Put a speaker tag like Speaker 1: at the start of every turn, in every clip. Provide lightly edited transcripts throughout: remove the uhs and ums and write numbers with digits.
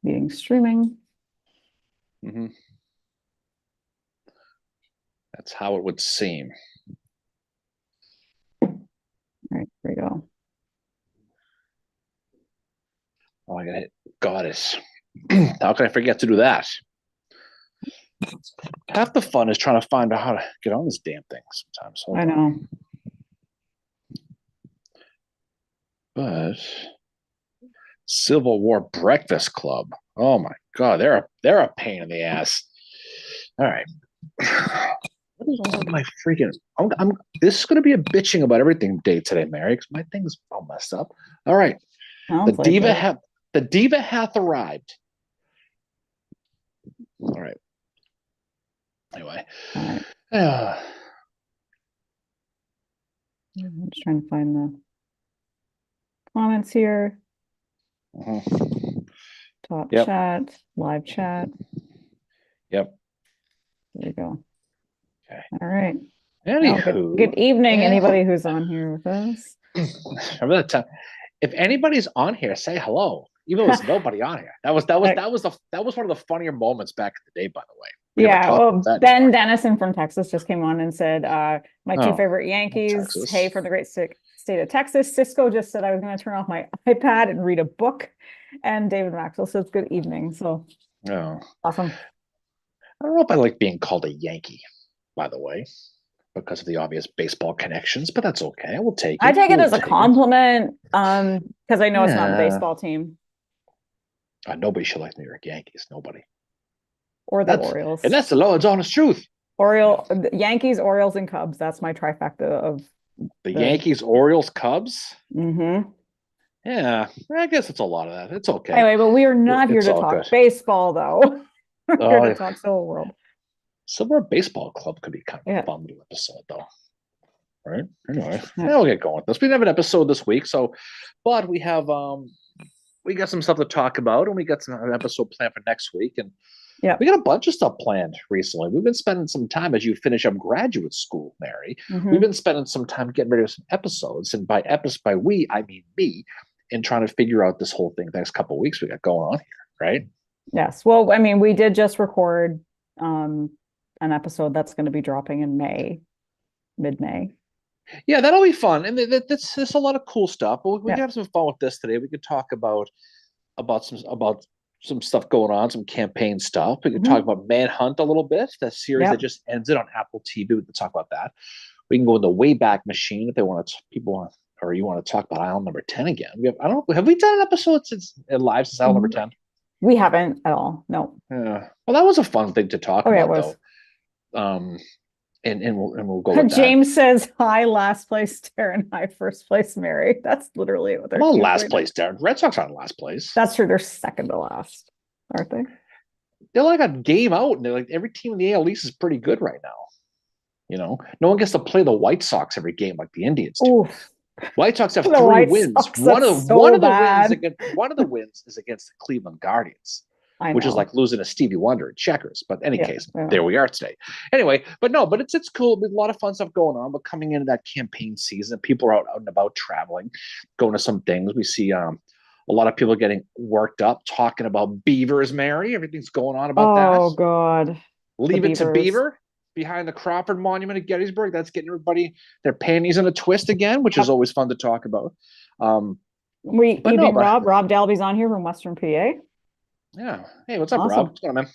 Speaker 1: Meeting streaming.
Speaker 2: Mm-hmm. That's how it would seem.
Speaker 1: All right, here we go.
Speaker 2: Oh, I gotta hit goddess. How can I forget to do that? Half the fun is trying to find out how to get on this damn thing sometimes. Hold
Speaker 1: I
Speaker 2: on.
Speaker 1: know.
Speaker 2: But Civil War Breakfast Club. Oh my god, they're a pain in the ass. All right. What is all of my freaking? I'm this is going to be a bitching about everything day today, Mary, because my thing's all messed up. All right, the
Speaker 1: Sounds like
Speaker 2: diva
Speaker 1: it.
Speaker 2: have the diva hath arrived. All right. Anyway,
Speaker 1: All right.
Speaker 2: uh,
Speaker 1: I'm just trying to find the comments here.
Speaker 2: mhm.
Speaker 1: Top
Speaker 2: Yep,
Speaker 1: chat, live chat.
Speaker 2: yep.
Speaker 1: There we go.
Speaker 2: Okay.
Speaker 1: All right. Well, good
Speaker 2: Anywho,
Speaker 1: evening,
Speaker 2: yeah.
Speaker 1: anybody who's on here with us.
Speaker 2: Remember that time? If anybody's on here, say hello. Even though there's nobody on here. That was one of the funnier moments back in the day. By the way, we never
Speaker 1: Yeah,
Speaker 2: talk about
Speaker 1: well,
Speaker 2: that
Speaker 1: Ben
Speaker 2: anymore.
Speaker 1: Dennison from Texas just came on and said, my two
Speaker 2: Oh,
Speaker 1: favorite Yankees, hey,
Speaker 2: Texas.
Speaker 1: for the great state of Texas. Cisco just said I was going to turn off my iPad and read a book. And David Maxwell says, good evening. So
Speaker 2: Oh,
Speaker 1: awesome.
Speaker 2: I don't know if I like being called a Yankee, by the way, because of the obvious baseball connections, but that's okay. We'll take
Speaker 1: I
Speaker 2: it.
Speaker 1: take it
Speaker 2: We'll
Speaker 1: as a
Speaker 2: take it.
Speaker 1: compliment, because I know it's not the
Speaker 2: Yeah.
Speaker 1: baseball team
Speaker 2: Nobody should like New York Yankees. Nobody.
Speaker 1: or the
Speaker 2: That's and
Speaker 1: Orioles.
Speaker 2: that's the Lord's honest truth. You know,
Speaker 1: Yankees, Orioles, and Cubs. That's my trifecta of
Speaker 2: the
Speaker 1: the.
Speaker 2: Yankees, Orioles, Cubs.
Speaker 1: Mhm.
Speaker 2: Yeah, I guess it's a lot of that. It's okay.
Speaker 1: Anyway, but we are not here
Speaker 2: It's
Speaker 1: to
Speaker 2: all
Speaker 1: talk
Speaker 2: good.
Speaker 1: baseball, though. We're here to
Speaker 2: Oh,
Speaker 1: talk Civil World.
Speaker 2: Silver Baseball Club could be kind of
Speaker 1: Yeah.
Speaker 2: a fun little episode, though. Right? Anyway,
Speaker 1: Yeah.
Speaker 2: we'll get going with this. We didn't have an episode this week, so but we got some stuff to talk about, and we got an episode planned for next week, and
Speaker 1: Yeah.
Speaker 2: we got a bunch of stuff planned recently. We've been spending some time as you finish up graduate school, Mary. We've
Speaker 1: Hmm.
Speaker 2: been spending some time getting ready for some episodes, and by we I mean me, in trying to figure out this whole thing the next couple of weeks we got going on here, right?
Speaker 1: Yes. Well, I mean, we did just record um an episode that's going to be dropping in May, mid-May.
Speaker 2: Yeah, that'll be fun, and that's a lot of cool stuff. But we
Speaker 1: Yeah.
Speaker 2: can have some fun with this today. We could talk about some stuff going on, some campaign stuff. We could talk
Speaker 1: Hmm.
Speaker 2: about Manhunt a little bit, that series that
Speaker 1: Yep.
Speaker 2: just ended on Apple TV. We could talk about that. We can go in the Wayback Machine if they want to. People want, or you want to talk about Isle Number 10 again. I don't know. Have we done an episode live since Isle Number 10?
Speaker 1: We haven't at all. No.
Speaker 2: Yeah. Well, that was a fun thing to talk
Speaker 1: Oh yeah, it
Speaker 2: about,
Speaker 1: was.
Speaker 2: though. Um, and we'll go with that.
Speaker 1: James says, hi, last place, Darren. Hi, first place, Mary. That's literally what they're
Speaker 2: I'm on
Speaker 1: doing
Speaker 2: last
Speaker 1: right now.
Speaker 2: place, Darren. Red Sox are on last place.
Speaker 1: That's true. They're second to last, aren't they?
Speaker 2: They're like a game out, and they're like every team in the AL East is pretty good right now. No one gets to play the White Sox every game like the Indians do.
Speaker 1: Oof.
Speaker 2: White Sox have
Speaker 1: The
Speaker 2: three
Speaker 1: White
Speaker 2: wins.
Speaker 1: Sox, that's so bad.
Speaker 2: One of the wins is against the Cleveland Guardians,
Speaker 1: I
Speaker 2: which is
Speaker 1: know.
Speaker 2: like losing to Stevie Wonder in checkers. But in any
Speaker 1: Yeah.
Speaker 2: case,
Speaker 1: Yeah.
Speaker 2: there we are today. Anyway, but no, but it's cool. There's a lot of fun stuff going on. But coming into that campaign season, people are out and about traveling, going to some things. We see a lot of people getting worked up, talking about beavers, Mary. Everything's going on about that.
Speaker 1: Oh God. The
Speaker 2: Leave it to
Speaker 1: Beavers.
Speaker 2: Beaver behind the Crawford Monument at Gettysburg. That's getting everybody their panties in a twist again, which is
Speaker 1: Yep.
Speaker 2: always fun to talk about.
Speaker 1: We
Speaker 2: But no,
Speaker 1: evening
Speaker 2: but
Speaker 1: Rob Dalby's on here from Western PA.
Speaker 2: yeah. Hey, what's up, Rob?
Speaker 1: Awesome.
Speaker 2: What's going on, man?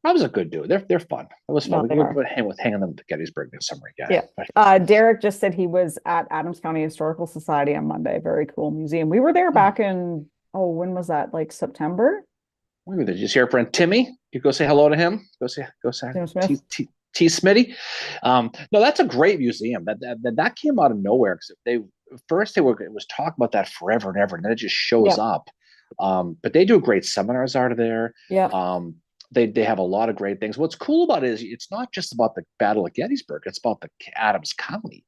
Speaker 2: Rob's a good dude. They're fun. It was fun.
Speaker 1: No,
Speaker 2: We
Speaker 1: they
Speaker 2: could
Speaker 1: are.
Speaker 2: hanging them to Gettysburg this summer again.
Speaker 1: Yeah.
Speaker 2: But,
Speaker 1: Derek just said he was at Adams County Historical Society on Monday. Very cool museum. We were there back in, oh, when was that? Like September?
Speaker 2: we were just here, friend Timmy. You go say hello to him. Go say
Speaker 1: Tim
Speaker 2: T
Speaker 1: Smith.
Speaker 2: T T Smitty. No, that's a great museum. That came out of nowhere because they first they were it was talking about that forever and ever, and then it just shows
Speaker 1: Yeah.
Speaker 2: up. But they do great seminars out of there.
Speaker 1: Yeah.
Speaker 2: They have a lot of great things. What's cool about it is it's not just about the Battle of Gettysburg; it's about the Adams County.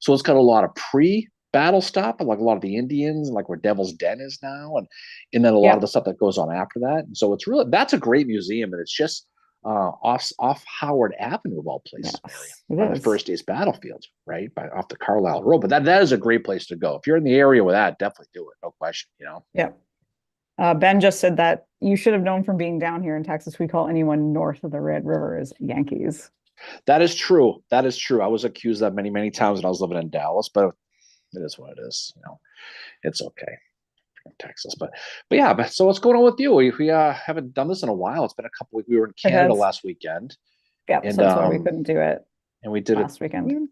Speaker 2: So it's got a lot of pre-battle stuff, like a lot of the Indians, like where Devil's Den is now, and then a lot
Speaker 1: Yeah.
Speaker 2: of the stuff that goes on after that. And so it's really that's a great museum, and it's just off Howard Avenue of all places, Mary,
Speaker 1: Yes, it
Speaker 2: by the
Speaker 1: is.
Speaker 2: First Ace Battlefield, right, by off the Carlisle Road. But that is a great place to go if you're in the area with that. Definitely do it, no question.
Speaker 1: Yeah. Ben just said that you should have known from being down here in Texas, we call anyone north of the Red River as Yankees.
Speaker 2: That is true. That is true. I was accused of that many, many times when I was living in Dallas, but it is what it is. It's okay. Texas, but yeah. But so what's going on with you? We haven't done this in a while. It's been a couple weeks. We were in
Speaker 1: It
Speaker 2: Canada
Speaker 1: has,
Speaker 2: last weekend,
Speaker 1: yep,
Speaker 2: and
Speaker 1: so that's why we couldn't do it
Speaker 2: we did it.
Speaker 1: last weekend.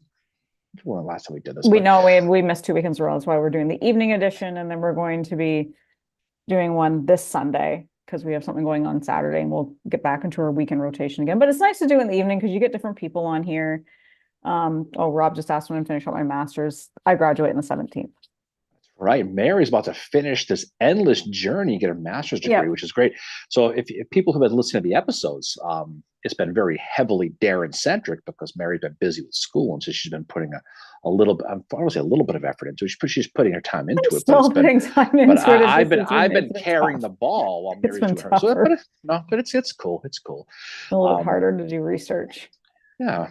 Speaker 2: Well, last time we did this,
Speaker 1: We
Speaker 2: but
Speaker 1: know we missed 2 weekends in a row. That's why we're doing the evening edition, and then we're going to be doing one this Sunday because we have something going on Saturday, and we'll get back into our weekend rotation again. But it's nice to do in the evening because you get different people on here. Rob just asked when I'm finished up my master's. I graduate in the 17th.
Speaker 2: right, Mary's about to finish this endless journey, get a master's degree,
Speaker 1: Yeah.
Speaker 2: which is great. So if people have been listening to the episodes, it's been very heavily Darren centric because Mary's been busy with school, and so she's been putting a little bit, I don't say a little bit of effort into it. She's putting her time into it.
Speaker 1: Still putting time into it.
Speaker 2: I've been carrying the ball while Mary's doing her. So, but it's cool. It's cool.
Speaker 1: A little bit harder to do research.
Speaker 2: Yeah.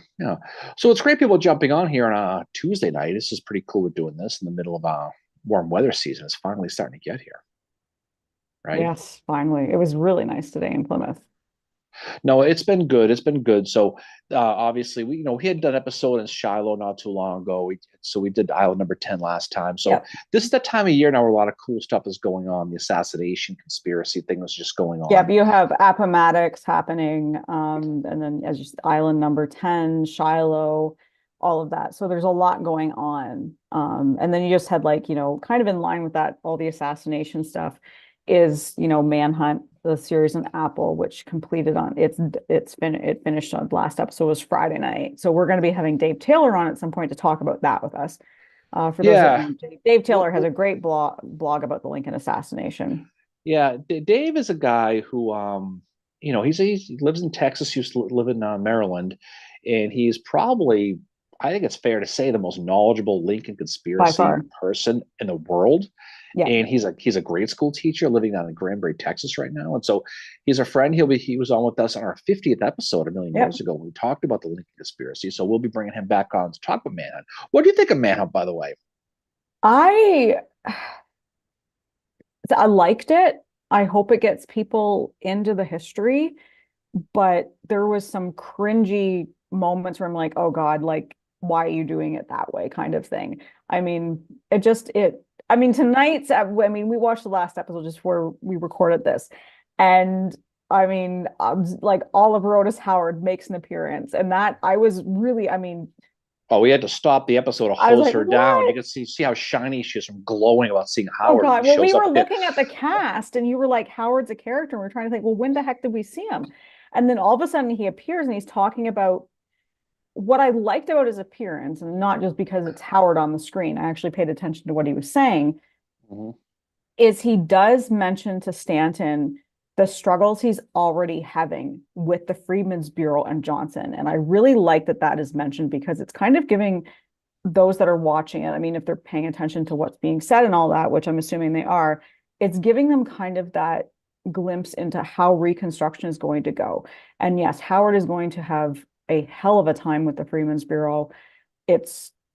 Speaker 2: So it's great people jumping on here on a Tuesday night. This is pretty cool. We're doing this in the middle of warm weather season. It's finally starting to get here. Right?
Speaker 1: Yes, finally. It was really nice today in Plymouth.
Speaker 2: No, it's been good. It's been good. So obviously we had done an episode in Shiloh not too long ago. We did Island number 10 last time. So This is the time of year now where a lot of cool stuff is going on. The assassination conspiracy thing was just going on.
Speaker 1: Yeah, you have Appomattox happening, and then as just Island number 10, Shiloh, all of that. So there's a lot going on. And then you just had kind of in line with that, all the assassination stuff is, Manhunt, the series on Apple, which completed on it finished on last episode was Friday night. So we're going to be having Dave Taylor on at some point to talk about that with us. For those that know, Dave Taylor has a great blog about the Lincoln assassination.
Speaker 2: Yeah, Dave is a guy who he lives in Texas, used to live in Maryland, and he's probably, I think it's fair to say, the most knowledgeable Lincoln conspiracy person in the world. Yeah. And he's a grade school teacher living down in Granbury, Texas right now. And so he's a friend. He was on with us on our 50th episode a million years ago when we talked about the Lincoln conspiracy. So we'll be bringing him back on to talk about Manhunt. What do you think of Manhunt, by the way?
Speaker 1: I liked it. I hope it gets people into the history, but there was some cringy moments where I'm like, oh God, like, why are you doing it that way, kind of thing. I mean, tonight's, we watched the last episode just before we recorded this. And I mean, like Oliver Otis Howard makes an appearance, and that I was really,
Speaker 2: oh, we had to stop the episode to hold her down. You can see how shiny she is from glowing about seeing Howard.
Speaker 1: Oh God. Well, we were looking at the cast, and you were like, Howard's a character, and we're trying to think, well, when the heck did we see him? And then all of a sudden he appears and he's talking about what I liked about his appearance, and not just because it's Howard on the screen. I actually paid attention to what he was saying. Mm-hmm. Is he does mention to Stanton the struggles he's already having with the Freedmen's Bureau and Johnson. And I really like that is mentioned because it's kind of giving those that are watching it, if they're paying attention to what's being said and all that, which I'm assuming they are, it's giving them kind of that glimpse into how Reconstruction is going to go. And yes, Howard is going to have a hell of a time with the Freedmen's Bureau.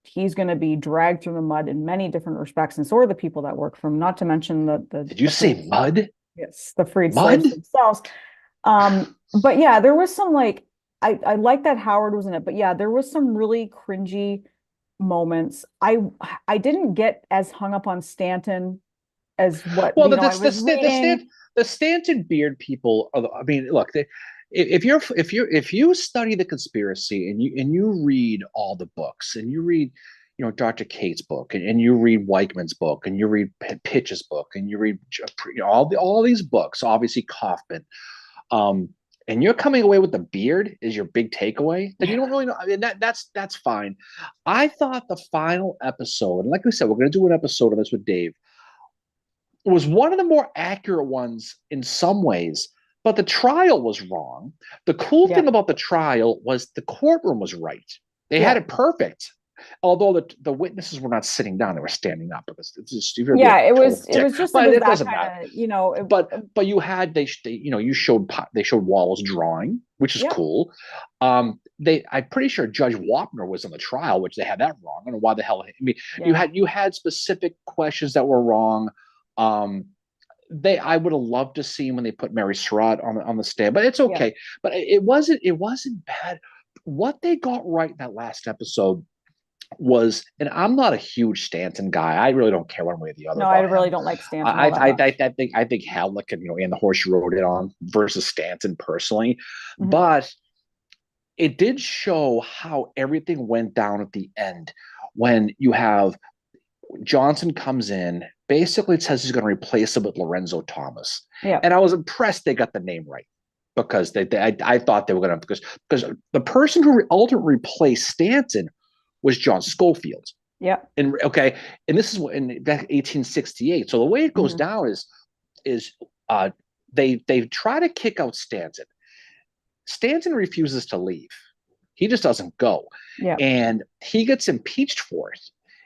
Speaker 1: He's going to be dragged through the mud in many different respects, and so are the people that work for him, not to mention the
Speaker 2: Did you say mud?
Speaker 1: Yes, the freed slaves themselves. But yeah, there was some I like that Howard was in it, but yeah, there was some really cringy moments. I didn't get as hung up on Stanton as what
Speaker 2: the Stanton Beard people are. Look, if you study the conspiracy and you read all the books and you read Dr. Cates' book, and you read Weichman's book, and you read Pitch's book, and you read all these books, obviously Kaufman, and you're coming away with the beard is your big takeaway, then you don't really know. That's fine. I thought the final episode, and like we said, we're going to do an episode of this with Dave, was one of the more accurate ones in some ways, but the trial was wrong. The cool thing about the trial was the courtroom was right. They had it perfect. Although the witnesses were not sitting down, they were standing up. It was just
Speaker 1: it was just, but it doesn't matter,
Speaker 2: But you had they showed Wallace drawing, which is cool. I'm pretty sure Judge Wapner was in the trial, which they had that wrong. I don't know why the hell. You had specific questions that were wrong. I would have loved to see when they put Mary Surratt on the stand, but it's
Speaker 1: Yeah.
Speaker 2: okay. But it wasn't bad. What they got right in that last episode was, and I'm not a huge Stanton guy. I really don't care one way or the other
Speaker 1: No, I
Speaker 2: about
Speaker 1: really
Speaker 2: him.
Speaker 1: don't like Stanton all
Speaker 2: I
Speaker 1: that
Speaker 2: I I,
Speaker 1: much.
Speaker 2: I think Halleck and and the horse you rode it on versus Stanton personally,
Speaker 1: Hmm.
Speaker 2: but it did show how everything went down at the end when you have Johnson comes in, basically says he's going to replace him with Lorenzo Thomas.
Speaker 1: Yeah.
Speaker 2: And I was impressed they got the name right because I thought they were going to, because the person who ultimately replaced Stanton was John Schofield.
Speaker 1: Yeah.
Speaker 2: And okay, and this is in back 1868. So the way it goes
Speaker 1: Hmm.
Speaker 2: down is uh they try to kick out Stanton. Stanton refuses to leave. He just doesn't go.
Speaker 1: Yeah.
Speaker 2: And he gets impeached for it.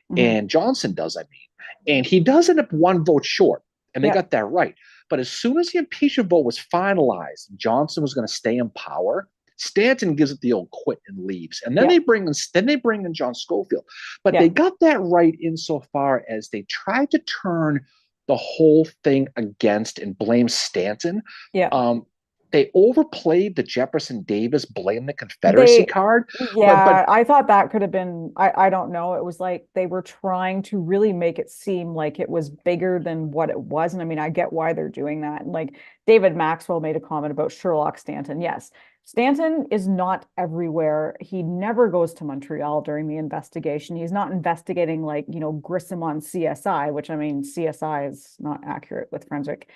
Speaker 1: Hmm.
Speaker 2: And Johnson does, I mean. And he does end up one vote short. And they
Speaker 1: Yeah.
Speaker 2: got that right. But as soon as the impeachment vote was finalized, Johnson was going to stay in power. Stanton gives it the old quit and leaves. And then
Speaker 1: Yeah.
Speaker 2: they bring in John Schofield. But
Speaker 1: Yeah.
Speaker 2: they got that right insofar as they tried to turn the whole thing against and blame Stanton.
Speaker 1: Yeah.
Speaker 2: Um, they overplayed the Jefferson Davis blame the Confederacy
Speaker 1: They,
Speaker 2: card, but
Speaker 1: yeah, I thought that could have been, I don't know. It was like they were trying to really make it seem like it was bigger than what it was. And I mean, I get why they're doing that. And like David Maxwell made a comment about Sherlock Stanton. Yes, Stanton is not everywhere. He never goes to Montreal during the investigation. He's not investigating like, Grissom on CSI, which I mean, CSI is not accurate with forensic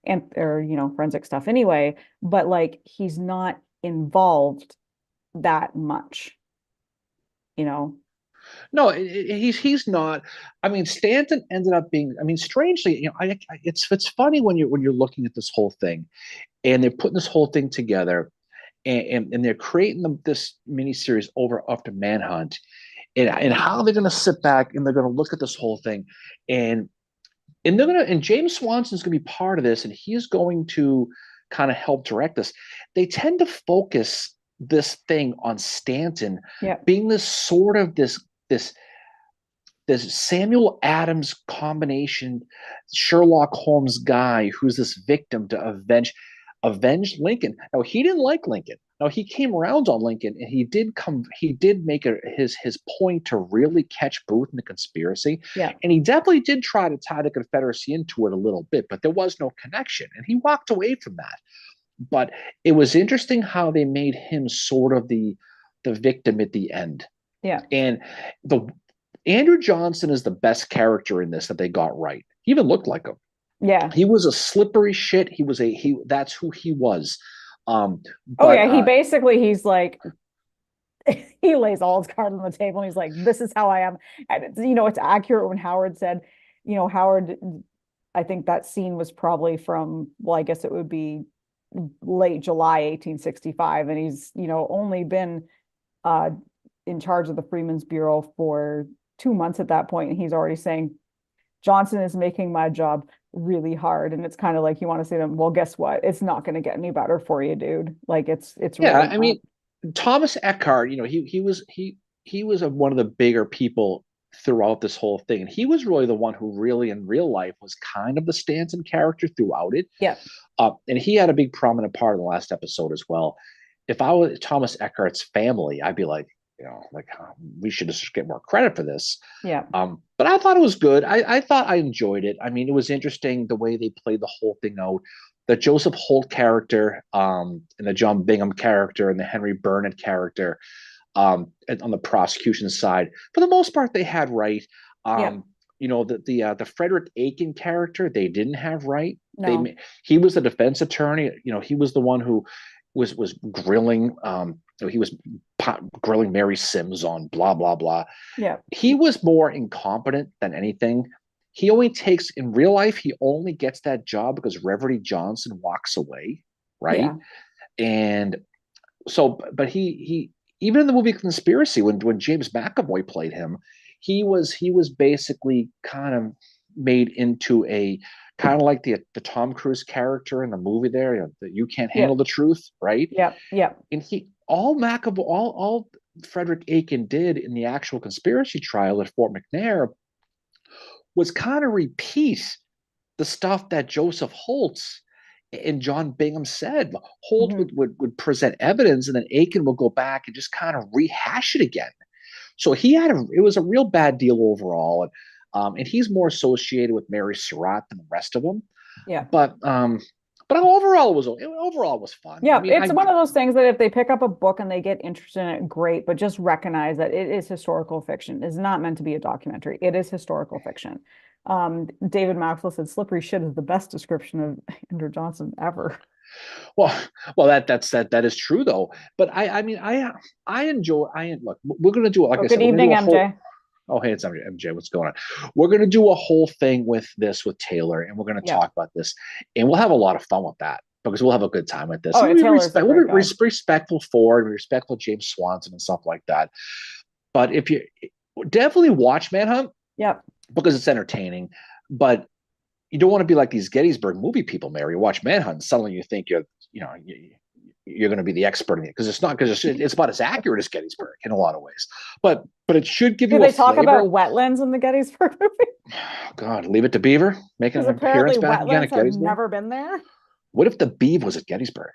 Speaker 1: and or forensic stuff anyway, but like he's not involved that much, you know?
Speaker 2: no, he's not. I mean, Stanton ended up being. I mean, strangely, it's funny when you're looking at this whole thing, and they're putting this whole thing together, and they're creating this miniseries over after Manhunt, and how they're going to sit back and they're going to look at this whole thing, and and James Swanson's going to be part of this, and he's going to kind of help direct this. They tend to focus this thing on Stanton
Speaker 1: Yeah.
Speaker 2: being this sort of this this Samuel Adams combination Sherlock Holmes guy who's this victim to avenge Lincoln. Now he didn't like Lincoln. Now he came around on Lincoln, and he did make his point to really catch Booth in the conspiracy,
Speaker 1: Yeah.
Speaker 2: and he definitely did try to tie the Confederacy into it a little bit, but there was no connection, and he walked away from that. But it was interesting how they made him sort of the victim at the end,
Speaker 1: Yeah.
Speaker 2: and the Andrew Johnson is the best character in this that they got right. He even looked like him.
Speaker 1: Yeah.
Speaker 2: He was a slippery shit. He that's who he was. Um,
Speaker 1: Oh
Speaker 2: but
Speaker 1: yeah, he's like he lays all his cards on the table and he's like, this is how I am. And it's accurate when Howard said, Howard, I think that scene was probably from, well, I guess it would be late July 1865. And he's, only been uh in charge of the Freeman's Bureau for 2 months at that point, and he's already saying Johnson is making my job really hard. And it's kind of like you want to say to them, well, guess what? It's not going to get any better for you, dude. Like it's
Speaker 2: yeah,
Speaker 1: really
Speaker 2: I
Speaker 1: not.
Speaker 2: mean, Thomas Eckhart, he was one of the bigger people throughout this whole thing, and he was really the one who really in real life was kind of the Stanton character throughout it.
Speaker 1: Yeah.
Speaker 2: And he had a big prominent part in the last episode as well. If I was Thomas Eckhart's family, I'd be like, we should just get more credit for this.
Speaker 1: Yeah.
Speaker 2: But I thought it was good. I thought I enjoyed it. I mean, it was interesting the way they played the whole thing out. The Joseph Holt character, and the John Bingham character, and the Henry Burnett character, on the prosecution side, for the most part, they had right.
Speaker 1: Yeah.
Speaker 2: The Frederick Aiken character, they didn't have right.
Speaker 1: No.
Speaker 2: He was the defense attorney. He was the one who was grilling. He was grilling Mary Sims on blah blah blah.
Speaker 1: Yeah.
Speaker 2: He was more incompetent than anything. He only takes in real life. He only gets that job because Reverdy Johnson walks away, right?
Speaker 1: Yeah.
Speaker 2: And so, but he even in the movie Conspiracy, when James McAvoy played him, he was basically kind of made into a kind of like the Tom Cruise character in the movie there, that you can't
Speaker 1: Yeah.
Speaker 2: handle the truth, right?
Speaker 1: Yeah. Yeah.
Speaker 2: And he all McAvoy all Frederick Aiken did in the actual conspiracy trial at Fort McNair was kind of repeat the stuff that Joseph Holtz and John Bingham said. Holt
Speaker 1: Mhm.
Speaker 2: would present evidence, and then Aiken would go back and just kind of rehash it again. So it was a real bad deal overall. And he's more associated with Mary Surratt than the rest of them.
Speaker 1: Yeah.
Speaker 2: But overall it was fun. I
Speaker 1: Yeah,
Speaker 2: mean,
Speaker 1: it's one of those things that if they pick up a book and they get interested in it, great, but just recognize that it is historical fiction. It's not meant to be a documentary. It is historical fiction. David Maxwell said slippery shit is the best description of Andrew Johnson ever.
Speaker 2: well, that is true though. But I mean, I enjoy. I look. We're gonna do, like
Speaker 1: Oh,
Speaker 2: I
Speaker 1: good
Speaker 2: said, we're gonna do
Speaker 1: evening,
Speaker 2: a whole.
Speaker 1: MJ.
Speaker 2: Oh, hey, it's MJ. What's going on? We're going to do a whole thing with this with Taylor, and we're going to
Speaker 1: Yeah.
Speaker 2: talk about this, and we'll have a lot of fun with that because we'll have a good time with this.
Speaker 1: Oh,
Speaker 2: And
Speaker 1: yeah, Taylor's a
Speaker 2: we'll
Speaker 1: great
Speaker 2: be
Speaker 1: guy.
Speaker 2: respectful for it, respectful of James Swanson and stuff like that. But if you definitely watch Manhunt
Speaker 1: Yep.
Speaker 2: because it's entertaining, but you don't want to be like these Gettysburg movie people, Mary. You watch Manhunt, and suddenly you think you're going to be the expert in it because it's not, because it's about as accurate as Gettysburg in a lot of ways. But it should give
Speaker 1: Do
Speaker 2: you a
Speaker 1: they talk
Speaker 2: flavor.
Speaker 1: about wetlands in the Gettysburg movie?
Speaker 2: God, Leave It to Beaver making
Speaker 1: Because
Speaker 2: an appearance
Speaker 1: apparently
Speaker 2: back again
Speaker 1: wetlands
Speaker 2: at
Speaker 1: have
Speaker 2: Gettysburg.
Speaker 1: never been there.
Speaker 2: What if the Beaver was at Gettysburg?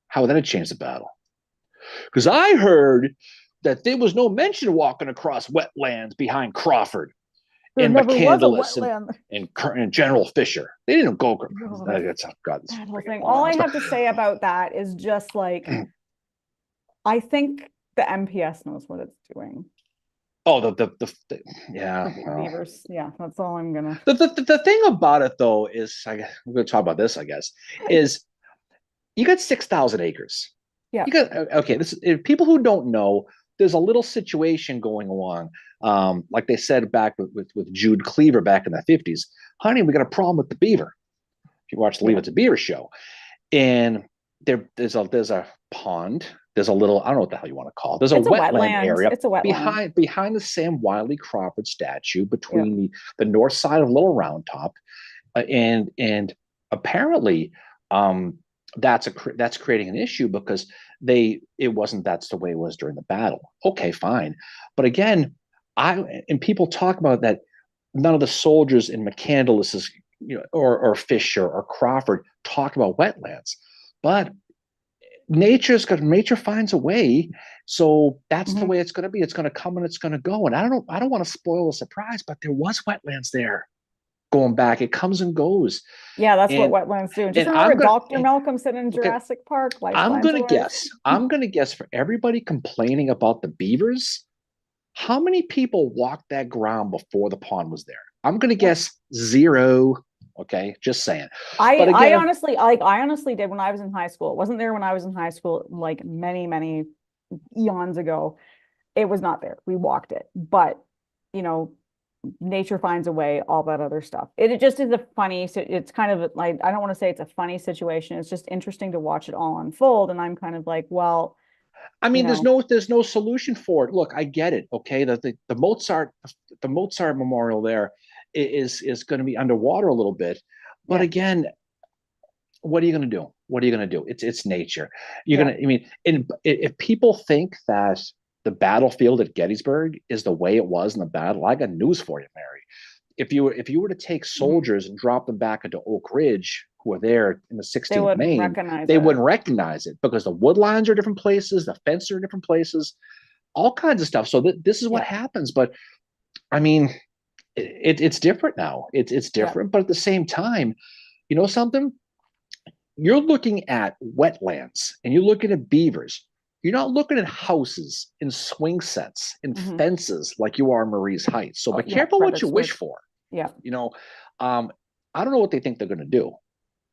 Speaker 2: How would that have changed the battle? Because I heard that there was no mention walking across wetlands behind Crawford
Speaker 1: There
Speaker 2: and
Speaker 1: never was a
Speaker 2: McCandless
Speaker 1: wetland.
Speaker 2: and General Fisher. They didn't go.
Speaker 1: Oh,
Speaker 2: That's God.
Speaker 1: that whole thing. All I have to say about that is just like, I think the MPS knows what it's doing.
Speaker 2: Oh, yeah.
Speaker 1: The Beavers. Yeah, that's all I'm gonna.
Speaker 2: The thing about it though is, we're going to talk about this. I guess is you got 6,000 acres.
Speaker 1: Yeah.
Speaker 2: You got okay. People who don't know. There's a little situation going along. Like they said back with Jude Cleaver back in the 50s. Honey, we got a problem with the beaver. If you watch the Leave It to Beaver show, and there's a pond. There's a little, I don't know what the hell you want to call it. There's a wetland area
Speaker 1: It's a wetland.
Speaker 2: behind the Sam Wiley Crawford statue between the north side of Little Round Top, and apparently that's creating an issue because that's the way it was during the battle. Okay, fine, but again, people talk about that. None of the soldiers in McCandless's, or Fisher or Crawford talk about wetlands, but nature finds a way. So that's the way it's going to be. It's going to come and it's going to go. And I don't want to spoil the surprise, but there was wetlands there going back. It comes and goes.
Speaker 1: Yeah, that's what wetlands do. Just remember Dr. Malcolm said in Jurassic Park,
Speaker 2: I'm going to guess for everybody complaining about the beavers, how many people walked that ground before the pond was there? I'm going to guess 0. Okay, just saying.
Speaker 1: I honestly did when I was in high school. It wasn't there when I was in high school, like many, many eons ago. It was not there. We walked it, but nature finds a way, all that other stuff. It just is it's kind of like, I don't want to say it's a funny situation. It's just interesting to watch it all unfold. And I'm kind of like, well,
Speaker 2: I mean, there's no solution for it. Look, I get it. Okay. The Mozart memorial there is going to be underwater a little bit, but again, what are you going to do? What are you going to do? It's nature. If people think that the battlefield at Gettysburg is the way it was in the battle, I got news for you, Mary. If you were to take soldiers and drop them back into Oak Ridge, who were there in the 16th Maine, they wouldn't recognize it because the wood lines are different places, the fences are different places, all kinds of stuff. So this is what happens. But I mean, it's different now. It's different, but at the same time, you know something? You're looking at wetlands and you're looking at beavers. You're not looking at houses in swing sets and fences like you are in Marie's Heights. So be careful what you wish for.
Speaker 1: Yeah.
Speaker 2: I don't know what they think they're going to do.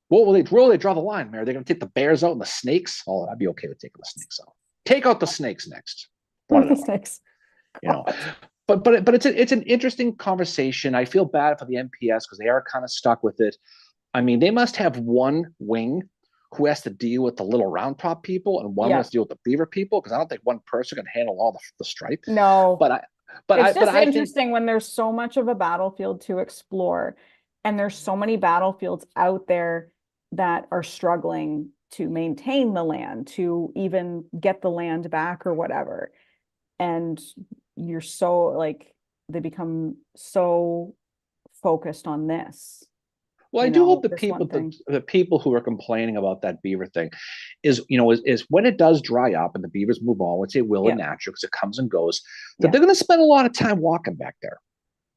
Speaker 2: Where will they draw the line, Mary? They're going to take the bears out and the snakes? Oh, I'd be okay with taking the snakes out. Take out the snakes next.
Speaker 1: The snakes.
Speaker 2: But it's an interesting conversation. I feel bad for the MPS because they are kind of stuck with it. I mean, they must have one wing who has to deal with the Little Round Top people and one has to deal with the beaver people, because I don't think one person can handle all the stripe.
Speaker 1: No, it's just interesting
Speaker 2: think,
Speaker 1: when there's so much of a battlefield to explore, and there's so many battlefields out there that are struggling to maintain the land, to even get the land back or whatever. And you're so they become so focused on this.
Speaker 2: Well, I
Speaker 1: you
Speaker 2: do hope
Speaker 1: know,
Speaker 2: the
Speaker 1: this
Speaker 2: people
Speaker 1: one thing.
Speaker 2: the people who are complaining about that beaver thing is when it does dry up and the beavers move on, which they will in
Speaker 1: Yeah,
Speaker 2: natural because it comes and goes, that
Speaker 1: yeah,
Speaker 2: they're going to spend a lot of time walking back there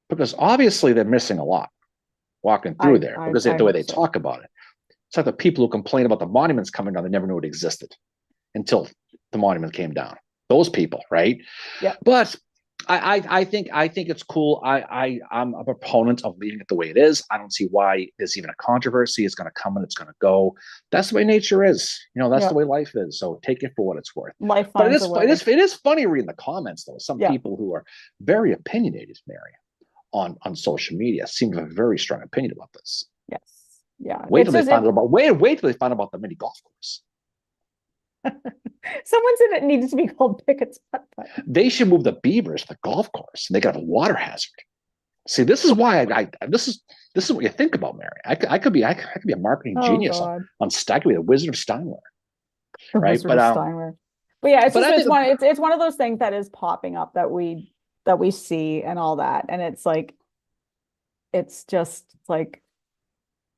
Speaker 2: because obviously they're missing a lot walking through there because
Speaker 1: I
Speaker 2: the way
Speaker 1: hope
Speaker 2: they
Speaker 1: so.
Speaker 2: talk about it. It's like the people who complain about the monuments coming down, they never knew it existed until the monument came down. Those people, right?
Speaker 1: Yeah.
Speaker 2: But I think it's cool. I'm a proponent of leaving it the way it is. I don't see why there's even a controversy. It's going to come and it's going to go. That's the way nature is. You know, that's
Speaker 1: Yeah.
Speaker 2: the way life is. So take it for what it's worth.
Speaker 1: Life
Speaker 2: But
Speaker 1: finds a way.
Speaker 2: it is funny reading the comments though. Some
Speaker 1: Yeah.
Speaker 2: people who are very opinionated, Mary, on social media seem to have a very strong opinion about this.
Speaker 1: Yes. Yeah.
Speaker 2: Wait till they find out about wait till they find out about the mini golf course.
Speaker 1: Someone said it needed to be called Pickett's Putt Putt.
Speaker 2: They should move the beavers to the golf course, and they got a water hazard. See, this is why this is what you think about, Mary. I could be a marketing genius on Stag, the Wizard of Steinway,
Speaker 1: the
Speaker 2: right?
Speaker 1: Wizard of Steinway. But yeah, it's
Speaker 2: but
Speaker 1: just it's one of those things that is popping up that we see and all that, and it's like it's just like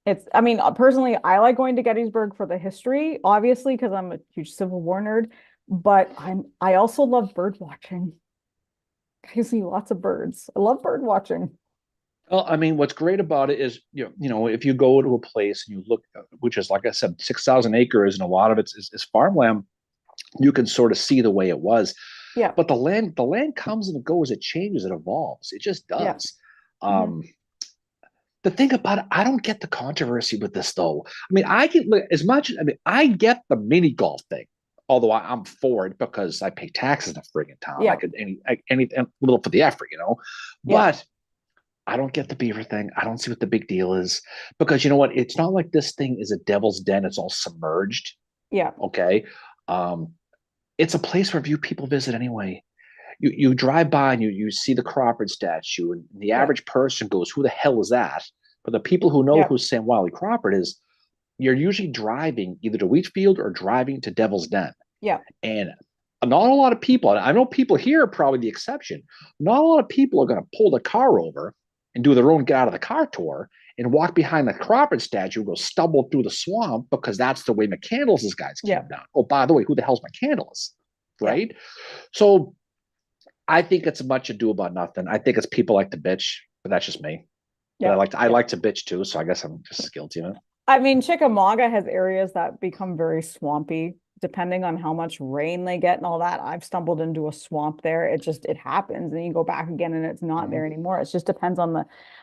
Speaker 1: it's. I mean, personally, I like going to Gettysburg for the history, obviously, because I'm a huge Civil War nerd. But I also love bird watching. I see lots of birds. I love bird watching.
Speaker 2: Well, I mean, what's great about it is, you know, if you go to a place and you look, which is, like I said, 6,000 acres, and a lot of it is farmland, you can sort of see the way it was.
Speaker 1: Yeah.
Speaker 2: But the land comes and it goes, it changes, it evolves. It just does.
Speaker 1: Yeah.
Speaker 2: The thing about it, I don't get the controversy with this though. I mean, I get as much. I mean, I get the mini golf thing, although I'm for it because I pay taxes in a friggin' town.
Speaker 1: Yeah.
Speaker 2: I could any a little for the effort, you know.
Speaker 1: Yeah.
Speaker 2: But I don't get the beaver thing. I don't see what the big deal is because you know what? It's not like this thing is a devil's den. It's all submerged.
Speaker 1: Yeah.
Speaker 2: Okay. It's a place where few people visit anyway. You drive by and you see the Crawford statue, and the average person goes, "Who the hell is that?" But the people who know who Sam Wiley Crawford is, you're usually driving either to Wheatfield or driving to Devil's Den.
Speaker 1: Yeah.
Speaker 2: And not a lot of people, and I know people here are probably the exception, not a lot of people are going to pull the car over and do their own get out of the car tour and walk behind the Crawford statue and go stumble through the swamp because that's the way McCandless' guys came down. Oh, by the way, who the hell's McCandless? Right? Yeah. So I think it's much ado about nothing. I think it's people like to bitch, but that's just me. Yeah. But I like to bitch too, so I guess I'm just guilty of it.
Speaker 1: I mean, Chickamauga has areas that become very swampy, depending on how much rain they get and all that. I've stumbled into a swamp there. It happens, and you go back again, and it's not there anymore. It just depends on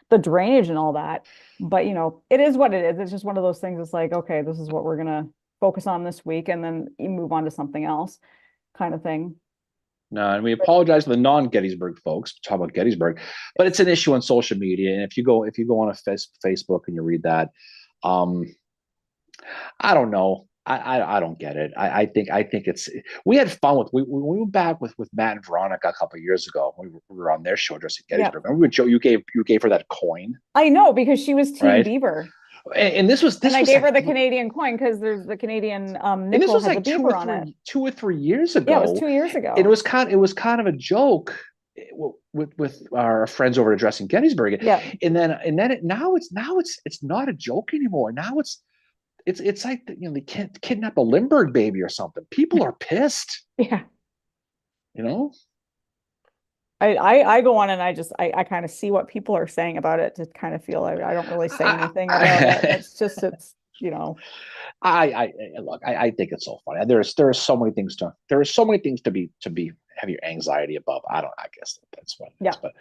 Speaker 1: the drainage and all that. But you know, it is what it is. It's just one of those things. It's like, okay, this is what we're gonna focus on this week, and then you move on to something else, kind of thing.
Speaker 2: No, and we apologize to the non-Gettysburg folks. Talk about Gettysburg, but it's an issue on social media. And if you go on a Facebook and you read that, I don't know. I don't get it. I think it's. We had fun with we went back with Matt and Veronica a couple of years ago. We were on their show addressing Gettysburg. Yeah. Remember, Joe, you gave her that coin.
Speaker 1: I know, because she was Team Beaver.
Speaker 2: And this was
Speaker 1: I gave her the Canadian coin because there's the Canadian nickel. And this was like 2
Speaker 2: or 3 years ago.
Speaker 1: Yeah, it was 2 years ago.
Speaker 2: And it was kind of a joke with our friends over addressing Gettysburg.
Speaker 1: Yeah.
Speaker 2: And then now it's not a joke anymore. Now it's like, you know, they can't kidnap a Lindbergh baby or something. People are pissed.
Speaker 1: Yeah.
Speaker 2: You know.
Speaker 1: I go on and I kind of see what people are saying about it to kind of feel like I don't really say anything about it. It's you know.
Speaker 2: I look, I think it's so funny. There are so many things to be have your anxiety above. I guess that's what it is. But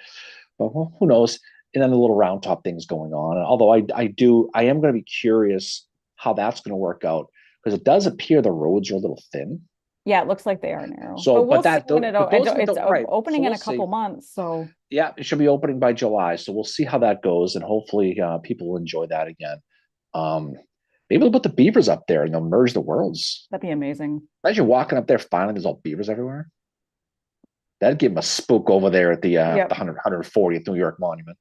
Speaker 2: well, who knows? And then the little round top things going on. Although I am going to be curious how that's going to work out, because it does appear the roads are a little thin.
Speaker 1: Yeah, it looks like they are narrow.
Speaker 2: So,
Speaker 1: but it's opening in a couple months. So
Speaker 2: yeah, it should be opening by July. So we'll see how that goes, and hopefully people will enjoy that again. Maybe they'll put the beavers up there and they'll merge the worlds.
Speaker 1: That'd be amazing.
Speaker 2: Imagine walking up there, finally there's all beavers everywhere. That'd give them a spook over there at the 140th New York Monument.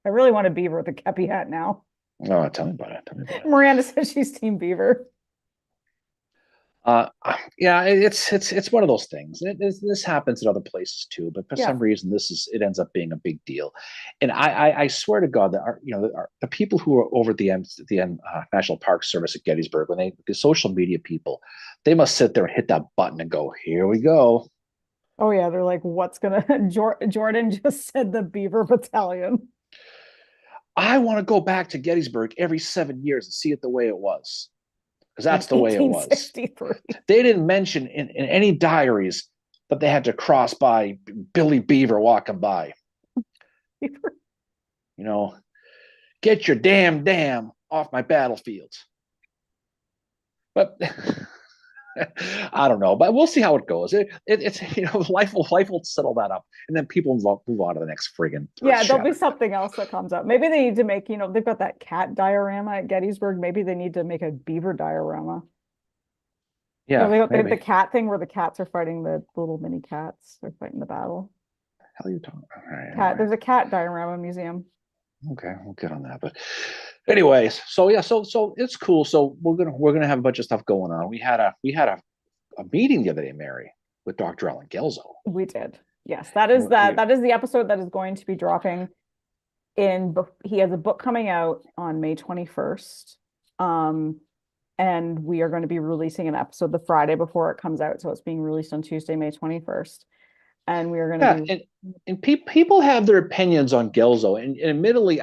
Speaker 1: I really want a beaver with a Kepi hat now.
Speaker 2: Oh, tell me about it.
Speaker 1: Miranda says she's Team Beaver.
Speaker 2: Uh, yeah, it's one of those things. This happens in other places too, but for
Speaker 1: Yeah.
Speaker 2: some reason, it ends up being a big deal. And I swear to God that the people who are over at the National Park Service at Gettysburg, when the social media people, they must sit there and hit that button and go, "Here we go."
Speaker 1: Oh yeah, they're like, what's gonna Jordan just said the Beaver Battalion.
Speaker 2: I want to go back to Gettysburg every 7 years and see it the way it was, because
Speaker 1: In
Speaker 2: that's the way it was.
Speaker 1: 1863.
Speaker 2: They didn't mention in any diaries that they had to cross by Billy Beaver walking by. You know, get your damn off my battlefield. But I don't know, but we'll see how it goes. It's life will settle that up, and then people move on to the next friggin'
Speaker 1: Yeah, there'll be
Speaker 2: earth-shattering.
Speaker 1: something else that comes up. Maybe they need to make, they've got that cat diorama at Gettysburg. Maybe they need to make a beaver diorama.
Speaker 2: Yeah,
Speaker 1: They got the
Speaker 2: maybe.
Speaker 1: cat thing where the cats are fighting the little mini cats. They're fighting the battle.
Speaker 2: Hell, you talking? All right,
Speaker 1: Cat,
Speaker 2: anyway.
Speaker 1: there's a cat diorama museum.
Speaker 2: Okay, we'll get on that. But anyways, so yeah, so it's cool. So we're gonna have a bunch of stuff going on. We had a meeting the other day, Mary, with Dr. Alan Gelzo.
Speaker 1: We did. Yes, that is that.
Speaker 2: We,
Speaker 1: That is the episode that is going to be dropping he has a book coming out on May 21st. And we are going to be releasing an episode the Friday before it comes out. So it's being released on Tuesday, May 21st. And we are going to
Speaker 2: yeah,
Speaker 1: be
Speaker 2: and people have their opinions on Gelzo, and admittedly,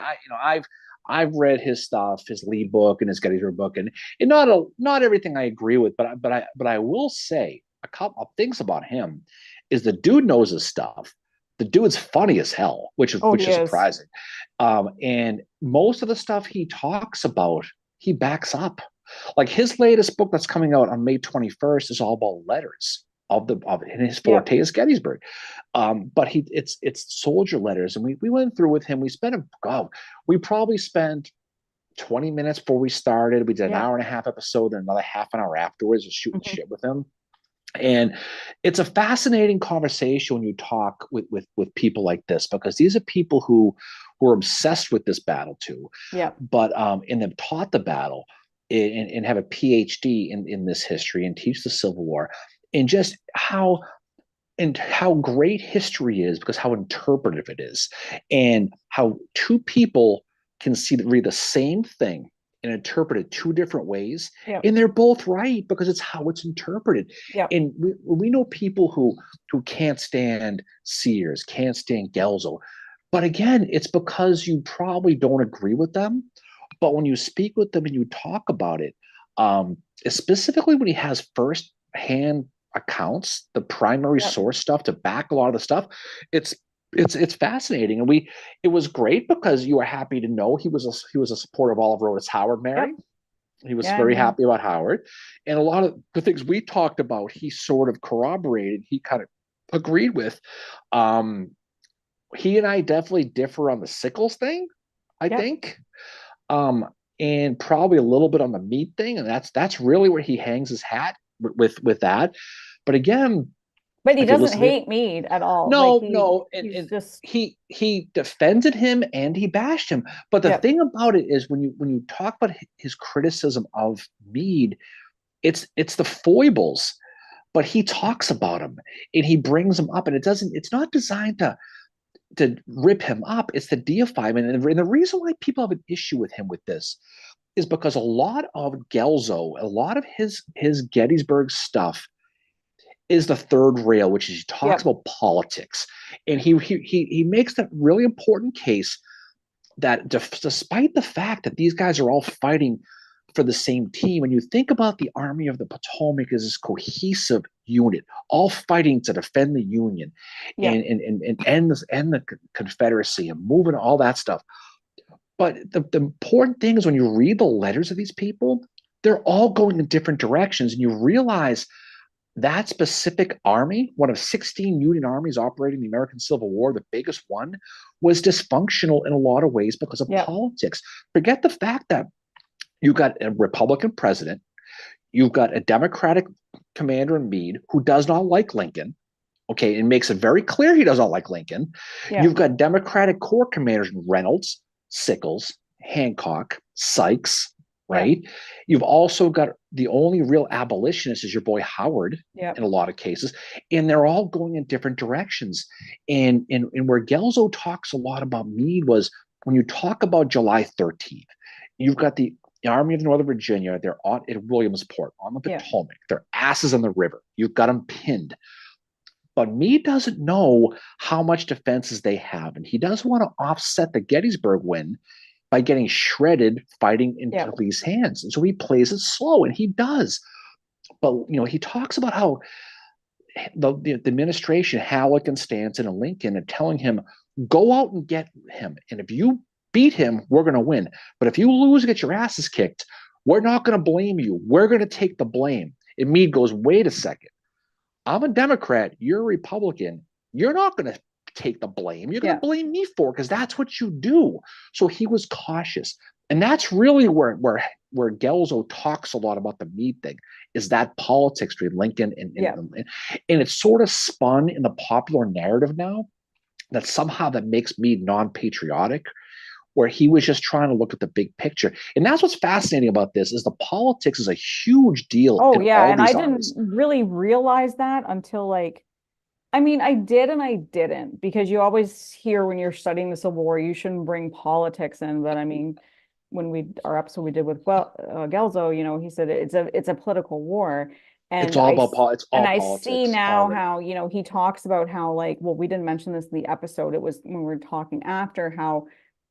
Speaker 2: I've read his stuff, his Lee book and his Gettysburg book, and not everything I agree with, but I will say a couple of things about him is the dude knows his stuff. The dude's funny as hell, which is
Speaker 1: oh,
Speaker 2: which
Speaker 1: he
Speaker 2: is
Speaker 1: is.
Speaker 2: surprising. And most of the stuff he talks about, he backs up. Like his latest book that's coming out on May 21st is all about letters of and his
Speaker 1: Yep.
Speaker 2: forte is Gettysburg. But it's soldier letters, and we went through with him. We probably spent 20 minutes before we started. We did an
Speaker 1: Yep.
Speaker 2: hour and a half episode and another half an hour afterwards of shooting
Speaker 1: Mhm.
Speaker 2: shit with him. And it's a fascinating conversation when you talk with people like this, because these are people who are obsessed with this battle too,
Speaker 1: Yep.
Speaker 2: but and they've taught the battle and have a PhD in this history and teach the Civil War, and just how great history is because how interpretive it is, and how two people can read the same thing and interpret it two different ways,
Speaker 1: Yep.
Speaker 2: and they're both right because it's how it's interpreted.
Speaker 1: Yep.
Speaker 2: And we know people who can't stand Sears, can't stand Gelzo, but again, it's because you probably don't agree with them. But when you speak with them and you talk about it, um, specifically when he has first hand accounts, the primary
Speaker 1: Yep.
Speaker 2: source stuff to back a lot of the stuff, it's it's fascinating. And it was great because you were happy to know he was a supporter of Oliver Otis Howard,
Speaker 1: Yep.
Speaker 2: Mary. He was
Speaker 1: Yeah, I
Speaker 2: very
Speaker 1: mean,
Speaker 2: happy about Howard. And a lot of the things we talked about, he sort of corroborated, he kind of agreed with. Um, he and I definitely differ on the Sickles thing, I
Speaker 1: yep.
Speaker 2: think. Um, and probably a little bit on the meat thing, and that's really where he hangs his hat with that. But again,
Speaker 1: But he
Speaker 2: if you
Speaker 1: doesn't
Speaker 2: listen to
Speaker 1: hate Meade at all. Like
Speaker 2: no,
Speaker 1: he's
Speaker 2: and
Speaker 1: just
Speaker 2: he defended him and he bashed him. But the
Speaker 1: yep.
Speaker 2: thing about it is when you talk about his criticism of Meade, it's the foibles, but he talks about them and he brings them up, and it's not designed to rip him up. It's to deify him. And the reason why people have an issue with him with this is because a lot of Gelzo, a lot of his Gettysburg stuff is the third rail, which is he talks
Speaker 1: Yep.
Speaker 2: about politics, and he makes that really important case that despite the fact that these guys are all fighting for the same team, when you think about the Army of the Potomac as this cohesive unit, all fighting to defend the Union
Speaker 1: Yep.
Speaker 2: and end the Confederacy and moving all that stuff. But the important thing is when you read the letters of these people, they're all going in different directions, and you realize that specific army, one of 16 Union armies operating in the American Civil War, the biggest one, was dysfunctional in a lot of ways because of
Speaker 1: Yep.
Speaker 2: politics. Forget the fact that you've got a Republican president, you've got a Democratic commander in Meade who does not like Lincoln. Okay, and makes it very clear he does not like Lincoln.
Speaker 1: Yep.
Speaker 2: You've got Democratic Corps commanders Reynolds, Sickles, Hancock, Sykes,
Speaker 1: Yeah.
Speaker 2: right? You've also got the only real abolitionist is your boy Howard
Speaker 1: Yeah.
Speaker 2: in a lot of cases, and they're all going in different directions. And where Gelzo talks a lot about Meade was when you talk about July 13th, you've got the Army of Northern Virginia, they're on at Williamsport on the
Speaker 1: Yeah.
Speaker 2: Potomac, they're asses on the river. You've got them pinned. But Meade doesn't know how much defenses they have, and he does want to offset the Gettysburg win by getting shredded fighting in
Speaker 1: Yeah.
Speaker 2: Lee's hands. And so he plays it slow, and he does. But he talks about how the administration, Halleck and Stanton and Lincoln, are telling him, go out and get him. And if you beat him, we're going to win. But if you lose and get your asses kicked, we're not going to blame you. We're going to take the blame. And Meade goes, wait a second. I'm a Democrat. You're a Republican. You're not going to take the blame. You're going to blame me for it because that's what you do. So he was cautious. And that's really where Gelzo talks a lot about the Meade thing, is that politics between Lincoln and it's sort of spun in the popular narrative now that somehow that makes Meade non-patriotic, where he was just trying to look at the big picture. And that's what's fascinating about this is the politics is a huge deal.
Speaker 1: Oh yeah, and I didn't
Speaker 2: armies.
Speaker 1: really realize that until like, I mean, I did and I didn't, because you always hear when you're studying the Civil War, you shouldn't bring politics in. But I mean, when our episode we did with Gelzo, he said it's a political war,
Speaker 2: It's
Speaker 1: and
Speaker 2: all about it's all
Speaker 1: I
Speaker 2: politics.
Speaker 1: see now how he talks about how, like, well, we didn't mention this in the episode. It was when we were talking after how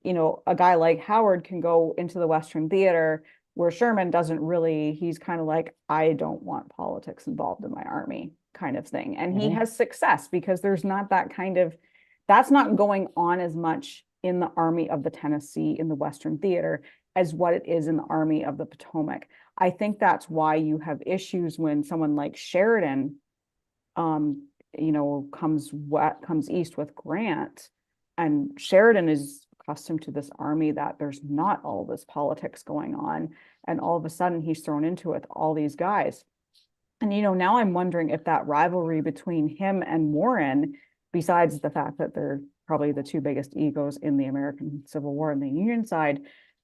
Speaker 1: a guy like Howard can go into the Western theater where Sherman doesn't really. He's kind of like, I don't want politics involved in my army kind of thing, and he has success because there's not that's not going on as much in the Army of the Tennessee in the Western Theater as what it is in the Army of the Potomac. I think that's why you have issues when someone like Sheridan, comes east with Grant, and Sheridan is accustomed to this army that there's not all this politics going on, and all of a sudden he's thrown into it with all these guys. And now I'm wondering if that rivalry between him and Warren, besides the fact that they're probably the two biggest egos in the American Civil War and the Union side,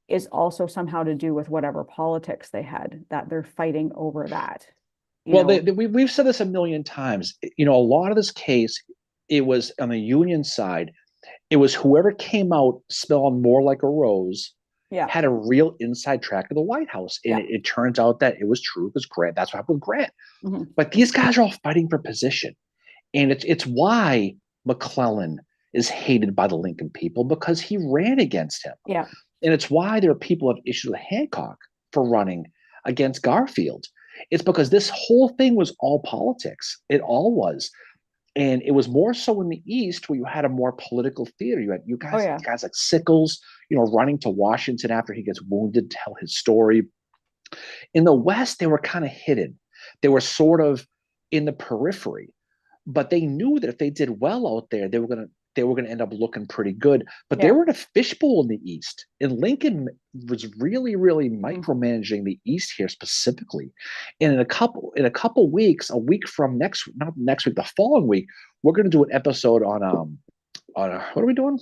Speaker 1: is also somehow to do with whatever politics they had, that they're fighting over that.
Speaker 2: We've said this a million times. A lot of this case, it was on the Union side, it was whoever came out smelling more like a rose had a real inside track to the White House. And it turns out that it was true because Grant, that's what happened with Grant. Mm-hmm. But these guys are all fighting for position. And it's why McClellan is hated by the Lincoln people, because he ran against him.
Speaker 1: Yeah.
Speaker 2: And it's why there are people who have issues with Hancock for running against Garfield. It's because this whole thing was all politics. It all was. And it was more so in the East where you had a more political theater. You had guys like Sickles, running to Washington after he gets wounded to tell his story. In the West, they were kind of hidden. They were sort of in the periphery, but they knew that if they did well out there, they were going to end up looking pretty good. But they were in a fishbowl in the East, and Lincoln was really, really micromanaging the East here specifically. And in a couple weeks, a week from not next week, the following week, we're going to do an episode on what are we doing?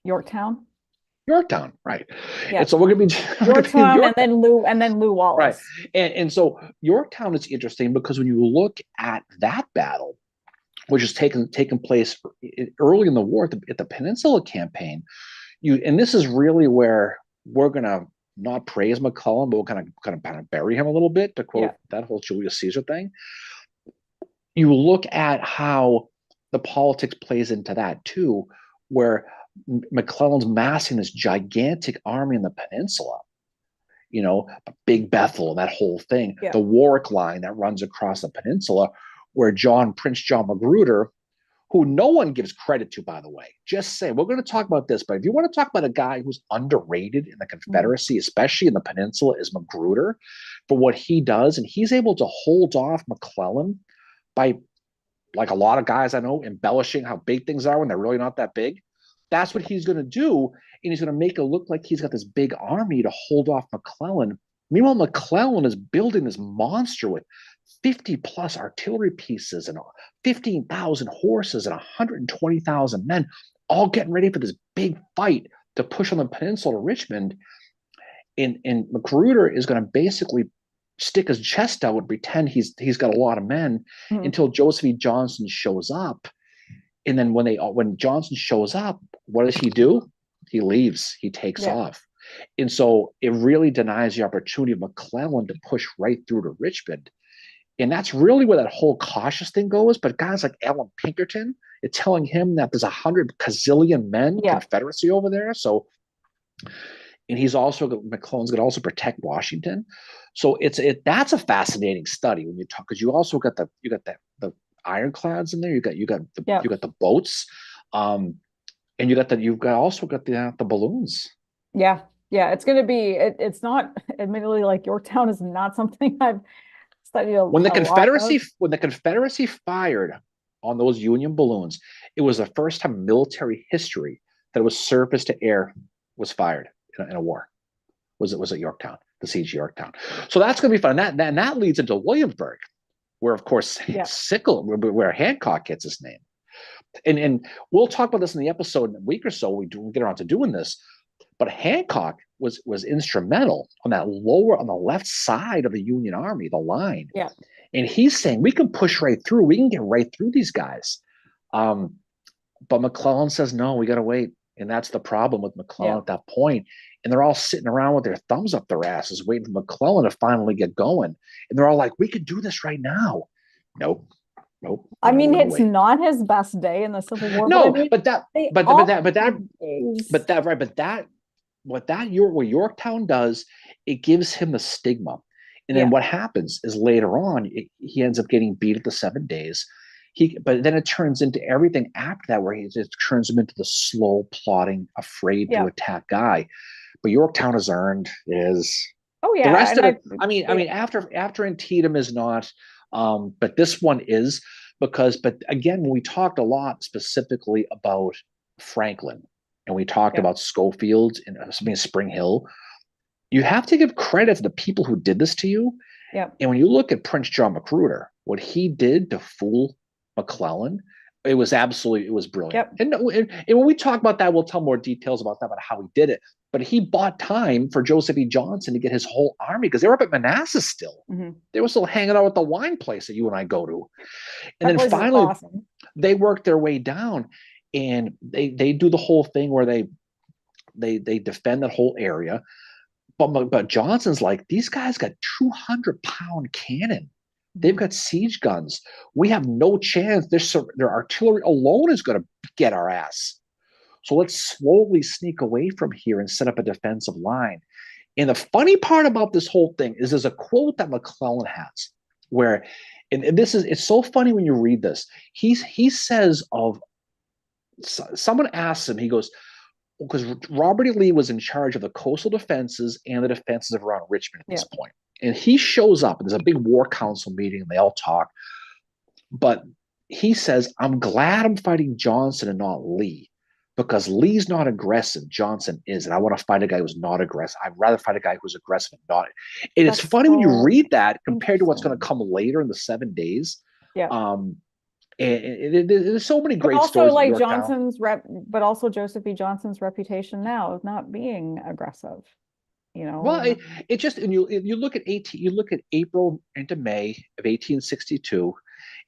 Speaker 1: Yorktown,
Speaker 2: right?
Speaker 1: Yeah.
Speaker 2: And so we're going to be
Speaker 1: Yorktown, and then Lew Wallace,
Speaker 2: right? And so Yorktown is interesting because when you look at that battle, which is taking place early in the war at the Peninsula Campaign, and this is really where we're gonna not praise McClellan, but we're kind of bury him a little bit, to quote that whole Julius Caesar thing. You look at how the politics plays into that too, where McClellan's massing this gigantic army in the peninsula. Big Bethel, that whole thing, the Warwick line that runs across the peninsula, where Prince John Magruder, who no one gives credit to, by the way, just say, we're going to talk about this, but if you want to talk about a guy who's underrated in the Confederacy, especially in the peninsula, is Magruder for what he does. And he's able to hold off McClellan by, like a lot of guys I know, embellishing how big things are when they're really not that big. That's what he's going to do. And he's going to make it look like he's got this big army to hold off McClellan. Meanwhile, McClellan is building this monster with 50 plus artillery pieces and 15,000 horses and 120,000 men, all getting ready for this big fight to push on the peninsula to Richmond. And Magruder is going to basically stick his chest out and pretend he's got a lot of men
Speaker 1: Mhm.
Speaker 2: until Joseph E. Johnson shows up. And then when Johnson shows up, what does he do? He leaves. He takes
Speaker 1: Yeah.
Speaker 2: off. And so it really denies the opportunity of McClellan to push right through to Richmond. And that's really where that whole cautious thing goes. But guys like Alan Pinkerton, it's telling him that there's 100 gazillion men
Speaker 1: Yeah.
Speaker 2: Confederacy over there. So, and he's also McClellan's going to also protect Washington. So that's a fascinating study when you talk, because you also got the ironclads in there.
Speaker 1: Yeah.
Speaker 2: You got the boats, and you've also got the balloons.
Speaker 1: Yeah. Yeah. It's going to be, it's not, admittedly, like Yorktown is not something I've studied a lot of.
Speaker 2: When the Confederacy fired on those Union balloons, it was the first time in military history that it was surface to air was fired in a war. Was at Yorktown, the siege of Yorktown. So that's going to be fun. And that leads into Williamsburg, where of course Sickle, where Hancock gets his name. And we'll talk about this in the episode in a week or so. We'll get around to doing this. But Hancock was instrumental on the left side of the Union Army, the line.
Speaker 1: Yeah.
Speaker 2: And he's saying we can push right through. We can get right through these guys. But McClellan says, no, we got to wait. And that's the problem with McClellan at that point. And they're all sitting around with their thumbs up their asses, waiting for McClellan to finally get going. And they're all like, we could do this right now. Nope.
Speaker 1: I mean, it's not his best day in the Civil War.
Speaker 2: No, what Yorktown does, it gives him the stigma. And then what happens is later on, he ends up getting beat at the 7 days. But then it turns into everything after that, where it turns him into the slow, plodding, afraid to attack guy. But Yorktown has earned is.
Speaker 1: Oh yeah.
Speaker 2: The rest of it. I mean, after Antietam is not, but this one is but again, when we talked a lot specifically about Franklin, and we talked about Schofield and Spring Hill, you have to give credit to the people who did this to you.
Speaker 1: Yeah.
Speaker 2: And when you look at Prince John Magruder, what he did to fool McClellan, it was brilliant.
Speaker 1: Yep.
Speaker 2: And when we talk about that, we'll tell more details about that, about how he did it. But he bought time for Joseph E. Johnson to get his whole army, because they were up at Manassas still.
Speaker 1: Mm-hmm.
Speaker 2: They were still hanging out at the wine place that you and I go to. And then finally, they worked their way down, and they do the whole thing where they defend that whole area. But Johnson's like, these guys got 200-pound cannon. They've got siege guns. We have no chance. Their artillery alone is going to get our ass. So let's slowly sneak away from here and set up a defensive line. And the funny part about this whole thing is there's a quote that McClellan has where, and it's so funny when you read this. He says someone asks him, he goes, because Robert E. Lee was in charge of the coastal defenses and the defenses around Richmond at this point. And he shows up, and there's a big war council meeting, and they all talk. But he says, I'm glad I'm fighting Johnson and not Lee, because Lee's not aggressive. Johnson is. And I want to fight a guy who's not aggressive. I'd rather fight a guy who's aggressive and not. And it's funny when you read that compared to what's going to come later in the 7 days.
Speaker 1: Yeah.
Speaker 2: And there's so many great
Speaker 1: also
Speaker 2: stories.
Speaker 1: Like but also Joseph E. Johnson's reputation now of not being aggressive.
Speaker 2: Well, it just, and you look at April into May of 1862,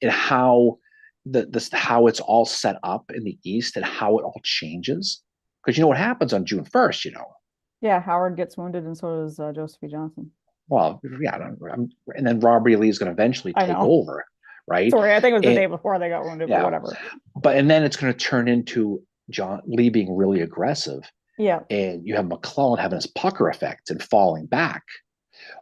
Speaker 2: and how how it's all set up in the East and how it all changes. Because you know what happens on June 1st,
Speaker 1: Yeah, Howard gets wounded, and so does Joseph E. Johnson.
Speaker 2: Well, yeah, and then Robert E. Lee is going to eventually take over, right?
Speaker 1: Sorry, I think it was the day before they got wounded, but whatever.
Speaker 2: And then it's going to turn into Lee being really aggressive.
Speaker 1: Yeah.
Speaker 2: And you have McClellan having his pucker effect and falling back.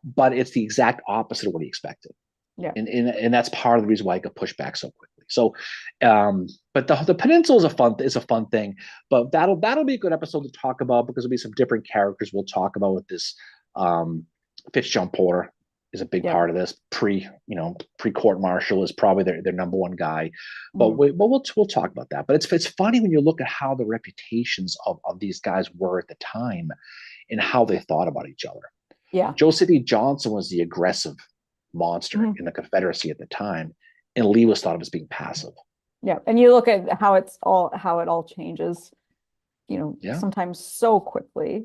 Speaker 2: But it's the exact opposite of what he expected.
Speaker 1: Yeah.
Speaker 2: And that's part of the reason why he could push back so quickly. So, but the peninsula is a fun thing. But that'll be a good episode to talk about, because there'll be some different characters we'll talk about with this. Fitzjohn Porter is a big part of this. Pre-court martial is probably their number one guy. But we'll talk about that. But it's funny when you look at how the reputations of these guys were at the time and how they thought about each other.
Speaker 1: Yeah.
Speaker 2: Joseph E. Johnson was the aggressive monster in the Confederacy at the time, and Lee was thought of as being passive.
Speaker 1: Yeah. And you look at how it all changes, sometimes so quickly.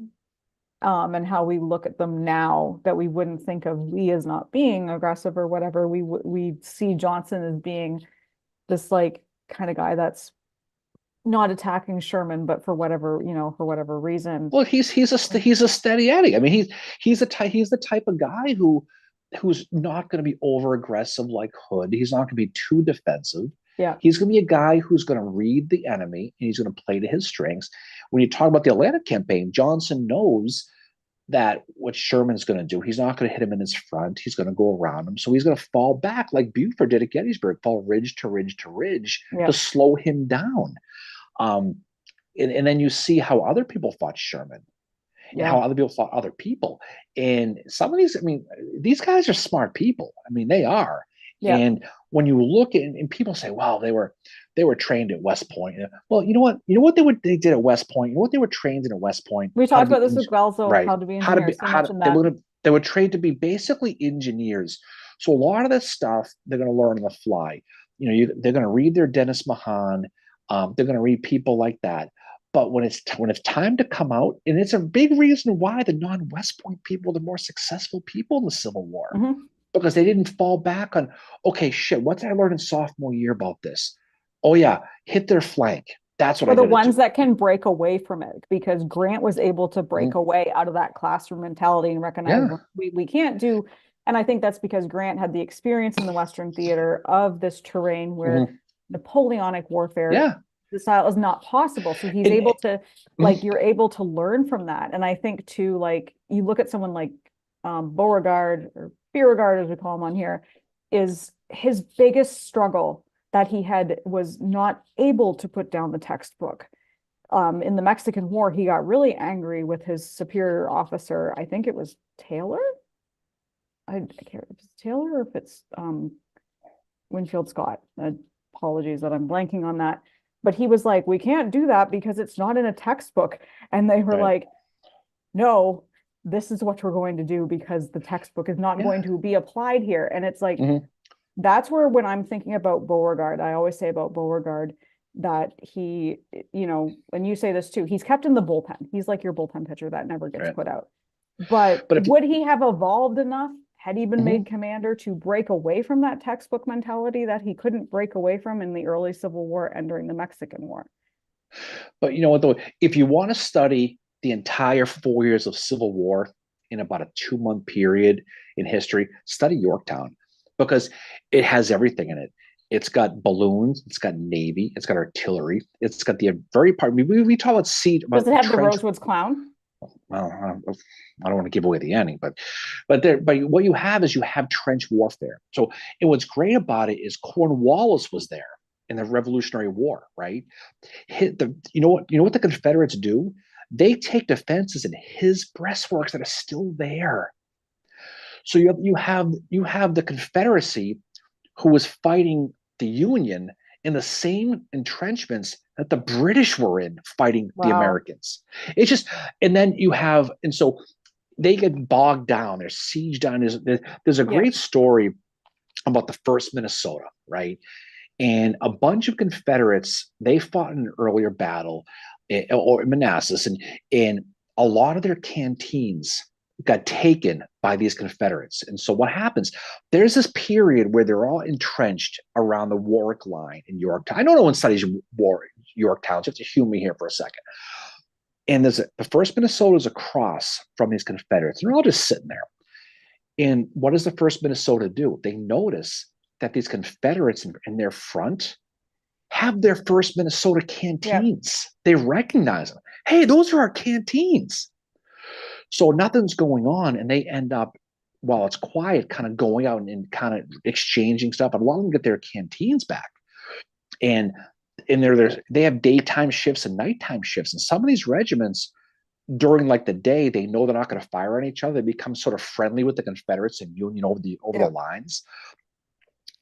Speaker 1: and how we look at them now that we wouldn't think of Lee as not being aggressive or whatever. We see Johnson as being this like kind of guy that's not attacking Sherman, but for whatever, for whatever reason.
Speaker 2: Well, he's a steady Eddie. I mean, he's the type of guy who's not going to be over aggressive like Hood. He's not going to be too defensive.
Speaker 1: Yeah.
Speaker 2: He's going to be a guy who's going to read the enemy and he's going to play to his strengths. When you talk about the Atlanta campaign, Johnson knows that what Sherman's going to do, he's not going to hit him in his front. He's going to go around him. So he's going to fall back like Buford did at Gettysburg, fall ridge to ridge to ridge to slow him down. And then you see how other people fought Sherman and how other people fought other people. And some of these, I mean, these guys are smart people. I mean, they are. Yeah. And when you look at, and people say, well, they were trained at West Point. Well, you know what they did at West Point? You know what they were trained in at West Point?
Speaker 1: We talked about this with Guelzo, right. How to be engineers.
Speaker 2: They were trained to be basically engineers. So a lot of this stuff they're going to learn on the fly. They're going to read their Dennis Mahan. They're going to read people like that. But when it's time to come out, and it's a big reason why the non-West Point people are the more successful people in the Civil War, because they didn't fall back on, okay, shit, what did I learn in sophomore year about this? Oh yeah, hit their flank. That's what I did.
Speaker 1: The ones that can break away from it, because Grant was able to break away out of that classroom mentality and recognize we can't do. And I think that's because Grant had the experience in the Western theater of this terrain where Napoleonic warfare, the style is not possible. So he's able to, you're able to learn from that. And I think too, like, you look at someone like Beauregard, or Beauregard as we call him on here, is his biggest struggle that he had was not able to put down the textbook. In the Mexican War, he got really angry with his superior officer. I think it was Taylor. I can't remember if it's Taylor or if it's Winfield Scott. Apologies that I'm blanking on that. But he was like, we can't do that because it's not in a textbook. And they were like, no, this is what we're going to do because the textbook is not going to be applied here. And it's like, that's where, when I'm thinking about Beauregard, I always say about Beauregard that he, and you say this too, he's kept in the bullpen. He's like your bullpen pitcher that never gets put out. But would he have evolved enough had he been made commander to break away from that textbook mentality that he couldn't break away from in the early Civil War and during the Mexican War?
Speaker 2: But you know what, though, if you want to study the entire 4 years of Civil War in about a 2-month period in history, study Yorktown, because it has everything in it. It's got balloons, it's got Navy, it's got artillery, it's got the very part. We talk about siege.
Speaker 1: Does it have the Rosewoods Clown?
Speaker 2: Well, I don't want to give away the ending, but what you have is you have trench warfare. So, and what's great about it is Cornwallis was there in the Revolutionary War, right? You know what the Confederates do? They take defenses in his breastworks that are still there. So you have the Confederacy who was fighting the Union in the same entrenchments that the British were in fighting the Americans. It's just, and then you have, and so they get bogged down. They're sieged down. There's a great story about the 1st Minnesota, right? And a bunch of Confederates, they fought in an earlier battle, or Manassas, and a lot of their canteens got taken by these Confederates. And so what happens, there's this period where they're all entrenched around the Warwick line in Yorktown. I know no one studies Yorktown, so you have to humor me here for a second. And the 1st Minnesota is across from these Confederates. And they're all just sitting there. And what does the 1st Minnesota do? They notice that these Confederates in their front have their 1st Minnesota canteens. They recognize them. Hey, those are our canteens. So nothing's going on, and they end up, while it's quiet, kind of going out and kind of exchanging stuff. And a lot of them get their canteens back. And they have daytime shifts and nighttime shifts. And some of these regiments, during like the day, they know they're not going to fire on each other. They become sort of friendly with the Confederates and Union over the lines.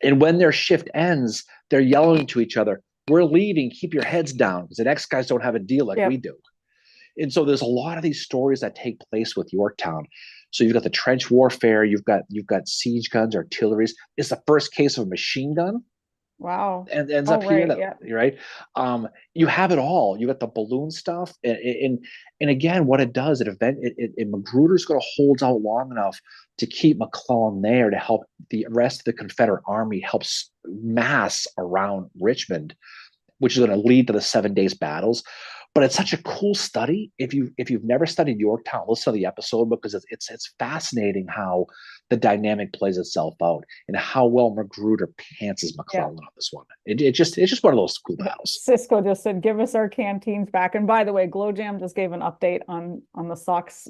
Speaker 2: And when their shift ends, they're yelling to each other, "We're leaving, keep your heads down," because the next guys don't have a deal like we do. And so there's a lot of these stories that take place with Yorktown. So you've got the trench warfare, you've got siege guns, artilleries. It's the first case of a machine gun
Speaker 1: Wow.
Speaker 2: and ends
Speaker 1: Oh,
Speaker 2: up here.
Speaker 1: right. Yeah.
Speaker 2: Right. You have it all. You got the balloon stuff, and again, what it does, Magruder's going to hold out long enough to keep McClellan there to help the rest of the Confederate army helps mass around Richmond, which is going to lead to the 7 days battles. But it's such a cool study. If you've never studied Yorktown, listen to the episode because it's fascinating how the dynamic plays itself out and how well Magruder pantses
Speaker 1: Yeah.
Speaker 2: McClellan on this one. It's just one of those cool battles.
Speaker 1: Cisco just said, "Give us our canteens back." And by the way, Glowjam just gave an update on the socks.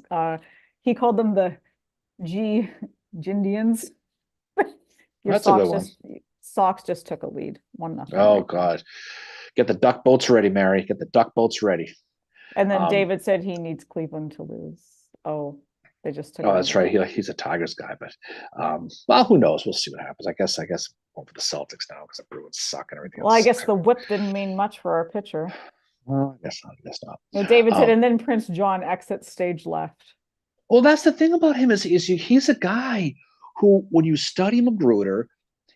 Speaker 1: He called them the Jindians. Your
Speaker 2: That's a good one.
Speaker 1: Socks just took a lead. 1-0.
Speaker 2: Oh
Speaker 1: right now.
Speaker 2: God. Get the duck boats ready, Mary. Get the duck boats ready.
Speaker 1: And then David said he needs Cleveland to lose. Oh, they just took.
Speaker 2: Oh, that's right. He's a Tigers guy, but well, who knows? We'll see what happens. I guess over the Celtics now because the Bruins suck and everything.
Speaker 1: Well, I guess the whip didn't mean much for our pitcher.
Speaker 2: Well, I guess not. I guess not.
Speaker 1: No, David said, and then Prince John exits stage left.
Speaker 2: Well, that's the thing about him is he's a guy who, when you study Magruder,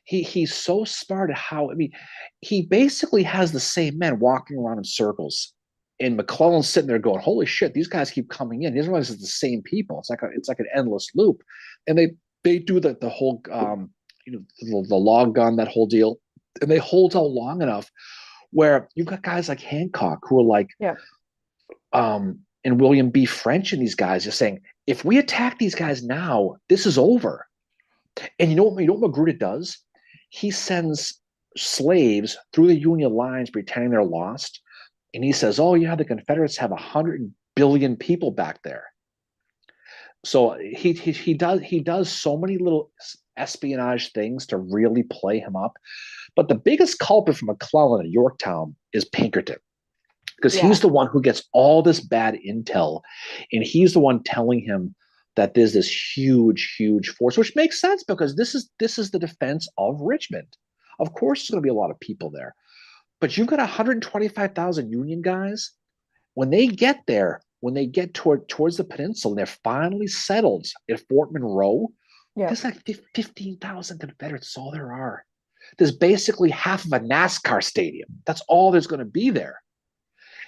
Speaker 2: he's so smart at how. I mean, he basically has the same men walking around in circles, and McClellan's sitting there going, "Holy shit, these guys keep coming in." He doesn't realize it's the same people. It's like an endless loop, and they do the whole the log gun, that whole deal, and they hold out long enough where you've got guys like Hancock who are like, and William B. French and these guys are saying, if we attack these guys now, this is over. And you know what Magruder does? He sends slaves through the Union lines pretending they're lost. And he says, oh, yeah, the Confederates have 100 billion people back there. So he does so many little espionage things to really play him up. But the biggest culprit for McClellan at Yorktown is Pinkerton, because he's the one who gets all this bad intel, and he's the one telling him that there's this huge force, which makes sense because this is the defense of Richmond. Of course, there's going to be a lot of people there, but you've got 125,000 Union guys. When they get there, when they get towards the peninsula, and they're finally settled at Fort Monroe. There's like 15,000 Confederates. That's all there are. There's basically half of a NASCAR stadium. That's all there's going to be there.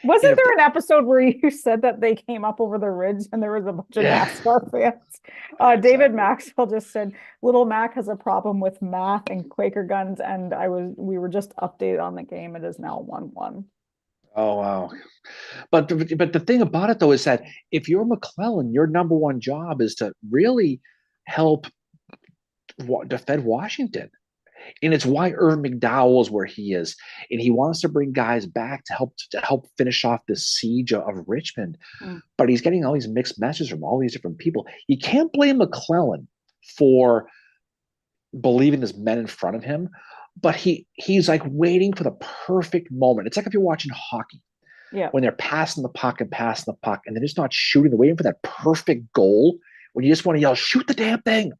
Speaker 1: Wasn't there an episode where you said that they came up over the ridge and there was a bunch of NASCAR fans? David Maxwell just said Little Mac has a problem with math and Quaker guns, and we were just updated on the game. It is now 1-1.
Speaker 2: Oh wow! But the thing about it though is that if you're McClellan, your number one job is to really help defend Washington. And it's why Irvin McDowell is where he is, and he wants to bring guys back to help finish off this siege of Richmond. But he's getting all these mixed messages from all these different people. You can't blame McClellan for believing there's men in front of him, but he's like waiting for the perfect moment. It's like if you're watching hockey, when they're passing the puck, and they're just not shooting. They're waiting for that perfect goal when you just want to yell, "Shoot the damn thing!"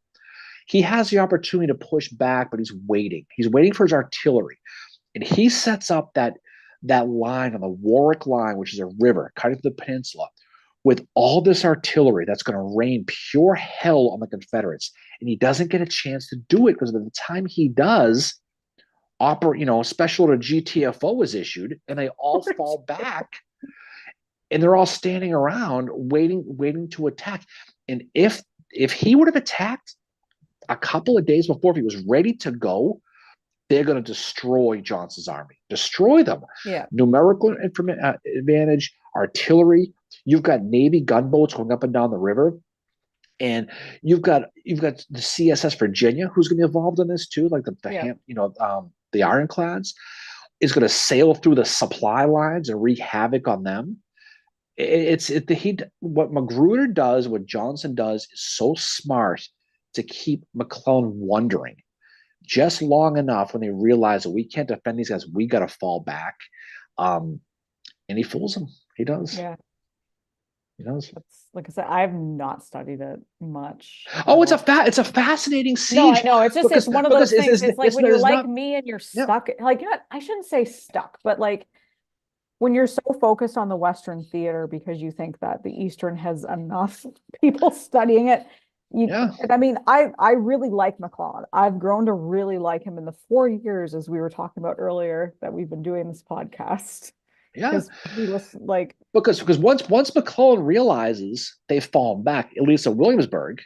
Speaker 2: He has the opportunity to push back, but he's waiting. He's waiting for his artillery. And he sets up that line on the Warwick line, which is a river cutting through the peninsula, with all this artillery that's going to rain pure hell on the Confederates. And he doesn't get a chance to do it because by the time he does, Special Order GTFO is issued, and they all fall back. And they're all standing around waiting to attack. And if he would have attacked a couple of days before, if he was ready to go, they're going to destroy Johnson's army, destroy them. Numerical advantage, artillery. You've got Navy gunboats going up and down the river, and you've got the CSS Virginia, who's going to be involved in this too, like the ironclads is going to sail through the supply lines and wreak havoc on them. What Magruder does, what Johnson does, is so smart to keep McClellan wondering just long enough when they realize that we can't defend these guys, we got to fall back. And he fools them. He does.
Speaker 1: Yeah.
Speaker 2: He does.
Speaker 1: Like I said, I've not studied it much.
Speaker 2: Oh, it's a fascinating siege.
Speaker 1: No, I know. It's one of those things. It's like when you're like me and you're stuck. Like, I shouldn't say stuck, but like when you're so focused on the Western theater because you think that the Eastern has enough people studying it,
Speaker 2: Yeah.
Speaker 1: And I mean, I really like McClellan. I've grown to really like him in the 4 years, as we were talking about earlier, that we've been doing this podcast.
Speaker 2: Yeah.
Speaker 1: Because we listen, like,
Speaker 2: Because once McClellan realizes they've fallen back, at least at Williamsburg,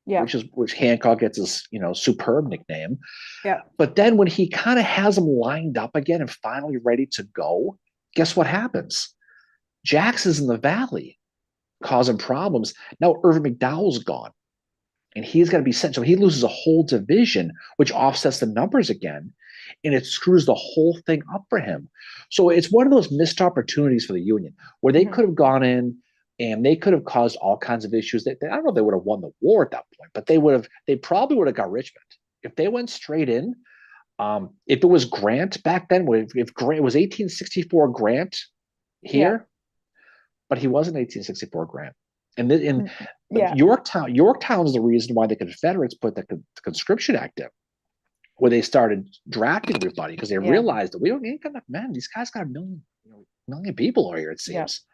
Speaker 1: yeah,
Speaker 2: which Hancock gets his superb nickname.
Speaker 1: yeah,
Speaker 2: But then when he kind of has them lined up again and finally ready to go, guess what happens? Jackson's in the valley causing problems. Now Irvin McDowell's gone, and he's going to be sent. So he loses a whole division, which offsets the numbers again, and it screws the whole thing up for him. So it's one of those missed opportunities for the Union where they could have gone in and they could have caused all kinds of issues. I don't know if they would have won the war at that point, but they probably would have got Richmond if they went straight in. If it was Grant back then, if Grant was 1864 Grant here,
Speaker 1: yeah,
Speaker 2: but he wasn't 1864 Grant. And in
Speaker 1: yeah,
Speaker 2: Yorktown is the reason why the Confederates put the Conscription Act in, where they started drafting everybody because they realized that we ain't got enough men. These guys got a million people over here, it seems.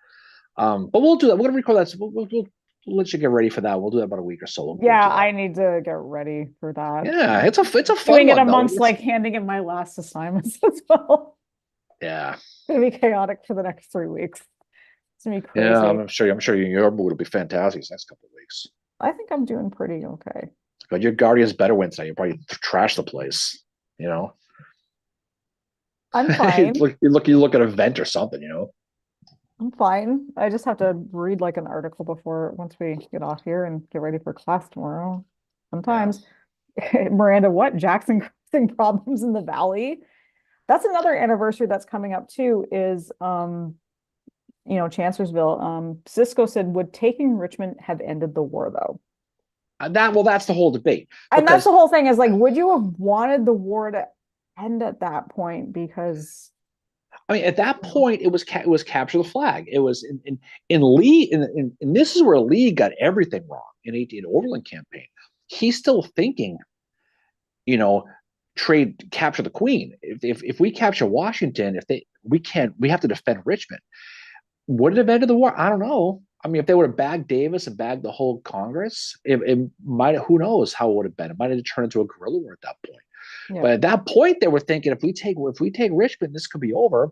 Speaker 2: But we'll do that. We're gonna record that. So we'll let you get ready for that. We'll do that about a week or so.
Speaker 1: yeah. I need to get ready for that.
Speaker 2: Yeah, it's a fun
Speaker 1: Doing it
Speaker 2: one,
Speaker 1: amongst like handing in my last assignments as well.
Speaker 2: Yeah.
Speaker 1: It's gonna be chaotic for the next 3 weeks. It's gonna be crazy.
Speaker 2: Yeah, I'm sure your mood will be fantastic these next couple of weeks.
Speaker 1: I think I'm doing pretty okay.
Speaker 2: But your Guardians better win tonight. You probably trash the place.
Speaker 1: I'm fine.
Speaker 2: you look at an event or something.
Speaker 1: I'm fine. I just have to read like an article once we get off here and get ready for class tomorrow. Sometimes Miranda, what? Jackson crossing problems in the valley. That's another anniversary that's coming up too, is Chancellorsville. Cisco said, would taking Richmond have ended the war though?
Speaker 2: That's the whole debate.
Speaker 1: And that's the whole thing, is like, would you have wanted the war to end at that point? Because
Speaker 2: I mean, at that point, it was capture the flag. It was in Lee, and this is where Lee got everything wrong in Overland campaign. He's still thinking, capture the Queen. If we capture Washington, we have to defend Richmond. Would it have ended the war? I don't know. I mean, if they would have bagged Davis and bagged the whole Congress, it might. Who knows how it would have been? It might have turned into a guerrilla war at that point. Yeah. But at that point, they were thinking, if we take Richmond, this could be over.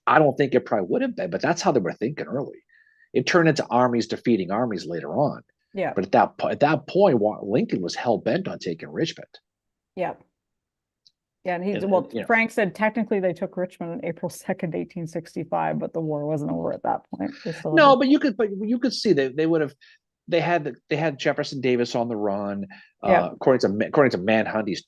Speaker 2: I don't think it probably would have been, but that's how they were thinking early. It turned into armies defeating armies later on.
Speaker 1: Yeah.
Speaker 2: But at that point, Lincoln was hell bent on taking Richmond.
Speaker 1: Yeah. Yeah, and Frank said technically they took Richmond on April 2nd, 1865, but the war wasn't over at that point.
Speaker 2: No, but you could see they would have. They had Jefferson Davis on the run. According to Manhunt, he's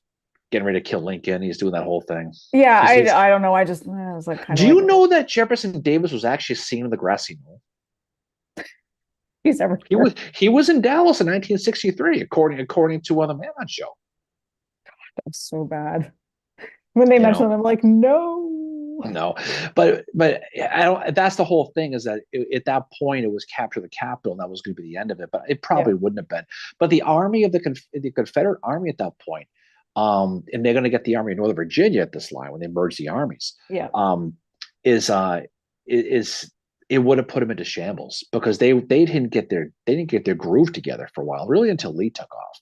Speaker 2: getting ready to kill Lincoln. He's doing that whole thing.
Speaker 1: Yeah, I don't know. I was like,
Speaker 2: do you know that Jefferson Davis was actually seen in the grassy knoll? He was in Dallas in 1963, according to the Manhunt show.
Speaker 1: God, that's so bad. When they mentioned them, I'm like, no,
Speaker 2: but I don't. That's the whole thing, is that at that point it was capture the capital, and that was going to be the end of it. But it probably wouldn't have been. But the army of the Confederate Army at that point, and they're going to get the Army of Northern Virginia at this line when they merge the armies.
Speaker 1: Yeah,
Speaker 2: it would have put them into shambles, because they didn't get their groove together for a while, really, until Lee took off.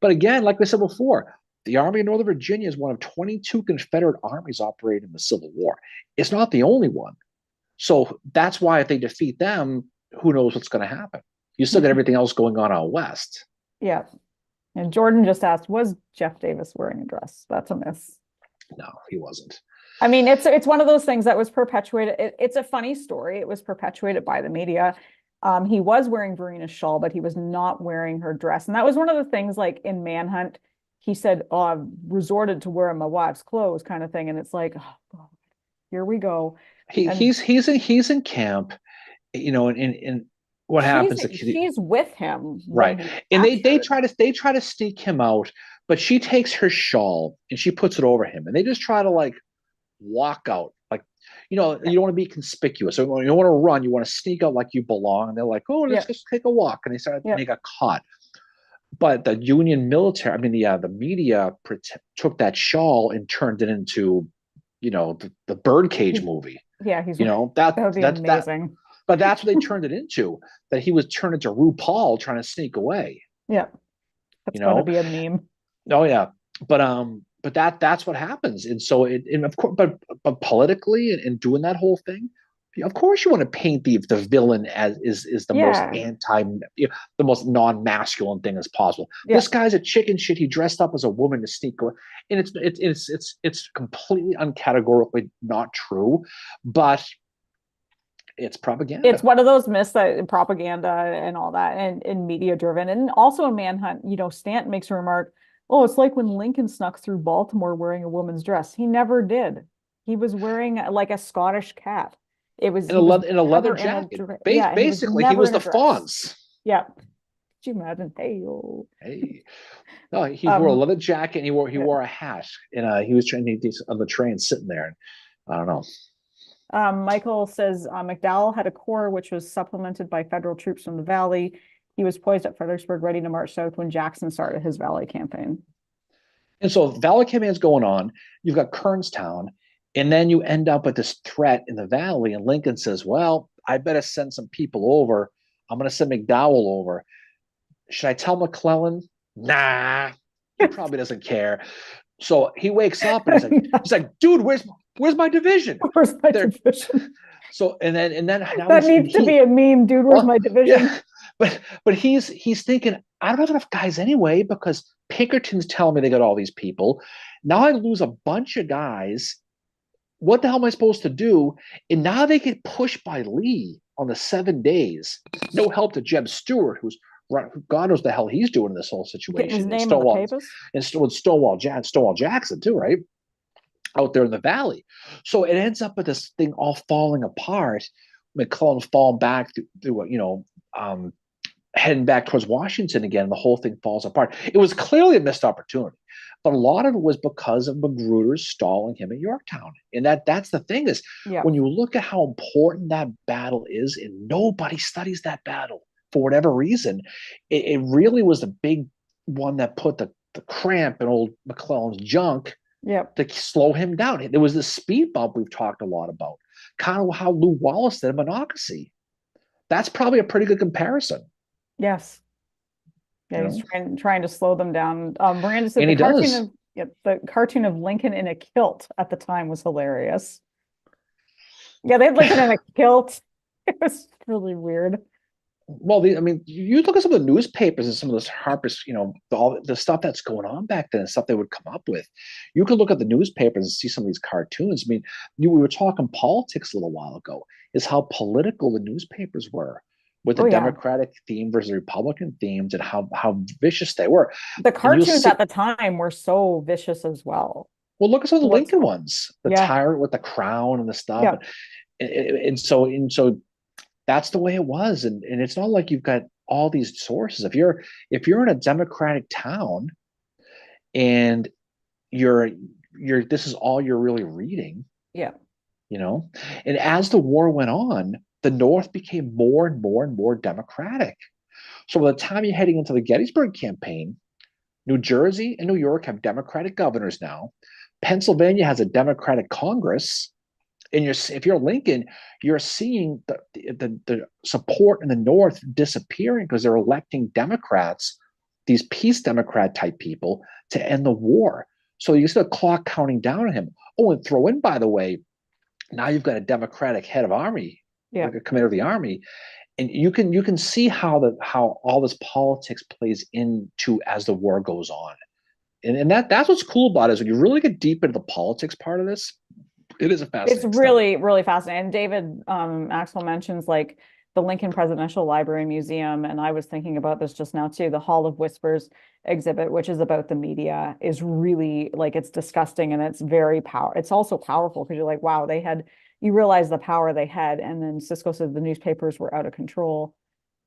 Speaker 2: But again, like I said before, the Army of Northern Virginia is one of 22 Confederate armies operating in the Civil War. It's not the only one. So that's why if they defeat them, who knows what's going to happen? You still got everything else going on out west.
Speaker 1: Yeah. And Jordan just asked, was Jeff Davis wearing a dress? That's a miss.
Speaker 2: No, he wasn't.
Speaker 1: I mean, it's one of those things that was perpetuated. It's a funny story. It was perpetuated by the media. He was wearing Verena's shawl, but he was not wearing her dress. And that was one of the things, like in Manhunt, he said, "Oh, I've resorted to wearing my wife's clothes," kind of thing. And it's like, oh, God, here we go.
Speaker 2: He's in camp, and what happens?
Speaker 1: She's with him,
Speaker 2: right? And they try to sneak him out, but she takes her shawl and she puts it over him, and they just try to like walk out, like, you don't want to be conspicuous. So you don't want to run. You want to sneak out like you belong. And they're like, "Oh, let's just take a walk," and they got caught. But the Union military, the media took that shawl and turned it into, the Birdcage movie.
Speaker 1: Yeah,
Speaker 2: that
Speaker 1: would be amazing.
Speaker 2: But that's what they turned it into. That he was turned into RuPaul trying to sneak away.
Speaker 1: Yeah, that's
Speaker 2: you
Speaker 1: going to
Speaker 2: know?
Speaker 1: be a meme.
Speaker 2: Oh yeah, but that's what happens, and so and of course, but politically and doing that whole thing, of course you want to paint the villain as is the most
Speaker 1: Yeah,
Speaker 2: the most non-masculine thing as possible.
Speaker 1: yeah.
Speaker 2: This guy's a chicken shit. He dressed up as a woman to sneak away, and it's completely uncategorically not true, but it's
Speaker 1: It's
Speaker 2: propaganda.
Speaker 1: one of those myths that propaganda and all that and media driven. And also in Manhunt, Stanton makes a remark, oh, it's like when Lincoln snuck through Baltimore wearing a woman's dress. He never did. He was wearing like a Scottish cat. He was
Speaker 2: In a leather
Speaker 1: never in a
Speaker 2: jacket.
Speaker 1: yeah, he was
Speaker 2: Basically, he
Speaker 1: never
Speaker 2: was
Speaker 1: in a
Speaker 2: the
Speaker 1: dress.
Speaker 2: Fonz.
Speaker 1: Yeah. Could you imagine? Hey, yo.
Speaker 2: Hey, no, he wore a
Speaker 1: Um,
Speaker 2: leather jacket and he
Speaker 1: yeah.
Speaker 2: wore a hat and he was trying to on the train sitting there. And I don't know.
Speaker 1: Michael says McDowell had a corps which was supplemented by federal troops from the valley. He was poised at Fredericksburg, ready to march south when Jackson started his valley campaign.
Speaker 2: And so Valley campaign's going on. You've got Kernstown, and then you end up with this threat in the valley. And Lincoln says, "Well, I better send some people over. I'm going to send McDowell over. Should I tell McClellan? Nah, he probably doesn't care." So he wakes up and he's like, "Dude, where's my division?"
Speaker 1: Where's my
Speaker 2: They're
Speaker 1: division?
Speaker 2: so and then now
Speaker 1: That needs to be a meme, dude. Where's
Speaker 2: well,
Speaker 1: my division?
Speaker 2: yeah, but he's thinking, I don't have enough guys anyway because Pinkerton's telling me they got all these people. Now I lose a bunch of guys. What the hell am I supposed to do? And now they get pushed by Lee on the 7 days. No help to Jeb Stuart, who's God knows the hell he's doing in this whole
Speaker 1: Getting his
Speaker 2: situation.
Speaker 1: name in the papers.
Speaker 2: And Stonewall Jackson too, right? Out there in the valley. So it ends up with this thing all falling apart. McClellan falling back through heading back towards Washington again, and the whole thing falls apart. It was clearly a missed opportunity, but a lot of it was because of Magruder's stalling him at Yorktown. And that's the thing is
Speaker 1: Yeah.
Speaker 2: when you look at how important that battle is, and nobody studies that battle for whatever reason, it really was the big one that put the cramp in old McClellan's junk
Speaker 1: Yep.
Speaker 2: to slow him down. There was this speed bump we've talked a lot about, kind of how Lew Wallace did in Monocacy. That's probably a pretty good comparison.
Speaker 1: Yes. Yeah, he's trying to slow them down. Miranda said
Speaker 2: And he does.
Speaker 1: The cartoon of Lincoln in a kilt at the time was hilarious. Yeah, they had Lincoln in a kilt. It was really weird.
Speaker 2: Well, I mean, you look at some of the newspapers and some of those Harper's, all the stuff that's going on back then and stuff they would come up with. You could look at the newspapers and see some of these cartoons. I mean, we were talking politics a little while ago, is how political the newspapers were with the Democratic theme versus Republican themes and how vicious they were.
Speaker 1: The cartoons at the time were so vicious as well.
Speaker 2: Well, look at some of the Lincoln ones, the tyrant with the crown and the stuff.
Speaker 1: Yeah.
Speaker 2: And so that's the way it was. And it's not like you've got all these sources. If you're in a Democratic town and this is all you're really reading.
Speaker 1: Yeah.
Speaker 2: And as the war went on, the North became more and more and more Democratic. So by the time you're heading into the Gettysburg campaign, New Jersey and New York have Democratic governors now. Pennsylvania has a Democratic Congress. And if you're Lincoln, you're seeing the support in the North disappearing because they're electing Democrats, these peace Democrat type people, to end the war. So you see the clock counting down on him. Oh, and throw in, by the way, now you've got a Democratic head of army, like a commander of the army, and you can see how all this politics plays into as the war goes on. And that's what's cool about it is when you really get deep into the politics part of this. It is a fascinating.
Speaker 1: It's really, really fascinating. And David Axel mentions like the Lincoln Presidential Library Museum, and I was thinking about this just now too. The Hall of Whispers exhibit, which is about the media, is really like it's disgusting and it's very It's also powerful because you're like, wow, you realize the power they had, and then Cisco said the newspapers were out of control.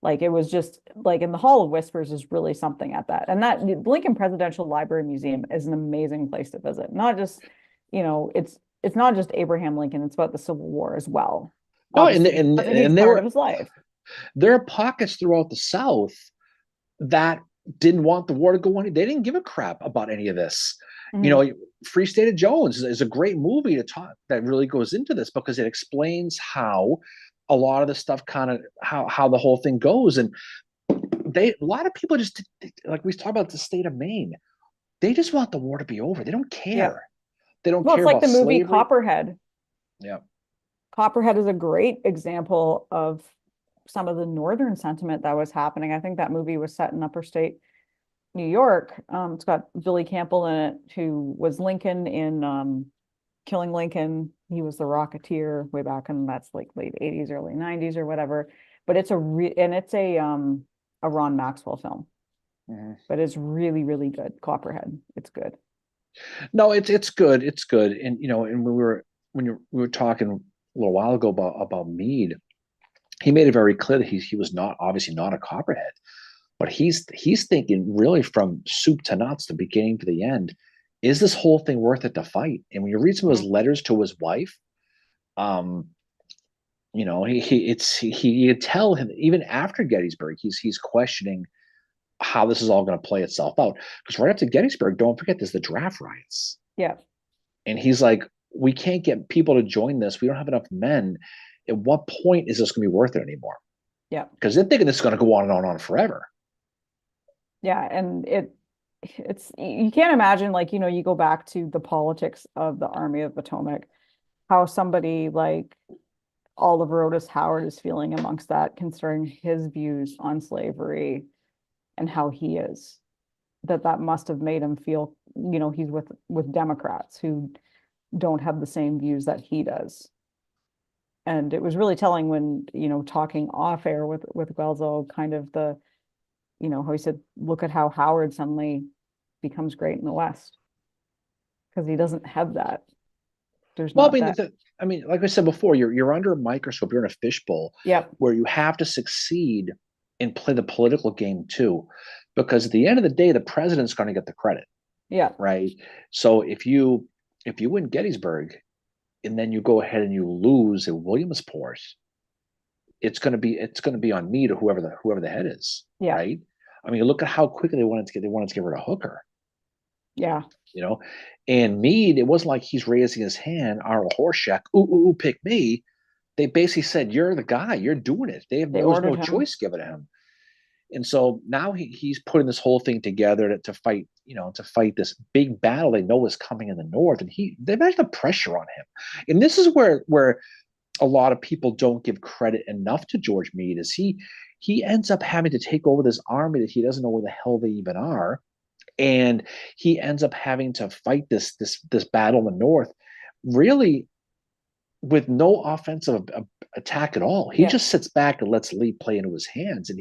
Speaker 1: Like it was just like in the Hall of Whispers is really something at that. And that Lincoln Presidential Library Museum is an amazing place to visit. Not just, it's not just Abraham Lincoln, it's about the Civil War as well.
Speaker 2: Oh, and they
Speaker 1: were of his life.
Speaker 2: There are pockets throughout the South that didn't want the war to go on. They didn't give a crap about any of this. Mm-hmm. Free State of Jones is a great movie to talk that really goes into this because it explains how a lot of the stuff how the whole thing goes. And a lot of people just, like we talked about the state of Maine, they just want the war to be over. They don't
Speaker 1: Yeah.
Speaker 2: care. They don't
Speaker 1: Well, it's
Speaker 2: care
Speaker 1: like
Speaker 2: about
Speaker 1: the movie
Speaker 2: slavery.
Speaker 1: Copperhead.
Speaker 2: Yeah.
Speaker 1: Copperhead is a great example of some of the northern sentiment that was happening. I think that movie was set in upper state New York. It's got Billy Campbell in it, who was Lincoln in Killing Lincoln. He was the Rocketeer way back in, that's like late 80s, early 90s or whatever. But it's it's a Ron Maxwell film,
Speaker 2: Mhm.
Speaker 1: but it's really, really good. Copperhead. It's good.
Speaker 2: No, it's good. It's good. And and we were talking a little while ago about Mead. He made it very clear that he was not, obviously not a copperhead, but he's thinking really from soup to nuts, the beginning to the end. Is this whole thing worth it to fight? And when you read some of his
Speaker 1: Mhm.
Speaker 2: letters to his wife, um, he could tell him even after Gettysburg, he's questioning how this is all going to play itself out. Because right after Gettysburg, don't forget there's the draft riots.
Speaker 1: Yeah.
Speaker 2: And he's like, we can't get people to join this. We don't have enough men. At what point is this going to be worth it anymore?
Speaker 1: Yeah.
Speaker 2: Because they're thinking this is going to go on and on and on forever.
Speaker 1: Yeah. And it's, you can't imagine, like, you go back to the politics of the Army of Potomac, how somebody like Oliver Otis Howard is feeling amongst that, concerning his views on slavery and how he is. That must have made him feel, he's with Democrats who don't have the same views that he does. And it was really telling when, talking off air with Guelzo, kind of how he said, look at how Howard suddenly becomes great in the West, because he doesn't have that. There's
Speaker 2: Well, I
Speaker 1: not
Speaker 2: mean,
Speaker 1: that.
Speaker 2: like I said before, you're under a microscope. You're in a fishbowl
Speaker 1: Yep.
Speaker 2: where you have to succeed and play the political game too, because at the end of the day, the president's going to get the credit,
Speaker 1: Yeah.
Speaker 2: right? So if you win Gettysburg and then you go ahead and you lose at Williamsport, it's going to be on me to whoever the head is,
Speaker 1: Yeah.
Speaker 2: right? I mean, look at how quickly they wanted to get rid of Hooker,
Speaker 1: Yeah.
Speaker 2: you know. And Meade, it wasn't like he's raising his hand, Arnold Horshack, ooh, pick me. They basically said, "You're the guy. You're doing it."
Speaker 1: They
Speaker 2: There was no
Speaker 1: ordered him.
Speaker 2: choice given to him, and so now he's putting this whole thing together to fight, to fight this big battle they know is coming in the north, and they've had the pressure on him, and this is where a lot of people don't give credit enough to George Meade. Is he ends up having to take over this army that he doesn't know where the hell they even are, and he ends up having to fight this battle in the north, really with no offensive attack at all. He
Speaker 1: Yeah.
Speaker 2: just sits back and lets Lee play into his hands. And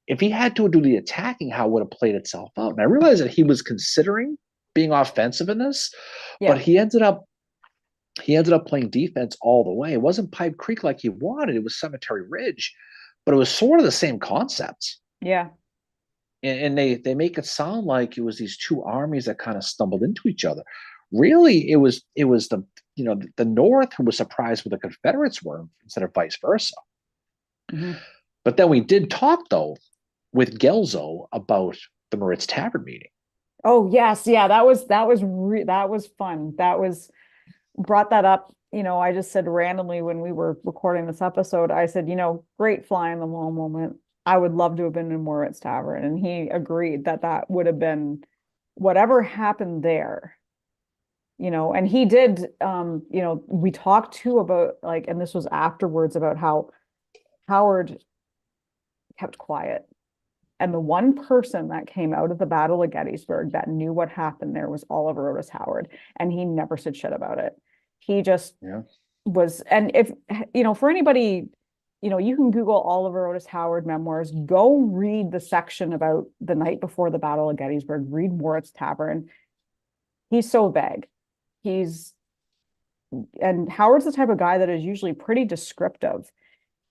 Speaker 2: if he had to do the attacking, how would it have played itself out? And I realized that he was considering being offensive in this, but
Speaker 1: Yeah.
Speaker 2: he ended up playing defense all the way. It wasn't Pipe Creek like he wanted; it was Cemetery Ridge, but it was sort of the same concept.
Speaker 1: Yeah.
Speaker 2: And they make it sound like it was these two armies that kind of stumbled into each other. Really, it was the North who was surprised where the Confederates were instead of vice versa.
Speaker 1: Mhm.
Speaker 2: But then we did talk though with Gelzo about the Moritz Tavern meeting.
Speaker 1: Oh yes, yeah, that was fun. That was brought that up. I just said randomly when we were recording this episode, I said, great fly in the wall moment. I would love to have been in Moritz Tavern, and he agreed that that would have been whatever happened there. And he did. We talked too about, like, and this was afterwards, about how Howard kept quiet. And the one person that came out of the Battle of Gettysburg that knew what happened there was Oliver Otis Howard. And he never said shit about it. He just
Speaker 2: Yeah.
Speaker 1: was, and if, for anybody, you can Google Oliver Otis Howard memoirs, go read the section about the night before the Battle of Gettysburg, read Moritz Tavern. He's so vague. He's, and Howard's the type of guy that is usually pretty descriptive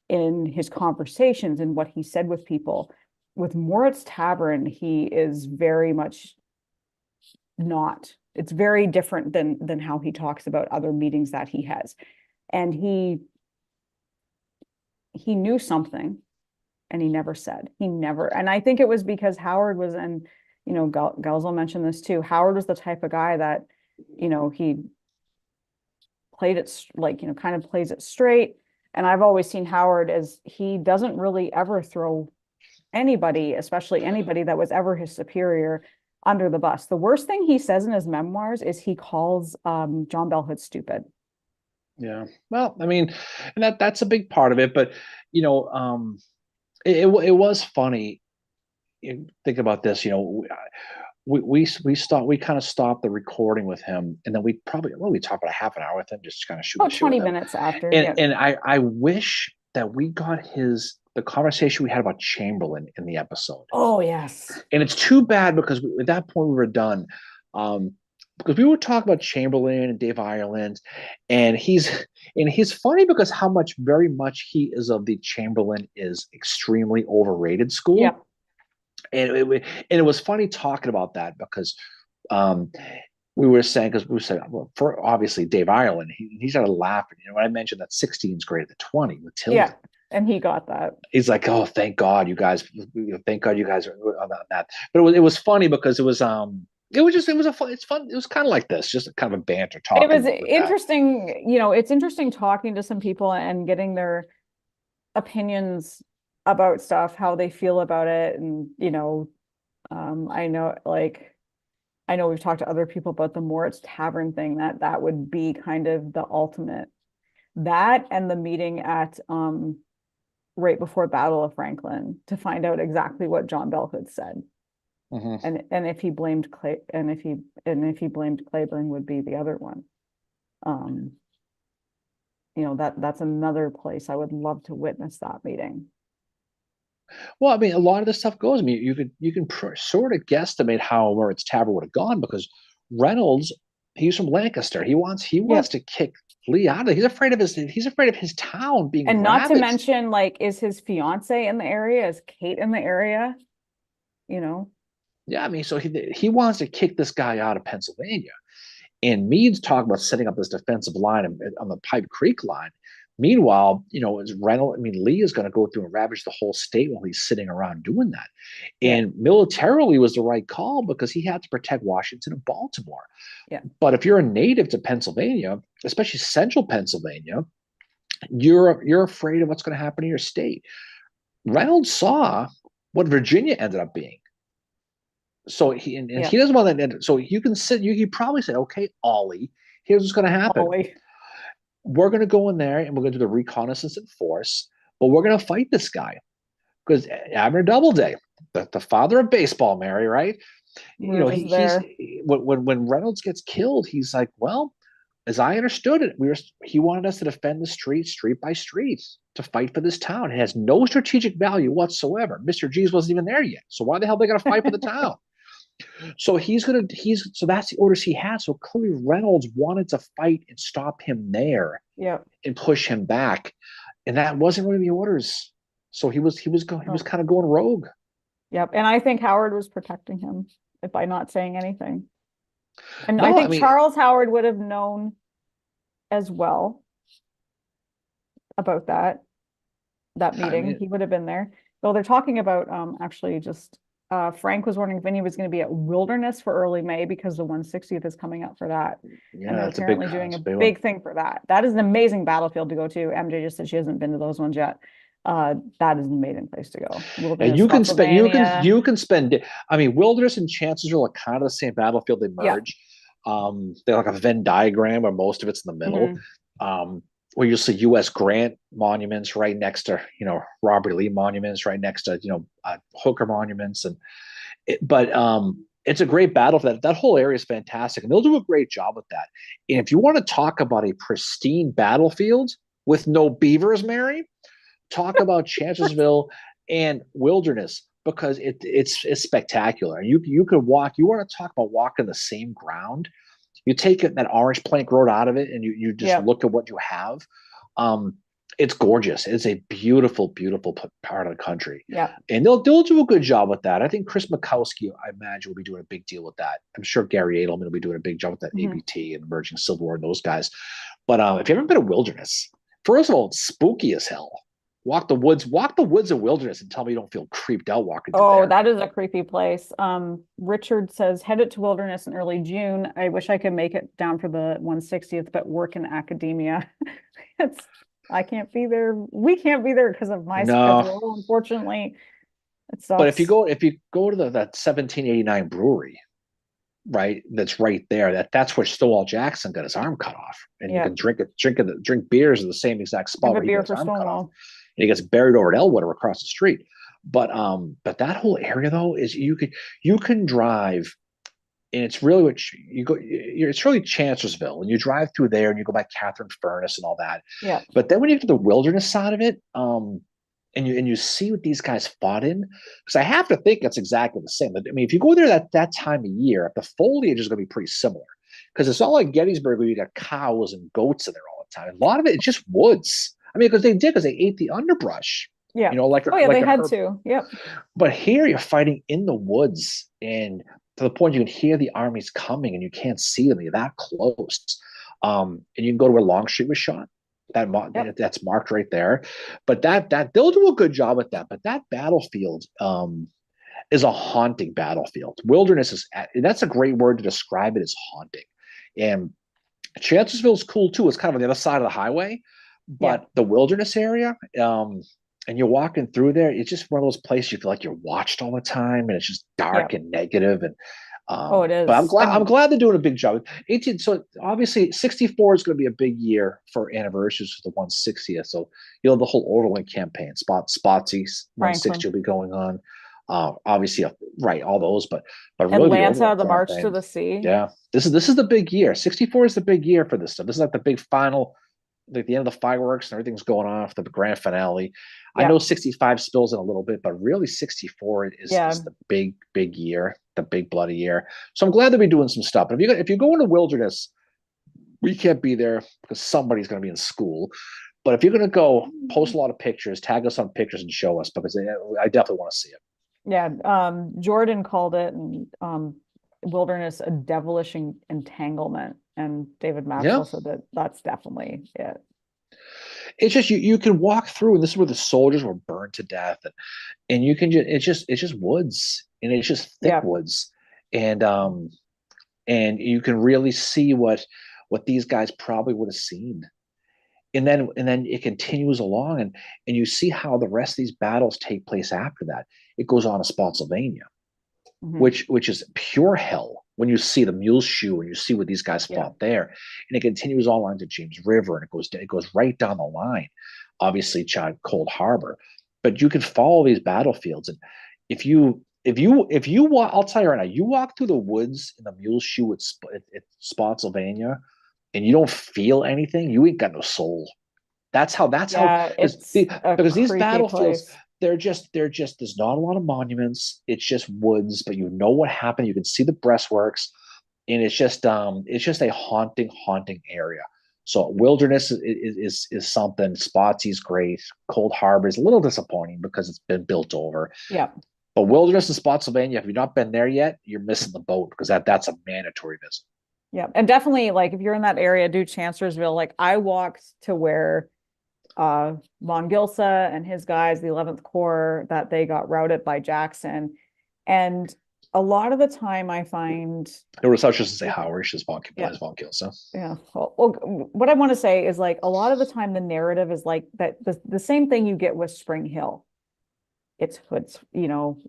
Speaker 1: in his conversations and what he said with people. With Moritz Tavern, he is very much not. It's very different than how he talks about other meetings that he has. And he knew something and he never said. He never, and I think it was because Howard was, and Gelzel mentioned this too. Howard was the type of guy that, he played it like, kind of plays it straight. And I've always seen Howard as, he doesn't really ever throw anybody, especially anybody that was ever his superior, under the bus. The worst thing he says in his memoirs is he calls John Bell Hood stupid.
Speaker 2: Yeah. Well, I mean, and that's a big part of it, but you know, it was funny. You think about this, you know, we kind of stopped the recording with him, and then we talked about a half an hour with him, just kind of shooting
Speaker 1: Oh,
Speaker 2: the shit
Speaker 1: 20
Speaker 2: with him.
Speaker 1: minutes after.
Speaker 2: And
Speaker 1: Yeah.
Speaker 2: I wish that we got the conversation we had about Chamberlain in the episode.
Speaker 1: Oh, yes.
Speaker 2: And it's too bad because at that point we were done. Because we would talk about Chamberlain and Dave Ireland, and he's funny because how much very much he is of the Chamberlain is extremely overrated school.
Speaker 1: Yeah.
Speaker 2: And it was funny talking about that because we were saying, because we said, well, for obviously Dave Ireland, he started laughing. You know, when I mentioned that 16 is greater than 20 with Tilden.
Speaker 1: Yeah. And he got that.
Speaker 2: He's like, oh, thank God you guys are on that. But it was funny because it's fun. It was kind of like this, just kind of a banter talk.
Speaker 1: It was interesting, you know, it's interesting talking to some people and getting their opinions about stuff, how they feel about it. And, you know, I know we've talked to other people about the Moritz Tavern thing, that would be kind of the ultimate. That and the meeting at right before Battle of Franklin to find out exactly what John Bell Hood said.
Speaker 2: Mm-hmm.
Speaker 1: And if he blamed Claiborne would be the other one. You know, that's another place I would love to witness that meeting.
Speaker 2: Well, I mean, a lot of this stuff goes. I mean, you can sort of guesstimate how Moritz Tavern would have gone because Reynolds, he's from Lancaster. He wants to kick Lee out of it. He's afraid of his town being
Speaker 1: and
Speaker 2: ravaged.
Speaker 1: Not to mention, like, is his fiance in the area? Is Kate in the area? You know?
Speaker 2: Yeah, I mean, so he wants to kick this guy out of Pennsylvania. And Meade's talking about setting up this defensive line on the Pipe Creek line. Meanwhile, you know, Lee is going to go through and ravage the whole state while he's sitting around doing that. And militarily was the right call because he had to protect Washington and Baltimore.
Speaker 1: Yeah.
Speaker 2: But if you're a native to Pennsylvania, especially central Pennsylvania, you're afraid of what's going to happen to your state. Reynolds saw what Virginia ended up being. So he doesn't want that. So you can probably say, okay, Ollie, here's what's going to happen.
Speaker 1: Ollie.
Speaker 2: We're going to go in there and we're going to do the reconnaissance in force, but we're going to fight this guy because Abner Doubleday, the father of baseball, Mary, right? You know, when Reynolds gets killed, he's like, well, as I understood it, he wanted us to defend the street by street, to fight for this town. It has no strategic value whatsoever. Mr. G's wasn't even there yet, so why the hell are they going to fight for the town? So so that's the orders he had. So clearly Reynolds wanted to fight and stop him there, and push him back, and that wasn't really the orders. So he was kind of going rogue.
Speaker 1: Yep, and I think Howard was protecting him by not saying anything. And no, I think Charles Howard would have known as well about that meeting. He would have been there. Though they're talking about actually just Frank was wondering if Vinny was going to be at Wilderness for early May because the 160th is coming up for that.
Speaker 2: Yeah,
Speaker 1: and they're apparently doing a big thing for that. That is an amazing battlefield to go to. MJ just said she hasn't been to those ones yet. That is an amazing place to go.
Speaker 2: And you can spend. I mean, Wilderness and Chancellorsville are kind of the same battlefield. They merge. They're like a Venn diagram where most of it's in the middle. Where you'll see U.S. Grant monuments right next to, you know, Robert Lee monuments right next to, you know, Hooker monuments, but it's a great battle. That whole area is fantastic, and they'll do a great job with that. And if you want to talk about a pristine battlefield with no beavers, Mary, talk about Chancellorsville and Wilderness, because it's spectacular. You could walk. You want to talk about walking the same ground. You take that orange plank road out of it, and you just look at what you have. It's gorgeous. It's a beautiful, beautiful part of the country.
Speaker 1: Yeah, and
Speaker 2: they'll do a good job with that. I think Chris Mikowski, I imagine, will be doing a big deal with that. I'm sure Gary Edelman will be doing a big job with that. ABT and Emerging Civil War and those guys. But if you haven't been to Wilderness, first of all, it's spooky as hell. Walk the woods of Wilderness and tell me you don't feel creeped out walking through there.
Speaker 1: That is a creepy place. Richard says, headed to Wilderness in early June. I wish I could make it down for the 160th, but work in academia. I can't be there. We can't be there because of my schedule, unfortunately. It
Speaker 2: But if you
Speaker 1: sucks.
Speaker 2: go to that 1789 brewery, right, that's right there, that's where Stonewall Jackson got his arm cut off, and you
Speaker 1: Yeah.
Speaker 2: can drink beers in the same exact spot
Speaker 1: Have a
Speaker 2: where he got
Speaker 1: beer
Speaker 2: his
Speaker 1: for
Speaker 2: arm cut off,
Speaker 1: Stonewall.
Speaker 2: and he gets buried over at Elwood or across the street. But that whole area though is you can drive, and it's really it's really Chancellorsville, and you drive through there and you go by Catherine Furnace and all that.
Speaker 1: Yeah.
Speaker 2: But then when you get to the wilderness side of it, and you see what these guys fought in, because I have to think it's exactly the same. I mean, if you go there that time of year, the foliage is going to be pretty similar, because it's not like Gettysburg where you got cows and goats in there all the time. A lot of it, it's just woods. I mean, because they ate the underbrush,
Speaker 1: Yeah. Oh yeah,
Speaker 2: like
Speaker 1: they
Speaker 2: a
Speaker 1: had
Speaker 2: herb.
Speaker 1: to. Yep.
Speaker 2: But here you're fighting in the woods, and to the point you can hear the armies coming and you can't see them. You're that close. And you can go to where Longstreet was shot.
Speaker 1: Yep.
Speaker 2: That's marked right there. But that they'll do a good job at that. But that battlefield is a haunting battlefield. Wilderness is that's a great word to describe it, as haunting. And Chancellorsville is cool too. It's kind of on the other side of the highway,
Speaker 1: Yeah.
Speaker 2: but the wilderness area, and you're walking through there, it's just one of those places you feel like you're watched all the time, and it's just
Speaker 1: Yeah.
Speaker 2: dark and negative. And
Speaker 1: Oh, it
Speaker 2: but
Speaker 1: is.
Speaker 2: I'm
Speaker 1: And
Speaker 2: glad they're doing a big job. 18. So obviously 64 is going to be a big year for anniversaries for the 160th. So you'll have the whole Overland campaign, Spotsy 160
Speaker 1: Franklin.
Speaker 2: will be going on. Obviously, right, all those, but
Speaker 1: And
Speaker 2: really the
Speaker 1: Lanza,
Speaker 2: Overland
Speaker 1: the March to
Speaker 2: campaign.
Speaker 1: the Sea.
Speaker 2: Yeah, this is the big year. 64 is the big year for this stuff. This is like the big final, like the end of the fireworks and everything's going off, the grand finale. I
Speaker 1: Yeah.
Speaker 2: know 65 spills in a little bit, but really 64 is
Speaker 1: Yeah.
Speaker 2: the big year, the big bloody year. So I'm glad they'll be doing some stuff. But if you go in the wilderness, we can't be there because somebody's going to be in school. But if you're going to go, post a lot of pictures, tag us on pictures, and show us, because I definitely want to see it.
Speaker 1: Yeah. Jordan called it and wilderness a devilish entanglement. And David
Speaker 2: Yeah,
Speaker 1: Maxwell said that that's definitely it.
Speaker 2: it's just you can walk through, and this is where the soldiers were burned to death, and you can it's just woods, and it's just thick
Speaker 1: Yeah.
Speaker 2: woods, and and you can really see what these guys probably would have seen. And then it continues along, and you see how the rest of these battles take place after that. It goes on to Spotsylvania,
Speaker 1: Hmm.
Speaker 2: which is pure hell when you see the mule shoe and you see what these guys
Speaker 1: Yeah.
Speaker 2: fought there. And it continues all on to James River, and it goes right down the line, obviously Cold Harbor. But you can follow these battlefields, and if you walk, I'll tell you right now, you walk through the woods in the mule shoe at Spotsylvania, and you don't feel anything, you ain't got no soul. That's how
Speaker 1: Yeah. It's a
Speaker 2: because these
Speaker 1: creepy
Speaker 2: battlefields,
Speaker 1: place.
Speaker 2: they're just there's not a lot of monuments. It's just woods, but you know what happened. You can see the breastworks, and it's just a haunting area. So wilderness is something. Spotsy's great. Cold Harbor is a little disappointing because it's been built over.
Speaker 1: Yeah.
Speaker 2: But wilderness in Spotsylvania, if you've not been there yet, you're missing the boat, because that's a mandatory visit.
Speaker 1: Yeah. And definitely like if you're in that area, do Chancellorsville. Like I walked to where von Gilsa and his guys, the 11th Corps, that they got routed by Jackson. And a lot of the time I find,
Speaker 2: There was such as say Howard, just
Speaker 1: yeah,
Speaker 2: Von Kilso.
Speaker 1: yeah. Well, what I want to say is like a lot of the time the narrative is like that the same thing you get with Spring Hill. It's hoods,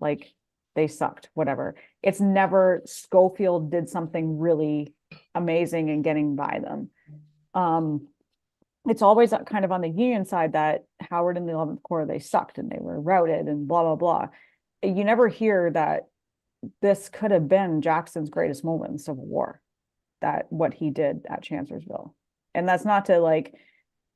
Speaker 1: like they sucked, whatever. It's never Schofield did something really amazing in getting by them. It's always kind of on the Union side that Howard and the 11th Corps, they sucked and they were routed and blah, blah, blah. You never hear that this could have been Jackson's greatest moment in the Civil War, that what he did at Chancellorsville. And that's not to like,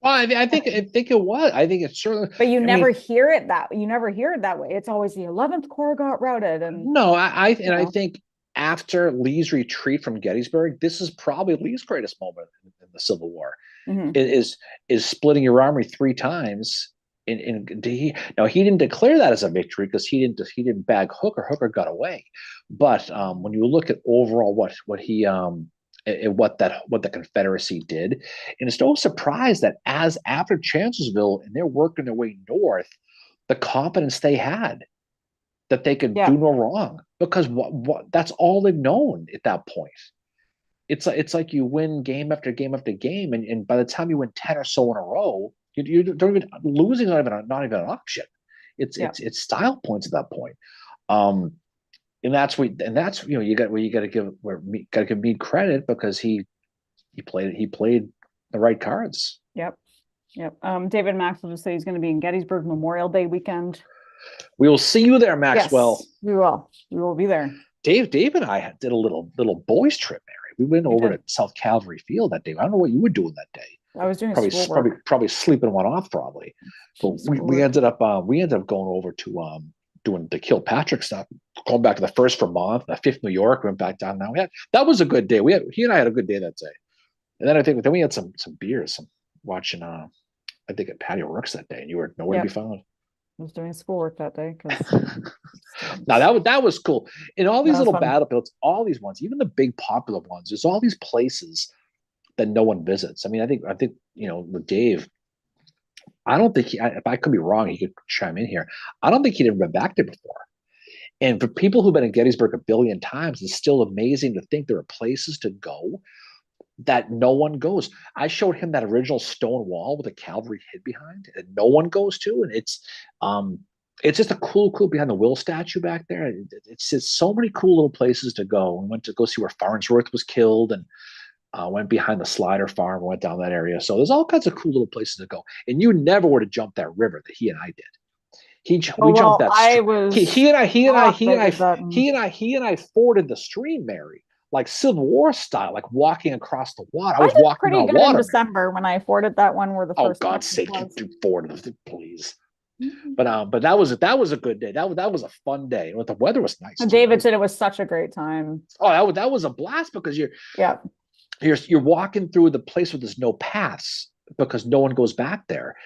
Speaker 2: Well, I think it was. I think it's certainly.
Speaker 1: but you
Speaker 2: I
Speaker 1: never
Speaker 2: mean,
Speaker 1: hear it that way. It's always the 11th Corps got routed and,
Speaker 2: no, I
Speaker 1: you
Speaker 2: think after Lee's retreat from Gettysburg, this is probably Lee's greatest moment in the Civil War.
Speaker 1: know.
Speaker 2: It is splitting your army three times. He didn't declare that as a victory because he didn't bag Hooker. Hooker got away. But when you look at overall what he what the Confederacy did, and it's no surprise that as after Chancellorsville and they're working their way north, the confidence they had that they could
Speaker 1: Yeah.
Speaker 2: do no wrong, because what that's all they've known at that point. It's like you win game after game after game, and by the time you win 10 or so in a row, you don't even losing not even an option. It's
Speaker 1: Yeah.
Speaker 2: it's style points at that point. Um, and that's you got to give Meade credit because he played the right cards.
Speaker 1: Yep. Yep. David Maxwell just said he's going to be in Gettysburg Memorial Day weekend.
Speaker 2: We will see you there, Maxwell.
Speaker 1: Yes, we will. We will be there.
Speaker 2: Dave and I did a little boys trip, Mary. We went over to South Calvary Field that day. I don't know what you were doing that day.
Speaker 1: I was doing schoolwork.
Speaker 2: Probably sleeping one off probably. But we ended up going over to doing the Kilpatrick stuff, going back to the 1st Vermont, the 5th New York, went back down. Now that was a good day. He and I had a good day that day. And then we had some beers, watching I think at Patio Rooks that day, and you were nowhere to be found.
Speaker 1: I was doing schoolwork that day.
Speaker 2: Now that was cool. In all these little battlefields, all these ones, even the big popular ones, there's all these places that no one visits. I mean, I think with Dave, I don't think if I could be wrong, he could chime in here. I don't think he'd ever been back there before. And for people who've been in Gettysburg a billion times, it's still amazing to think there are places to go that no one goes. I showed him that original stone wall with the cavalry hid behind, and no one goes to. And it's just a cool behind the Will statue back there. It's just so many cool little places to go. We went to go see where Farnsworth was killed, and went behind the Slider farm, went down that area. So there's all kinds of cool little places to go. And you never would have jumped that river that he and I did. We jumped that. He and I forded the stream, Mary, like Civil War style, like walking across the water. I was walking
Speaker 1: pretty
Speaker 2: on
Speaker 1: good
Speaker 2: water
Speaker 1: in December when I forded that one where the first.
Speaker 2: Oh God's sake, you forded it, please. But that was a good day. That was a fun day. The weather was nice.
Speaker 1: And David said it was such a great time.
Speaker 2: Oh, that was a blast because you're walking through the place where there's no paths because no one goes back there.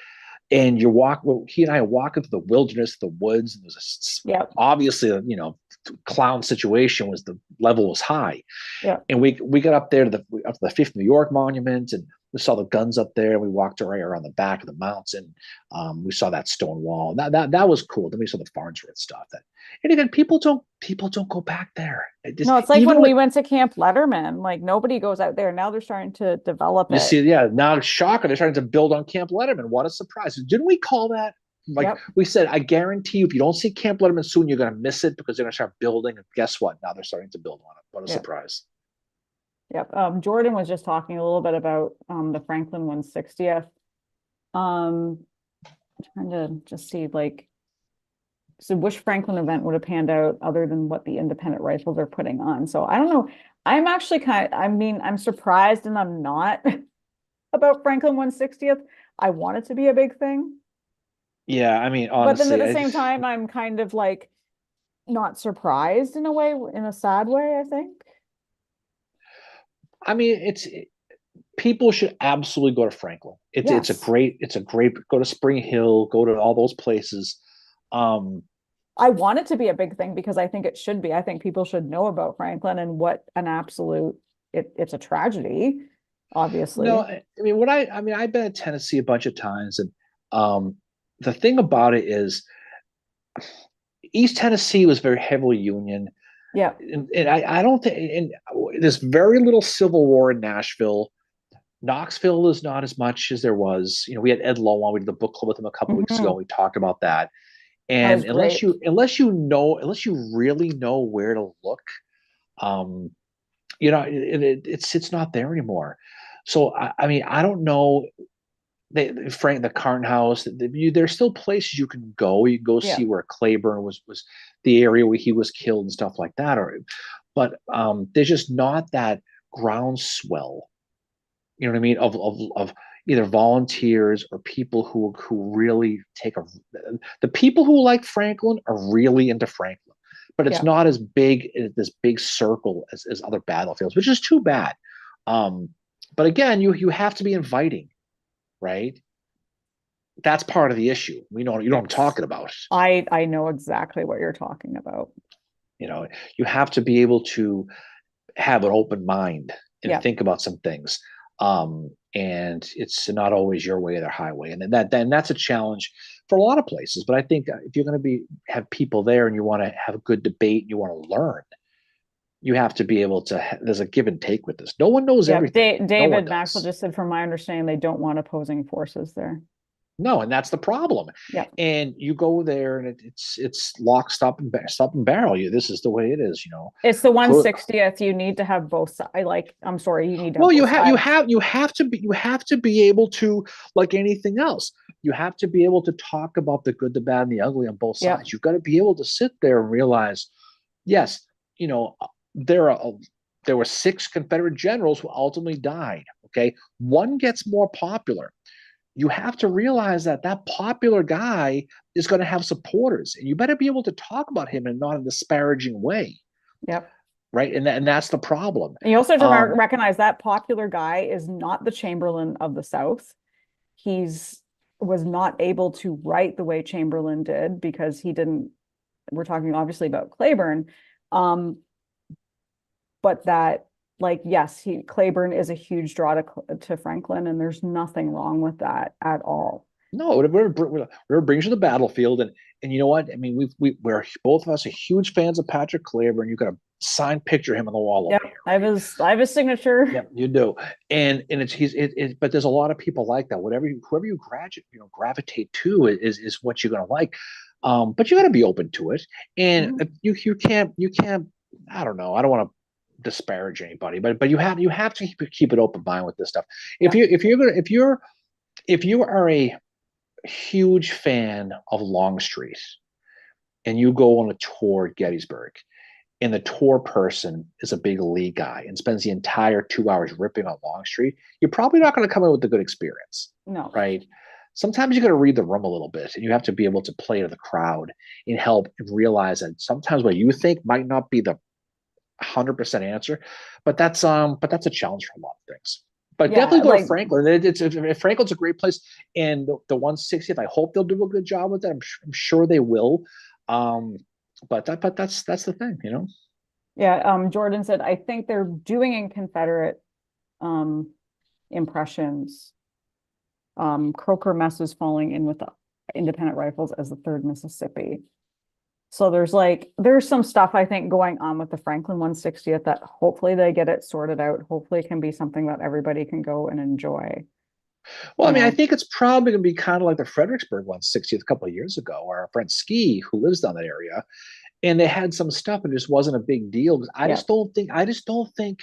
Speaker 2: And he and I are walking through the wilderness, the woods, and there's obviously clown situation was the level was high.
Speaker 1: Yeah.
Speaker 2: And we got up there to the 5th New York monument, and we saw the guns up there. We walked around the back of the mountain. We saw that stone wall. That was cool. Then we saw the Farnsworth stuff. And again, people don't go back there.
Speaker 1: No, it's like when we went to Camp Letterman. Like nobody goes out there. Now they're starting to develop it.
Speaker 2: You see, now shocker, they're starting to build on Camp Letterman. What a surprise! Didn't we call that? We said, I guarantee you, if you don't see Camp Letterman soon, you're going to miss it because they're going to start building. And guess what? Now they're starting to build on it. What a surprise!
Speaker 1: Yep. Jordan was just talking a little bit about the Franklin 160th. Trying to just see so which Franklin event would have panned out other than what the independent rifles are putting on. So I don't know. I'm actually I'm surprised and I'm not about Franklin 160th. I want it to be a big thing.
Speaker 2: Yeah, I mean, honestly.
Speaker 1: But then at the same time, I'm kind of not surprised in a way, in a sad way, I think.
Speaker 2: I mean, people should absolutely go to Franklin. It's a great go to Spring Hill, go to all those places.
Speaker 1: I want it to be a big thing because I think it should be. I think people should know about Franklin and what an absolute it's a tragedy, obviously.
Speaker 2: No, I mean I've been in Tennessee a bunch of times, and the thing about it is East Tennessee was very heavily Union.
Speaker 1: Yeah.
Speaker 2: And I don't think, and there's very little Civil War in Nashville. Knoxville is not as much as there was. We had Ed Lowe on. We did the book club with him a couple weeks ago. We talked about that. And unless you really know where to look, it's not there anymore. So I mean, I don't know. The Carton House. There's still places you can go. You can go see where Claiborne was the area where he was killed and stuff like that. But there's just not that groundswell. You know what I mean? Of either volunteers or people who really the people who like Franklin are really into Franklin, but it's not as big this big circle as other battlefields, which is too bad. But again, you have to be inviting. Right. That's part of the issue. You know what I'm talking about.
Speaker 1: I know exactly what you're talking about.
Speaker 2: You have to be able to have an open mind and think about some things. And it's not always your way or the highway. And that's a challenge for a lot of places. But I think if you're going to have people there and you want to have a good debate and you want to learn, you have to be able to, there's a give and take with this. No one knows everything.
Speaker 1: David Maxwell just said, from my understanding, they don't want opposing forces there.
Speaker 2: No, and that's the problem.
Speaker 1: Yeah.
Speaker 2: And you go there, and it's lock, stop and barrel. You, this is the way it is.
Speaker 1: It's the
Speaker 2: Clo-
Speaker 1: 160th. You need to have both sides. Like, I'm sorry, you need to
Speaker 2: Well,
Speaker 1: have
Speaker 2: you
Speaker 1: both
Speaker 2: have you
Speaker 1: sides.
Speaker 2: have you have to be able to, like anything else. You have to be able to talk about the good, the bad, and the ugly on both
Speaker 1: Yep.
Speaker 2: sides. You've got to be able to sit there and realize, yes, there are there were 6 Confederate generals who ultimately died. Okay, one gets more popular. You have to realize that that popular guy is going to have supporters, and you better be able to talk about him in not a disparaging way,
Speaker 1: Yep.
Speaker 2: right? And that's the problem.
Speaker 1: And you also have to
Speaker 2: Um,
Speaker 1: recognize that popular guy is not the Chamberlain of the South. He's was not able to write the way Chamberlain did because he didn't. We're talking obviously about Claiborne, um, but that like yes, Claiborne is a huge draw to Franklin, and there's nothing wrong with that at all.
Speaker 2: no, whatever brings you to the battlefield, and you know what? I mean, we're both of us are huge fans of Patrick Claiborne. You got a signed picture of him on the wall
Speaker 1: Yep,
Speaker 2: over here,
Speaker 1: I have
Speaker 2: right?
Speaker 1: his signature.
Speaker 2: Yep, you do. And it's he's but there's a lot of people like that. Whoever you gravitate to is what you're gonna like. But you got to be open to it, and
Speaker 1: Mhm.
Speaker 2: you can't. I don't know. I don't want to disparage anybody, but you have to keep an open mind with this stuff. If
Speaker 1: Yeah.
Speaker 2: you are a huge fan of Longstreet and you go on a tour at Gettysburg, and the tour person is a big Lee guy and spends the entire 2 hours ripping on Longstreet, you're probably not going to come in with a good experience,
Speaker 1: No.
Speaker 2: right? Sometimes you got to read the room a little bit, and you have to be able to play to the crowd and help and realize that sometimes what you think might not be the 100% answer, but that's a challenge for a lot of things. But
Speaker 1: Yeah,
Speaker 2: definitely go to
Speaker 1: like
Speaker 2: Franklin. Franklin's a great place, and the 160th. I hope they'll do a good job with that. I'm sure they will. Um, but that's the thing.
Speaker 1: yeah, Jordan said, I think they're doing in Confederate um impressions. Croker Mess is falling in with the independent rifles as the third Mississippi. So there's some stuff I think going on with the Franklin 160th that hopefully they get it sorted out. Hopefully it can be something that everybody can go and enjoy.
Speaker 2: Well, I
Speaker 1: You
Speaker 2: mean, I
Speaker 1: know,
Speaker 2: think it's probably going to be kind of like the Fredericksburg 160th a couple of years ago, where our friend Ski, who lives down that area, and they had some stuff and it just wasn't a big deal. Because
Speaker 1: yeah,
Speaker 2: I just don't think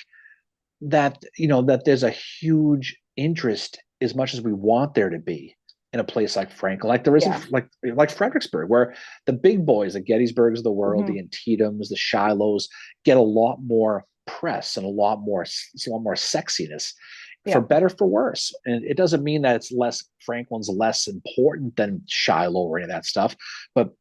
Speaker 2: that that there's a huge interest as much as we want there to be in a place like Franklin, like there is in
Speaker 1: yeah.
Speaker 2: like Fredericksburg, where the big boys, the Gettysburgs of the world,
Speaker 1: Hmm.
Speaker 2: the Antietam's, the Shilohs, get a lot more press and a lot more sexiness, for
Speaker 1: Yeah,
Speaker 2: better for worse. And it doesn't mean that Franklin's less important than Shiloh or any of that stuff, but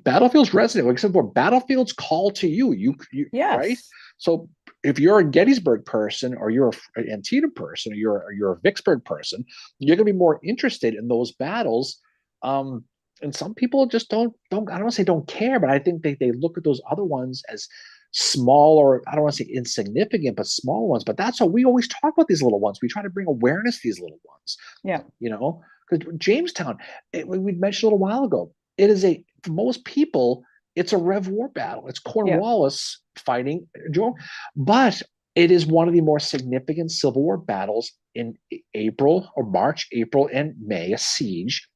Speaker 2: battlefields resonate. Like I said before, battlefields call to you. You right.
Speaker 1: yes.
Speaker 2: So if you're a Gettysburg person, or you're an Antietam person, or you're a Vicksburg person, you're going to be more interested in those battles. And some people just don't I don't want to say don't care, but I think they look at those other ones as small, or I don't want to say insignificant, but small ones. But that's how we always talk about these little ones. We try to bring awareness to these little ones,
Speaker 1: Yeah,
Speaker 2: because Jamestown, we mentioned a little while ago, it is for most people, it's a Rev War battle. It's
Speaker 1: yeah,
Speaker 2: Cornwallis fighting Joe, but it is one of the more significant Civil War battles in April or March, April and May, a siege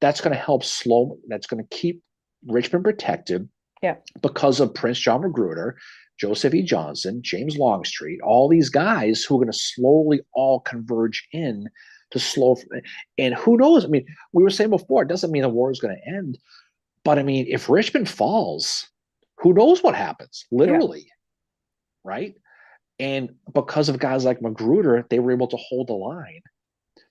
Speaker 2: that's going to keep Richmond protected,
Speaker 1: yeah,
Speaker 2: because of Prince John Magruder, Joseph E. Johnson, James Longstreet, all these guys who are going to slowly all converge in to slow. And who knows? I mean, we were saying before, it doesn't mean the war is going to end, but I mean, if Richmond falls, who knows what happens?
Speaker 1: yeah.
Speaker 2: Literally, right? And because of guys like Magruder, they were able to hold the line.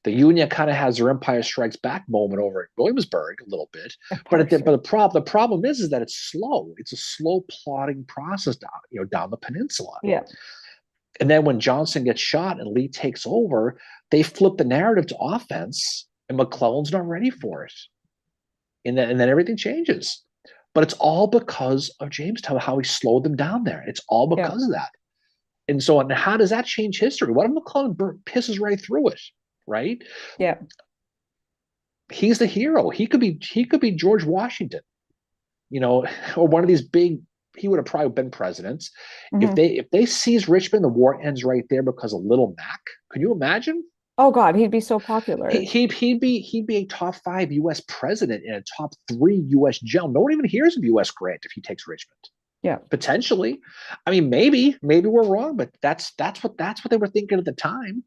Speaker 2: The Union kind of has their Empire Strikes Back moment over at Williamsburg a little bit, but
Speaker 1: Empire
Speaker 2: the problem is that it's slow. It's a slow plotting process down the peninsula.
Speaker 1: Yeah,
Speaker 2: And then when Johnson gets shot and Lee takes over, they flip the narrative to offense, and McClellan's not ready for it, and then everything changes. But it's all because of Jamestown, how he slowed them down there. It's all
Speaker 1: yeah,
Speaker 2: because of that. And so, and how does that change history? What if McClellan pisses right through it, right?
Speaker 1: yeah.
Speaker 2: He's the hero. He could be George Washington, or one of these big. He would have probably been presidents. If
Speaker 1: Hmm.
Speaker 2: they seize Richmond, the war ends right there because of Little Mac. Can you imagine?
Speaker 1: Oh God, he'd be so popular.
Speaker 2: He'd be a top 5 U.S. president and a top 3 U.S. general. No one even hears of U.S. Grant if he takes Richmond.
Speaker 1: Yeah.
Speaker 2: Potentially, I mean, maybe we're wrong, but that's what they were thinking at the time,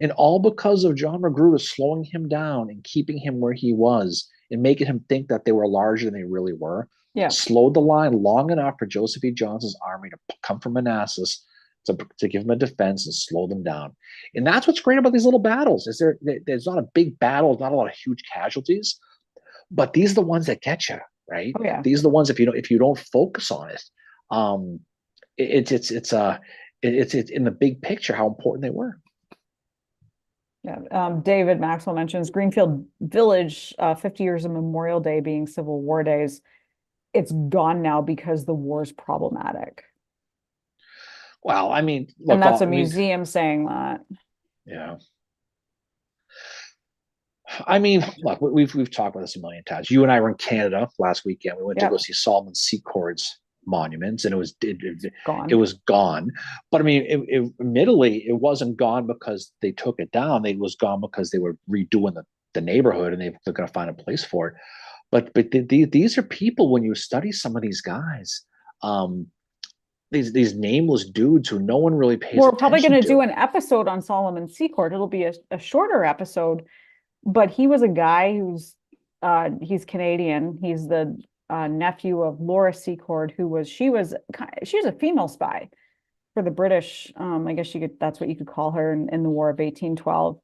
Speaker 2: and all because of John Magruder slowing him down and keeping him where he was and making him think that they were larger than they really were.
Speaker 1: Yeah.
Speaker 2: Slowed the line long enough for Joseph E. Johnson's army to come from Manassas to give them a defense and slow them down. And that's what's great about these little battles. Is there's not a big battle, not a lot of huge casualties, but these are the ones that get you, right?
Speaker 1: Oh yeah.
Speaker 2: These are the ones if you don't focus on it, um, it's in the big picture how important they were.
Speaker 1: Yeah. David Maxwell mentions Greenfield Village, 50 years of Memorial Day being Civil War days. It's gone now because the war is problematic.
Speaker 2: Well, I mean,
Speaker 1: And
Speaker 2: look,
Speaker 1: that's a
Speaker 2: I mean,
Speaker 1: museum saying that.
Speaker 2: yeah. I mean, look, we've talked about this a million times. You and I were in Canada last weekend. We went to go
Speaker 1: Yep.
Speaker 2: see Solomon Secord's monuments, and it
Speaker 1: Gone.
Speaker 2: was gone. But I mean, admittedly, it wasn't gone because they took it down. It was gone because they were redoing the neighborhood, and they're going to find a place for it. But these are people. When you study some of these guys, um, these nameless dudes who no one really pays
Speaker 1: We're probably going
Speaker 2: attention
Speaker 1: to do
Speaker 2: to.
Speaker 1: an episode on Solomon Secord. It'll be a shorter episode, but he was a guy he's Canadian. He's the nephew of Laura Secord, she was a female spy for the British. I guess that's what you could call her in the War of 1812.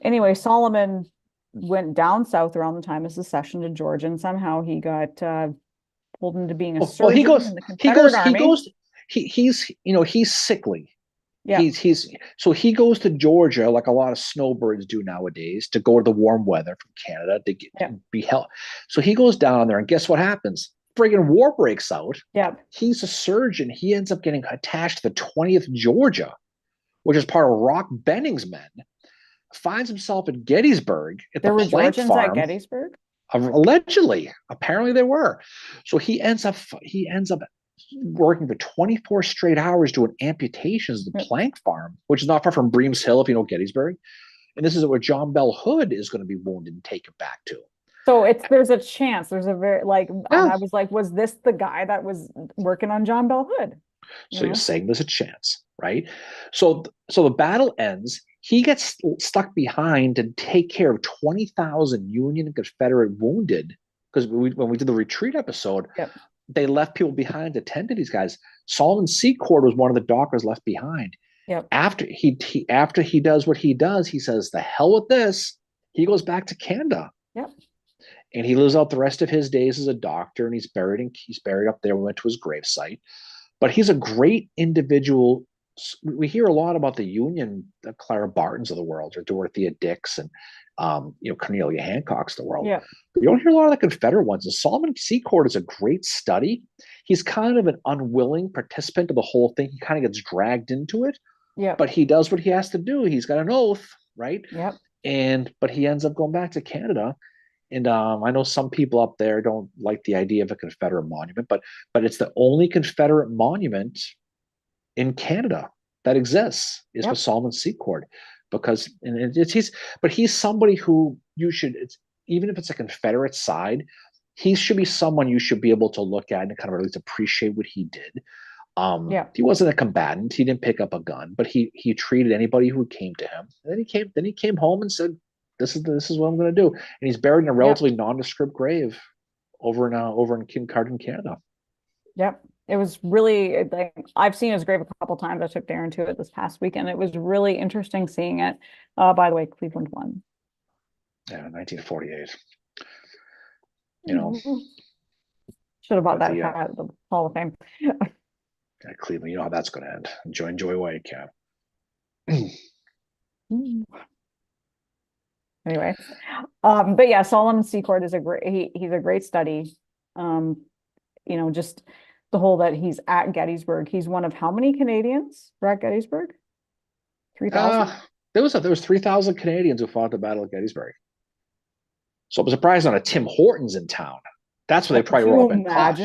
Speaker 1: Anyway, Solomon went down south around the time of secession to Georgia, and somehow he got pulled into being a
Speaker 2: Well, he
Speaker 1: surgeon
Speaker 2: goes,
Speaker 1: in the
Speaker 2: he
Speaker 1: Confederate
Speaker 2: goes, he
Speaker 1: Army.
Speaker 2: goes, he's sickly.
Speaker 1: Yeah,
Speaker 2: So he goes to Georgia like a lot of snowbirds do nowadays to go to the warm weather from Canada
Speaker 1: yeah,
Speaker 2: to be held. So he goes down there, and guess what happens? Friggin' war breaks out.
Speaker 1: yeah.
Speaker 2: He's a surgeon. He ends up getting attached to the 20th Georgia, which is part of Rock Benning's men. Finds himself at Gettysburg at the
Speaker 1: There were
Speaker 2: plank
Speaker 1: Georgians at
Speaker 2: farm.
Speaker 1: Gettysburg.
Speaker 2: Allegedly, apparently they were. So he ends up working for 24 straight hours doing amputations at the
Speaker 1: Yep.
Speaker 2: plank farm, which is not far from Breams Hill, if you know Gettysburg. And this is where John Bell Hood is going to be wounded and taken back to.
Speaker 1: So there's a chance. There's a very and
Speaker 2: Yeah.
Speaker 1: I was like, was this the guy that was working on John Bell Hood?
Speaker 2: So you're saying there's a chance, right? So the battle ends. He gets stuck behind to take care of 20,000 Union and Confederate wounded, because when we did the retreat episode,
Speaker 1: Yep.
Speaker 2: they left people behind to tend to these guys. Solomon Secord was one of the dockers left behind.
Speaker 1: Yep.
Speaker 2: After he does what he does, he says, "The hell with this." He goes back to Canada.
Speaker 1: Yep.
Speaker 2: And he lives out the rest of his days as a doctor, and he's buried up there. We went to his gravesite. But he's a great individual. We hear a lot about the Union, the Clara Bartons of the world, or Dorothea Dix, and Cornelia Hancock's of the world.
Speaker 1: Yeah.
Speaker 2: But you don't hear a lot of the Confederate ones. And Solomon Secord is a great study. He's kind of an unwilling participant of the whole thing. He kind of gets dragged into it.
Speaker 1: Yeah.
Speaker 2: But he does what he has to do. He's got an oath, right?
Speaker 1: Yep.
Speaker 2: But he ends up going back to Canada. And I know some people up there don't like the idea of a Confederate monument, but it's the only Confederate monument in Canada that exists is for Solomon Secord, because he's somebody who you should, even if it's a Confederate side, he should be someone you should be able to look at and kind of at least appreciate what he did. He wasn't a combatant. He didn't pick up a gun, but he treated anybody who came to him. And then he came home and said, this is what I'm going to do. And he's buried in a relatively nondescript grave over in Kincardine, Canada.
Speaker 1: Yep. It was really, I've seen his grave a couple times. I took Darren to it this past weekend. It was really interesting seeing it. By the way, Cleveland won.
Speaker 2: Yeah, 1948.
Speaker 1: Should have bought that at the Hall of Fame.
Speaker 2: Cleveland, you know how that's going to end. Enjoy while you can.
Speaker 1: Anyway, but yeah, Solomon Secord is he's a great study. Just the whole that he's at Gettysburg. He's one of how many Canadians were at Gettysburg? 3,000?
Speaker 2: There was 3,000 Canadians who fought the Battle of Gettysburg. So I'm surprised not a Tim Hortons in town. That's where they probably were all been caught.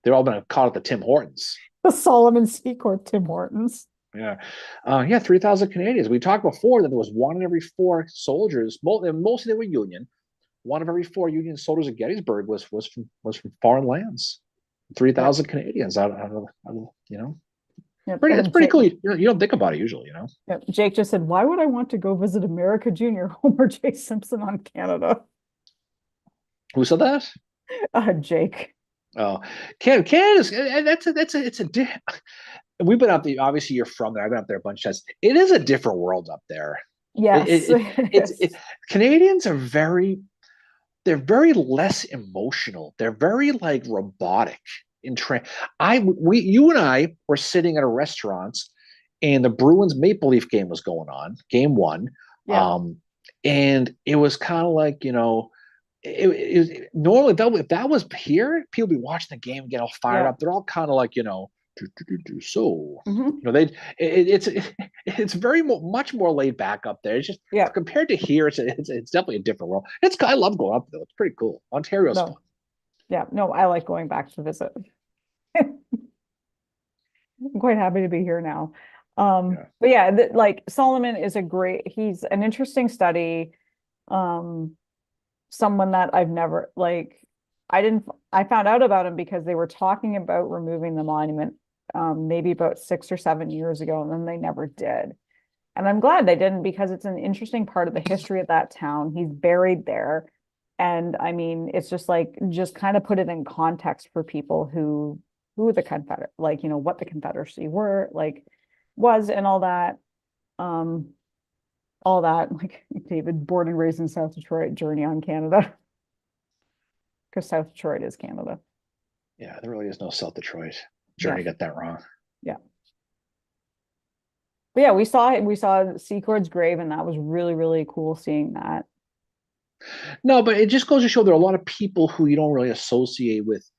Speaker 2: They've all been caught at the Tim Hortons.
Speaker 1: The Solomon Secord Tim Hortons.
Speaker 2: Yeah. Yeah, 3,000 Canadians. We talked before that there was one in every four soldiers, and mostly they were Union. One of every four Union soldiers at Gettysburg was from foreign lands.
Speaker 1: Yep.
Speaker 2: 3,000 Canadians out of,
Speaker 1: Yep.
Speaker 2: it's pretty cool. You don't think about it usually,
Speaker 1: Yep. Jake just said, "Why would I want to go visit America Junior?" Homer J. Simpson on Canada.
Speaker 2: Who said that?
Speaker 1: Jake.
Speaker 2: Oh, Canada's we've been up there. Obviously, you're from there. I've been up there a bunch of times. It is a different world up there.
Speaker 1: Yes.
Speaker 2: Canadians are they're very less emotional. They're very like robotic in train. You and I were sitting at a restaurant, and the Bruins Maple Leaf game was going on, game one.
Speaker 1: Yeah.
Speaker 2: And it was kind of like, normally if that was here, people be watching the game and get all fired
Speaker 1: Yeah.
Speaker 2: up. They're all kind of like, so
Speaker 1: Mhm.
Speaker 2: it's very much more laid back up there. It's just
Speaker 1: Yeah.
Speaker 2: compared to here, it's definitely a different world. I love going up there. It's pretty cool. Ontario's fun.
Speaker 1: No. Yeah. No, I like going back to visit. I'm quite happy to be here now.
Speaker 2: Yeah.
Speaker 1: But yeah, like Solomon is he's an interesting study. Um, Someone that I've never like I found out about him because they were talking about removing the monument maybe about 6 or 7 years ago, and then they never did. And I'm glad they didn't because it's an interesting part of the history of that town. He's buried there. And I mean, it's just kind of put it in context for people who the Confederate, like, what the Confederacy was and Um, all that, like David, born and raised in South Detroit, journey on Canada. Because South Detroit is Canada.
Speaker 2: Yeah, there really is no South Detroit.
Speaker 1: Yeah.
Speaker 2: Journey got that wrong.
Speaker 1: Yeah. But yeah, we saw Secord's grave, and that was really, really cool seeing that.
Speaker 2: No, but it just goes to show there are a lot of people who you don't really associate with.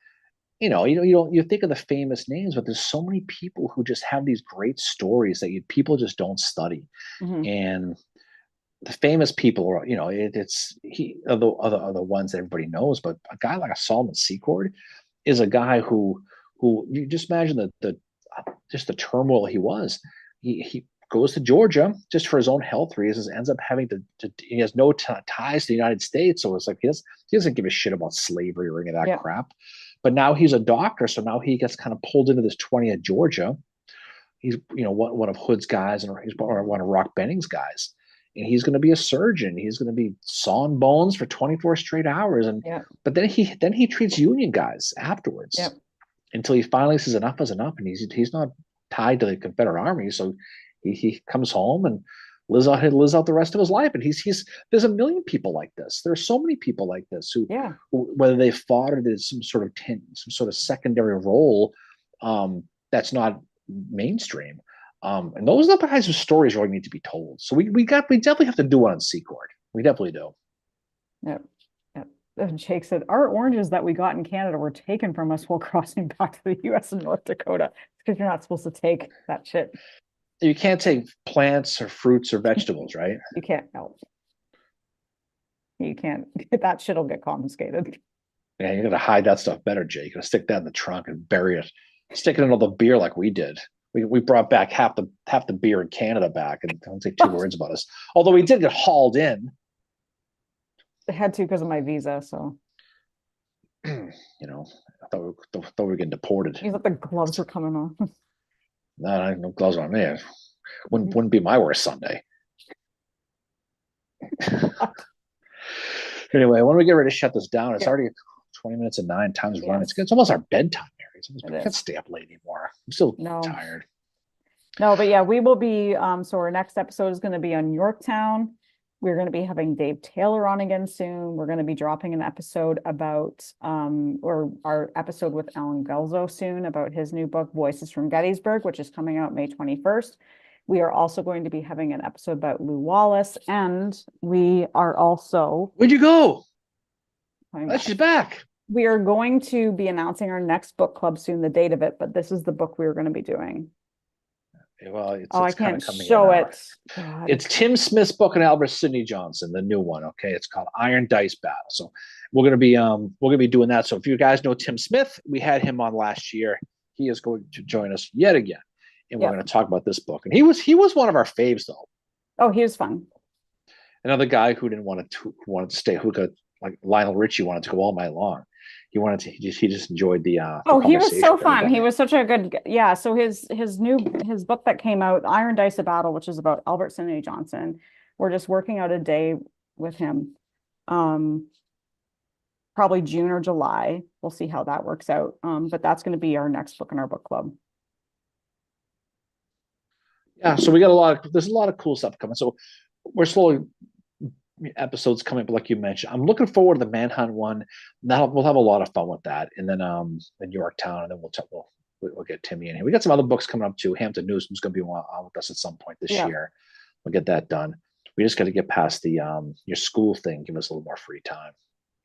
Speaker 2: You think of the famous names, but there's so many people who just have these great stories that people just don't study.
Speaker 1: Mhm.
Speaker 2: And the famous people are, it's he are the ones that everybody knows. But a guy like a Solomon Secord is a guy who you just imagine just the turmoil he was. He goes to Georgia just for his own health reasons, ends up having he has no ties to the United States. So it's like he doesn't give a shit about slavery or any of that
Speaker 1: Yeah.
Speaker 2: crap. But now he's a doctor, so now he gets kind of pulled into this 20th Georgia. He's one of Hood's guys, and he's one of Rock Benning's guys, and he's going to be a surgeon. He's going to be sawing bones for 24 straight hours, and
Speaker 1: Yeah.
Speaker 2: but then he treats Union guys afterwards
Speaker 1: Yeah.
Speaker 2: until he finally says enough is enough, and he's not tied to the Confederate Army, so he comes home and lives out the rest of his life. And there's a million people like this. There's so many people like this who
Speaker 1: Yeah.
Speaker 2: whether they fought or did some sort of secondary role that's not mainstream. And those are the kinds of stories really need to be told. So we definitely have to do one on Secord. We definitely do.
Speaker 1: Yeah. Yeah. And Jake said, our oranges that we got in Canada were taken from us while crossing back to the US and North Dakota. It's because you're not supposed to take that shit.
Speaker 2: You can't take plants or fruits or vegetables, right?
Speaker 1: You can't. No. You can't. That shit'll get confiscated.
Speaker 2: Yeah, you got to hide that stuff better, Jay. You got to stick that in the trunk and bury it. Stick it in all the beer like we did. We brought back half the beer in Canada back, and don't say two words about us. Although we did get hauled in.
Speaker 1: I had to because of my visa, so.
Speaker 2: I thought we were getting deported.
Speaker 1: You thought the gloves were coming off.
Speaker 2: No gloves on me. Wouldn't be my worst Sunday. Anyway, when we get ready to shut this down, it's already 20 minutes of 9. Time's running. It's almost our bedtime, Mary. We can't stay up late anymore. I'm still tired.
Speaker 1: No, but yeah, we will be. So our next episode is going to be on Yorktown. We're going to be having Dave Taylor on again soon. We're going to be dropping an episode about, or our episode with Alan Gelzo soon about his new book, Voices from Gettysburg, which is coming out May 21st. We are also going to be having an episode about Lew Wallace, and we are also.
Speaker 2: Where'd you go? She's back.
Speaker 1: We are going to be announcing our next book club soon, the date of it, but this is the book we're going to be doing.
Speaker 2: Well, it's
Speaker 1: I can't show it.
Speaker 2: God. It's Tim Smith's book and Albert Sidney Johnson, the new one. Okay, it's called Iron Dice Battle. So we're gonna be doing that. So if you guys know Tim Smith, we had him on last year. He is going to join us yet again. and we're
Speaker 1: Yep.
Speaker 2: going to talk about this book. And he was one of our faves though.
Speaker 1: Oh, he was fun.
Speaker 2: Another guy who didn't want to who wanted to stay, who could like Lionel Richie wanted to go all night long. He just enjoyed the
Speaker 1: Oh, he was
Speaker 2: conversation
Speaker 1: so
Speaker 2: with
Speaker 1: fun.
Speaker 2: everybody.
Speaker 1: He was such a yeah. So his book that came out, Iron Dice of Battle, which is about Albert Sidney Johnson. We're just working out a day with him. Um, Probably June or July. We'll see how that works out. But that's going to be our next book in our book club.
Speaker 2: Yeah, so there's a lot of cool stuff coming. So we're slowly episodes coming up, like you mentioned. I'm looking forward to the Manhunt one. Now we'll have a lot of fun with that, and then in Yorktown, and then we'll get Timmy in here. We got some other books coming up too. Hampton Newsom's going to be on with us at some point this
Speaker 1: Yeah.
Speaker 2: year. We'll get that done. We just got to get past the your school thing. Give us a little more free time.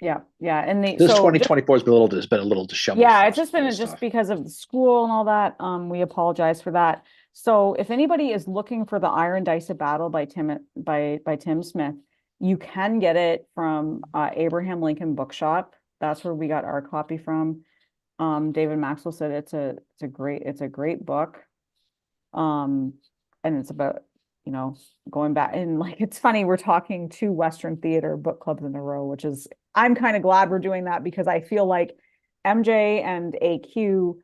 Speaker 1: Yeah, yeah. And
Speaker 2: This 2024 has been a little disheveled.
Speaker 1: yeah, it's just been just because of the school and all that. We apologize for that. So if anybody is looking for the Iron Dice of Battle by Tim Smith, you can get it from Abraham Lincoln Bookshop. That's where we got our copy from. David Maxwell said it's a great book. And it's about, going back and like, it's funny, we're talking 2 Western theater book clubs in a row, which is, I'm kind of glad we're doing that because I feel like MJ and AQ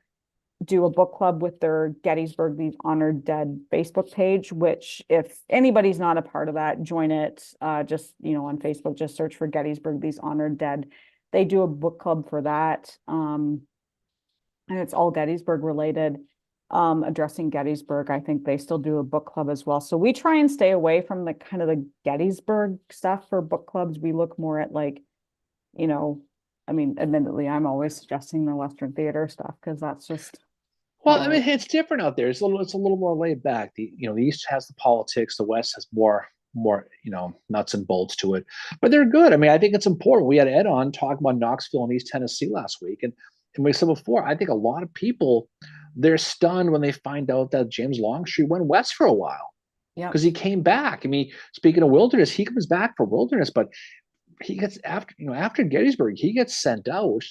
Speaker 1: do a book club with their Gettysburg These Honored Dead Facebook page, which if anybody's not a part of that, join it. Just, on Facebook, just search for Gettysburg These Honored Dead. They do a book club for that. And it's all Gettysburg related, addressing Gettysburg. I think they still do a book club as well. So we try and stay away from the kind of the Gettysburg stuff for book clubs. We look more at like, admittedly, I'm always suggesting the Western theater stuff because that's just.
Speaker 2: Well, I mean, it's different out there. It's a little more laid back. The East has the politics, the West has more nuts and bolts to it. But they're good. I mean, I think it's important. We had Ed on talking about Knoxville and East Tennessee last week, and we said before, I think a lot of people they're stunned when they find out that James Longstreet went west for a while.
Speaker 1: Yeah.
Speaker 2: Because he came back. I mean, speaking of Wilderness, he comes back for Wilderness, but he gets after Gettysburg, he gets sent out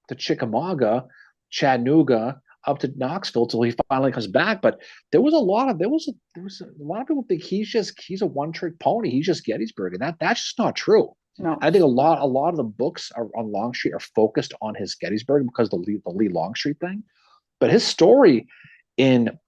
Speaker 2: to Chickamauga, Chattanooga, up to Knoxville till he finally comes back. But there was a lot of people think he's a one-trick pony. He's just Gettysburg, and that's just not true.
Speaker 1: No.
Speaker 2: I think a lot of the books on Longstreet are focused on his Gettysburg because the Lee Longstreet thing. But his story in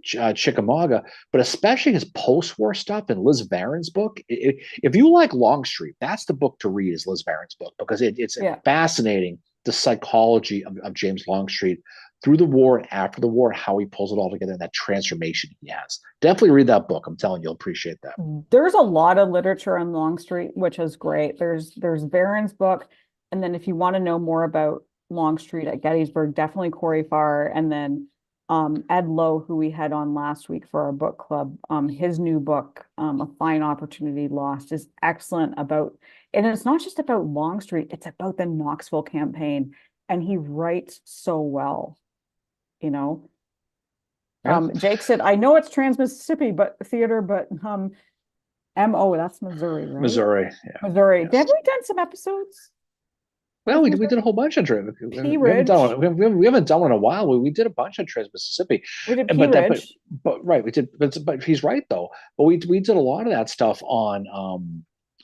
Speaker 2: Chickamauga, but especially his post-war stuff in Liz Varen's book. If you like Longstreet, that's the book to read. Is Liz Varen's book because it's fascinating, the psychology of James Longstreet through the war and after the war, how he pulls it all together and that transformation he has. Definitely read that book. I'm telling you, you'll appreciate that.
Speaker 1: There's a lot of literature on Longstreet, which is great. There's Varen's book, and then if you want to know more about Longstreet at Gettysburg, definitely Corey Farr, and then Ed Lowe, who we had on last week for our book club. His new book, A Fine Opportunity Lost, is excellent and it's not just about Longstreet, it's about the Knoxville campaign, and he writes so well. Jake said, I know it's Trans-Mississippi, but theater, but MO, that's Missouri, right?
Speaker 2: Missouri, yeah.
Speaker 1: Missouri.
Speaker 2: Yes.
Speaker 1: Have we done some episodes?
Speaker 2: Well, we did a whole bunch of Pea
Speaker 1: Ridge.
Speaker 2: We haven't done one in a while. We did a bunch of Trans-Mississippi.
Speaker 1: We did Pea Ridge.
Speaker 2: But right, we did. But he's right though. But we did a lot of that stuff on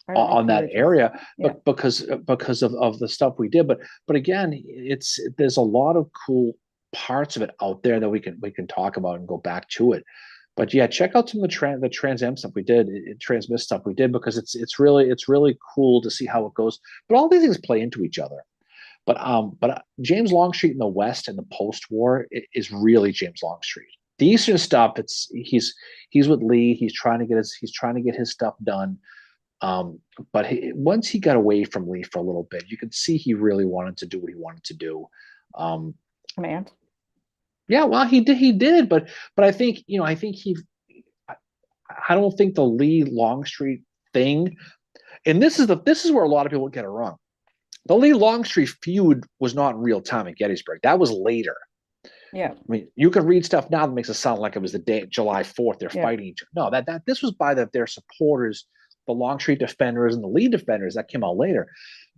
Speaker 2: that area, but because of the stuff we did. But again, there's a lot of cool parts of it out there that we can talk about and go back to it. But yeah, check out some of the Trans Am stuff we did, Transmiss stuff we did, because it's really cool to see how it goes. But all these things play into each other. But James Longstreet in the West and the post-war is really James Longstreet. The Eastern stuff, he's with Lee. He's trying to get his stuff done. But once he got away from Lee for a little bit, you could see he really wanted to do what he wanted to do.
Speaker 1: Command.
Speaker 2: Yeah, well, he did, but I think I don't think the Lee Longstreet thing, and this is where a lot of people get it wrong. The Lee Longstreet feud was not in real time at Gettysburg. That was later.
Speaker 1: Yeah,
Speaker 2: I mean, you can read stuff now that makes it sound like it was the day July 4th they're fighting each other. No, that this was by their supporters, the Longstreet defenders and the Lee defenders that came out later.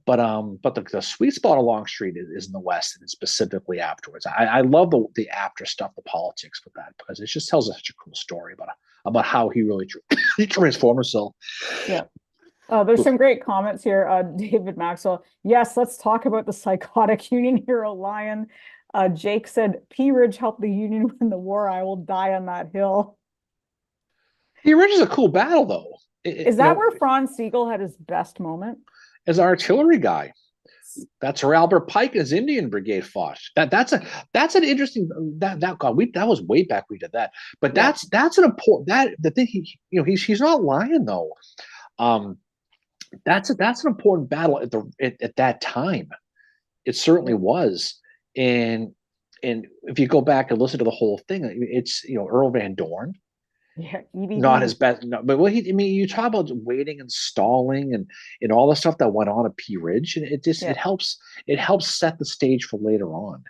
Speaker 2: but the sweet spot of Longstreet is in the West, and specifically afterwards. I love the after stuff, the politics with that, because it just tells us such a cool story about how he really he transformed himself.
Speaker 1: Yeah. There's some great comments here. David Maxwell. Yes, let's talk about the psychotic Union hero Lion. Jake said, Pea Ridge helped the Union win the war. I will die on that hill.
Speaker 2: The Ridge is a cool battle, though.
Speaker 1: Is that where Franz Siegel had his best moment?
Speaker 2: As an artillery guy. That's where Albert Pike and his Indian Brigade fought. That's an interesting that was way back we did that. But that's an important the thing he's not lying though. That's an important battle at that time. It certainly was. And if you go back and listen to the whole thing, it's Earl Van Dorn.
Speaker 1: Yeah, EVD.
Speaker 2: Not his best, no, but you talk about waiting and stalling and all the stuff that went on at Pea Ridge, and it helps set the stage for later on.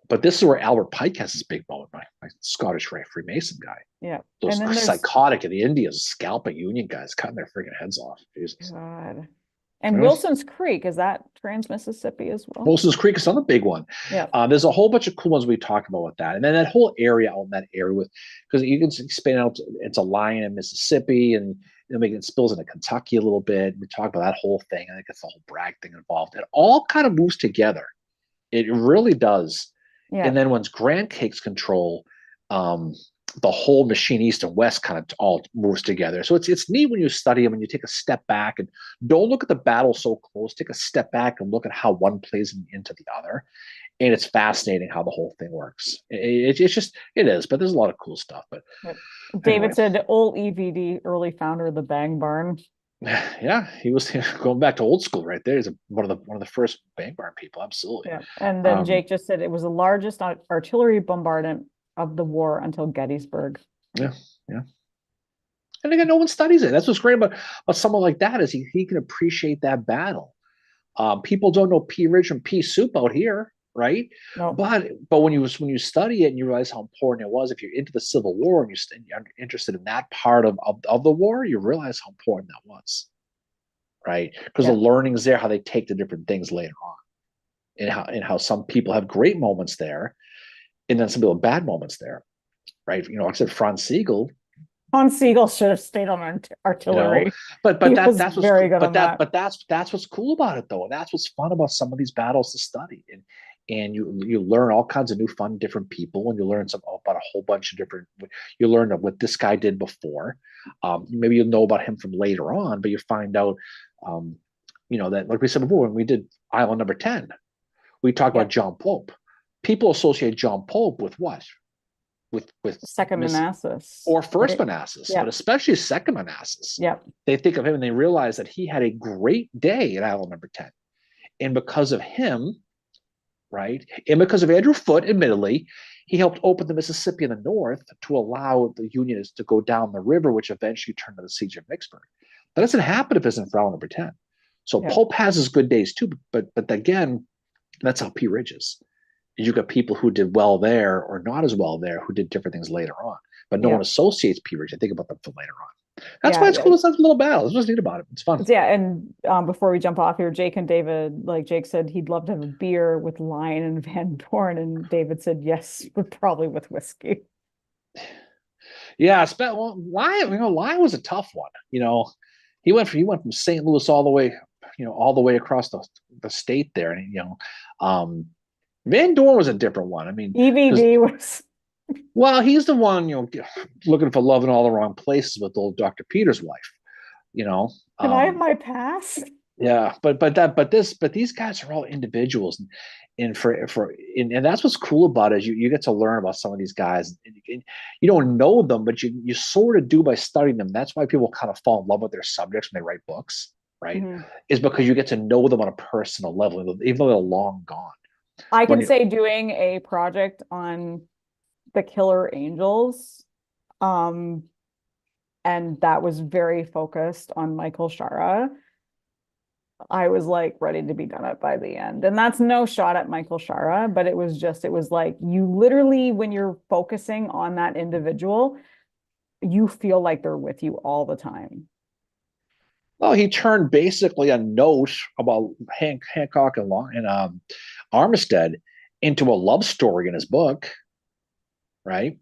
Speaker 2: But this is where Albert Pike has his big moment, my Scottish Freemason guy.
Speaker 1: Yeah,
Speaker 2: those are psychotic in the Indians, scalping Union guys, cutting their freaking heads off. Jesus.
Speaker 1: God. And Wilson's Creek, is that Trans-Mississippi as well?
Speaker 2: Wilson's Creek is another big one.
Speaker 1: Yeah.
Speaker 2: There's a whole bunch of cool ones we talked about with that. And then that whole area out in that area because you can expand out into Lyon and Mississippi, and it spills into Kentucky a little bit. We talk about that whole thing. I think it's the whole Bragg thing involved. It all kind of moves together. It really does. Yeah. And then once Grant takes control, the whole machine east and west kind of all moves together. So it's neat when you study them and you take a step back and don't look at the battle so close. Take a step back and look at how one plays into the other. And it's fascinating how the whole thing works. It is, but there's a lot of cool stuff. But
Speaker 1: David said old EVD, early founder of the Bang Barn.
Speaker 2: Yeah, he was going back to old school right there. He's one of the first Bang Barn people. Absolutely.
Speaker 1: Yeah. And then Jake just said it was the largest artillery bombardment of the war until Gettysburg.
Speaker 2: Yeah. And again, no one studies it. That's what's great about someone like that is he can appreciate that battle. People don't know Pea Ridge and Pea Soup out here, right?
Speaker 1: No.
Speaker 2: But when you study it and you realize how important it was, if you're into the Civil War and you're interested in that part of the war, you realize how important that was, right? Because the learnings there, how they take the different things later on, and how some people have great moments there. And then some people have bad moments there, right? Like I said, Franz Siegel
Speaker 1: should have stayed on artillery.
Speaker 2: But that's what's very good. But that's what's cool about it, though. And that's what's fun about some of these battles to study. And you learn all kinds of new fun, different people, and you learn about a whole bunch of different. You learn what this guy did before. Maybe you'll know about him from later on, but you find out, that like we said before when we did Island Number 10, we talked about John Pope. People associate John Pope with what? With
Speaker 1: Second Manassas
Speaker 2: or First Manassas, but especially Second Manassas.
Speaker 1: Yeah,
Speaker 2: they think of him and they realize that he had a great day at Island Number 10, and because of him, right, and because of Andrew Foote, admittedly, he helped open the Mississippi in the north to allow the Unionists to go down the river, which eventually turned to the siege of Vicksburg. That doesn't happen if it isn't for Island Number 10. So Pope has his good days too, but again, that's how Pea Ridge is. You got people who did well there or not as well there who did different things later on, but no one associates Pea Ridge. I think about them for later on. That's why it's cool. It's a little battle. That's what's neat about it. It's fun.
Speaker 1: Yeah, and before we jump off here, Jake and David, like Jake said, he'd love to have a beer with Lion and Van Dorn, and David said yes, but probably with whiskey.
Speaker 2: Yeah, Lion was a tough one. He went from St. Louis all the way across the state there, and Van Dorn was a different one. I mean,
Speaker 1: EVD was.
Speaker 2: Well, he's the one, looking for love in all the wrong places with old Dr. Peter's wife.
Speaker 1: Can I have my pass?
Speaker 2: Yeah, but these guys are all individuals, and that's what's cool about it is you get to learn about some of these guys. And you don't know them, but you sort of do by studying them. That's why people kind of fall in love with their subjects when they write books, right? Mm-hmm. Is because you get to know them on a personal level, even though they're long gone.
Speaker 1: I can say doing a project on the Killer Angels, and that was very focused on Michael Shara. I was like ready to be done it by the end. And that's no shot at Michael Shara, but it was like you literally, when you're focusing on that individual, you feel like they're with you all the time.
Speaker 2: Well, he turned basically a note about Hancock and Armistead into a love story in his book, right?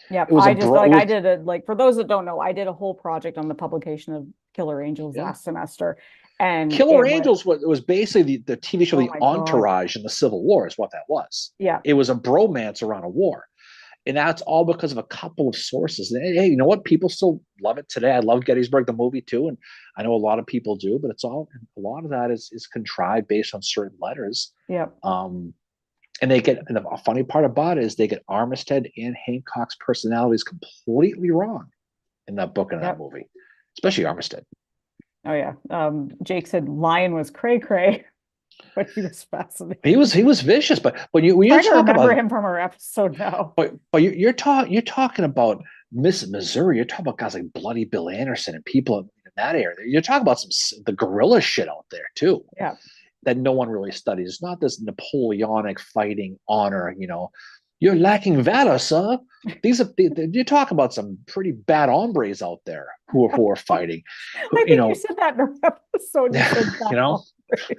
Speaker 1: Yep.
Speaker 2: It was a
Speaker 1: I just
Speaker 2: bro.
Speaker 1: like
Speaker 2: It
Speaker 1: I
Speaker 2: was,
Speaker 1: did it like for those that don't know, I did a whole project on the publication of Killer Angels
Speaker 2: yeah.
Speaker 1: last semester. And
Speaker 2: Killer
Speaker 1: it was,
Speaker 2: Angels was basically the TV show
Speaker 1: oh
Speaker 2: The
Speaker 1: my God.
Speaker 2: Entourage in the Civil War is what that was.
Speaker 1: Yeah.
Speaker 2: It was a bromance around a war. And that's all because of a couple of sources. And, hey, you know what? People still love it today. I love Gettysburg, the movie too, and I know a lot of people do. But it's all a lot of that is contrived based on certain letters.
Speaker 1: Yep.
Speaker 2: And they get and the funny part about it is they get Armistead and Hancock's personalities completely wrong in that book and that
Speaker 1: Yep.
Speaker 2: movie, especially Armistead.
Speaker 1: Oh yeah. Jake said Lion was cray cray, but he was fascinating.
Speaker 2: He was vicious, but when you
Speaker 1: Trying to
Speaker 2: talk
Speaker 1: remember
Speaker 2: about
Speaker 1: him from our episode now.
Speaker 2: but you're talking about Missouri. You're talking about guys like Bloody Bill Anderson and people in that area. You're talking about the guerrilla shit out there too.
Speaker 1: Yeah.
Speaker 2: That no one really studies. It's not this Napoleonic fighting honor. You're lacking valor, sir. You're talking about some pretty bad hombres out there who are fighting.
Speaker 1: I think you said that in our episode.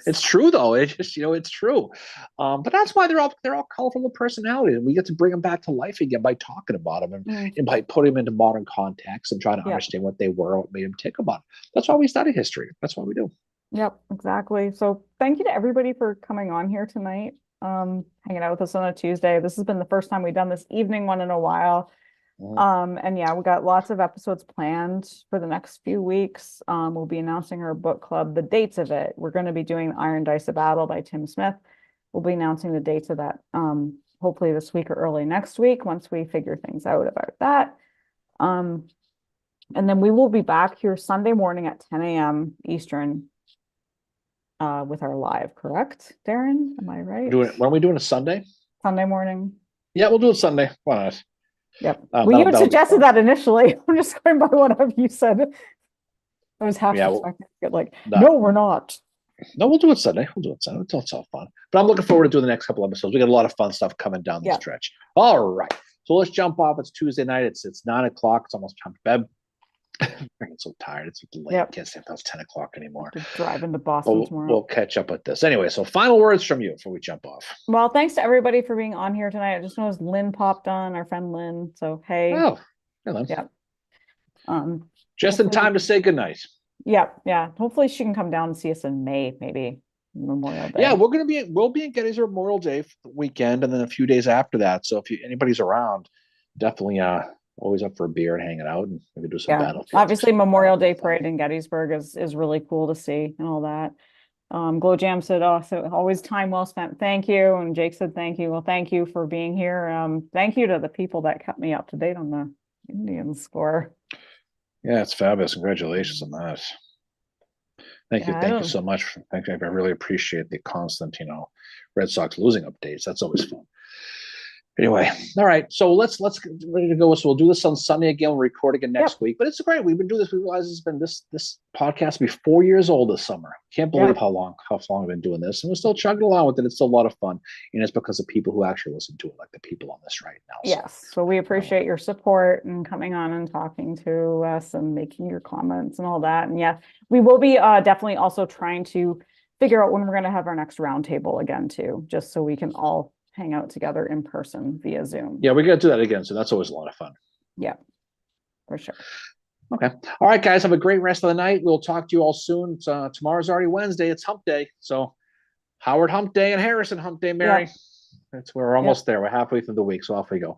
Speaker 2: It's true though. It's just it's true. But that's why they're all colorful personalities, and we get to bring them back to life again by talking about them and by putting them into modern context and trying to understand what they were, what made them tick about it. That's why we study history. That's why we do.
Speaker 1: Yep, exactly. So thank you to everybody for coming on here tonight, hanging out with us on a Tuesday. This has been the first time we've done this evening one in a while. And yeah, we got lots of episodes planned for the next few weeks. We'll be announcing our book club, the dates of it. We're going to be doing Iron Dice of Battle by Tim Smith. We'll be announcing the dates of that hopefully this week or early next week once we figure things out about that. And then we will be back here Sunday morning at 10 a.m. Eastern with our live, correct, Darren? Am I right?
Speaker 2: When are we doing a Sunday?
Speaker 1: Sunday morning.
Speaker 2: Yeah, we'll do it Sunday. Why not?
Speaker 1: Yep. Well, you had suggested that initially. I'm just going by what you said. I was half expecting to get no, we're not.
Speaker 2: No, we'll do it Sunday. We'll do it Sunday. It's all fun. But I'm looking forward to doing the next couple episodes. We got a lot of fun stuff coming down the stretch. All right. So let's jump off. It's Tuesday night. It's 9 o'clock. It's almost time to bed. I'm getting so tired. It's late. I can't say if it's 10 o'clock anymore.
Speaker 1: Driving to Boston tomorrow.
Speaker 2: We'll catch up with this. Anyway, so final words from you before we jump off.
Speaker 1: Well, thanks to everybody for being on here tonight. I just noticed Lynn popped on, our friend Lynn. So hey.
Speaker 2: Oh, hello.
Speaker 1: Yeah.
Speaker 2: Just in time to say goodnight.
Speaker 1: Yeah. Hopefully she can come down and see us in May, maybe Memorial Day.
Speaker 2: Yeah, we'll be in Gettysburg Memorial Day weekend, and then a few days after that. So if anybody's around, definitely always up for a beer and hanging out and maybe do some battlefield.
Speaker 1: Obviously Memorial Day parade in Gettysburg is really cool to see and all that. Glow Jam said, so always time well spent. Thank you. And Jake said, thank you. Well, thank you for being here. Thank you to the people that kept me up to date on the Indians score.
Speaker 2: Yeah, it's fabulous. Congratulations on that. Thank you so much. Thank you. I really appreciate the constant, Red Sox losing updates. That's always fun. Anyway, all right. So let's get ready to go. So we'll do this on Sunday again. We'll record again next week. But it's great. We've been doing this. We realize it's been this podcast will be 4 years old this summer. Can't believe how long we've been doing this, and we're still chugging along with it. It's still a lot of fun, and it's because of people who actually listen to it, like the people on this right now.
Speaker 1: Yes. So we appreciate your support and coming on and talking to us and making your comments and all that. And yeah, we will be definitely also trying to figure out when we're going to have our next roundtable again too, just so we can all hang out together in person via Zoom.
Speaker 2: Yeah, we're going to do that again. So that's always a lot of fun.
Speaker 1: Yeah, for sure.
Speaker 2: Okay. All right, guys. Have a great rest of the night. We'll talk to you all soon. Tomorrow's already Wednesday. It's hump day. So Howard hump day and Harrison hump day, Mary. We're almost there. We're halfway through the week. So off we go.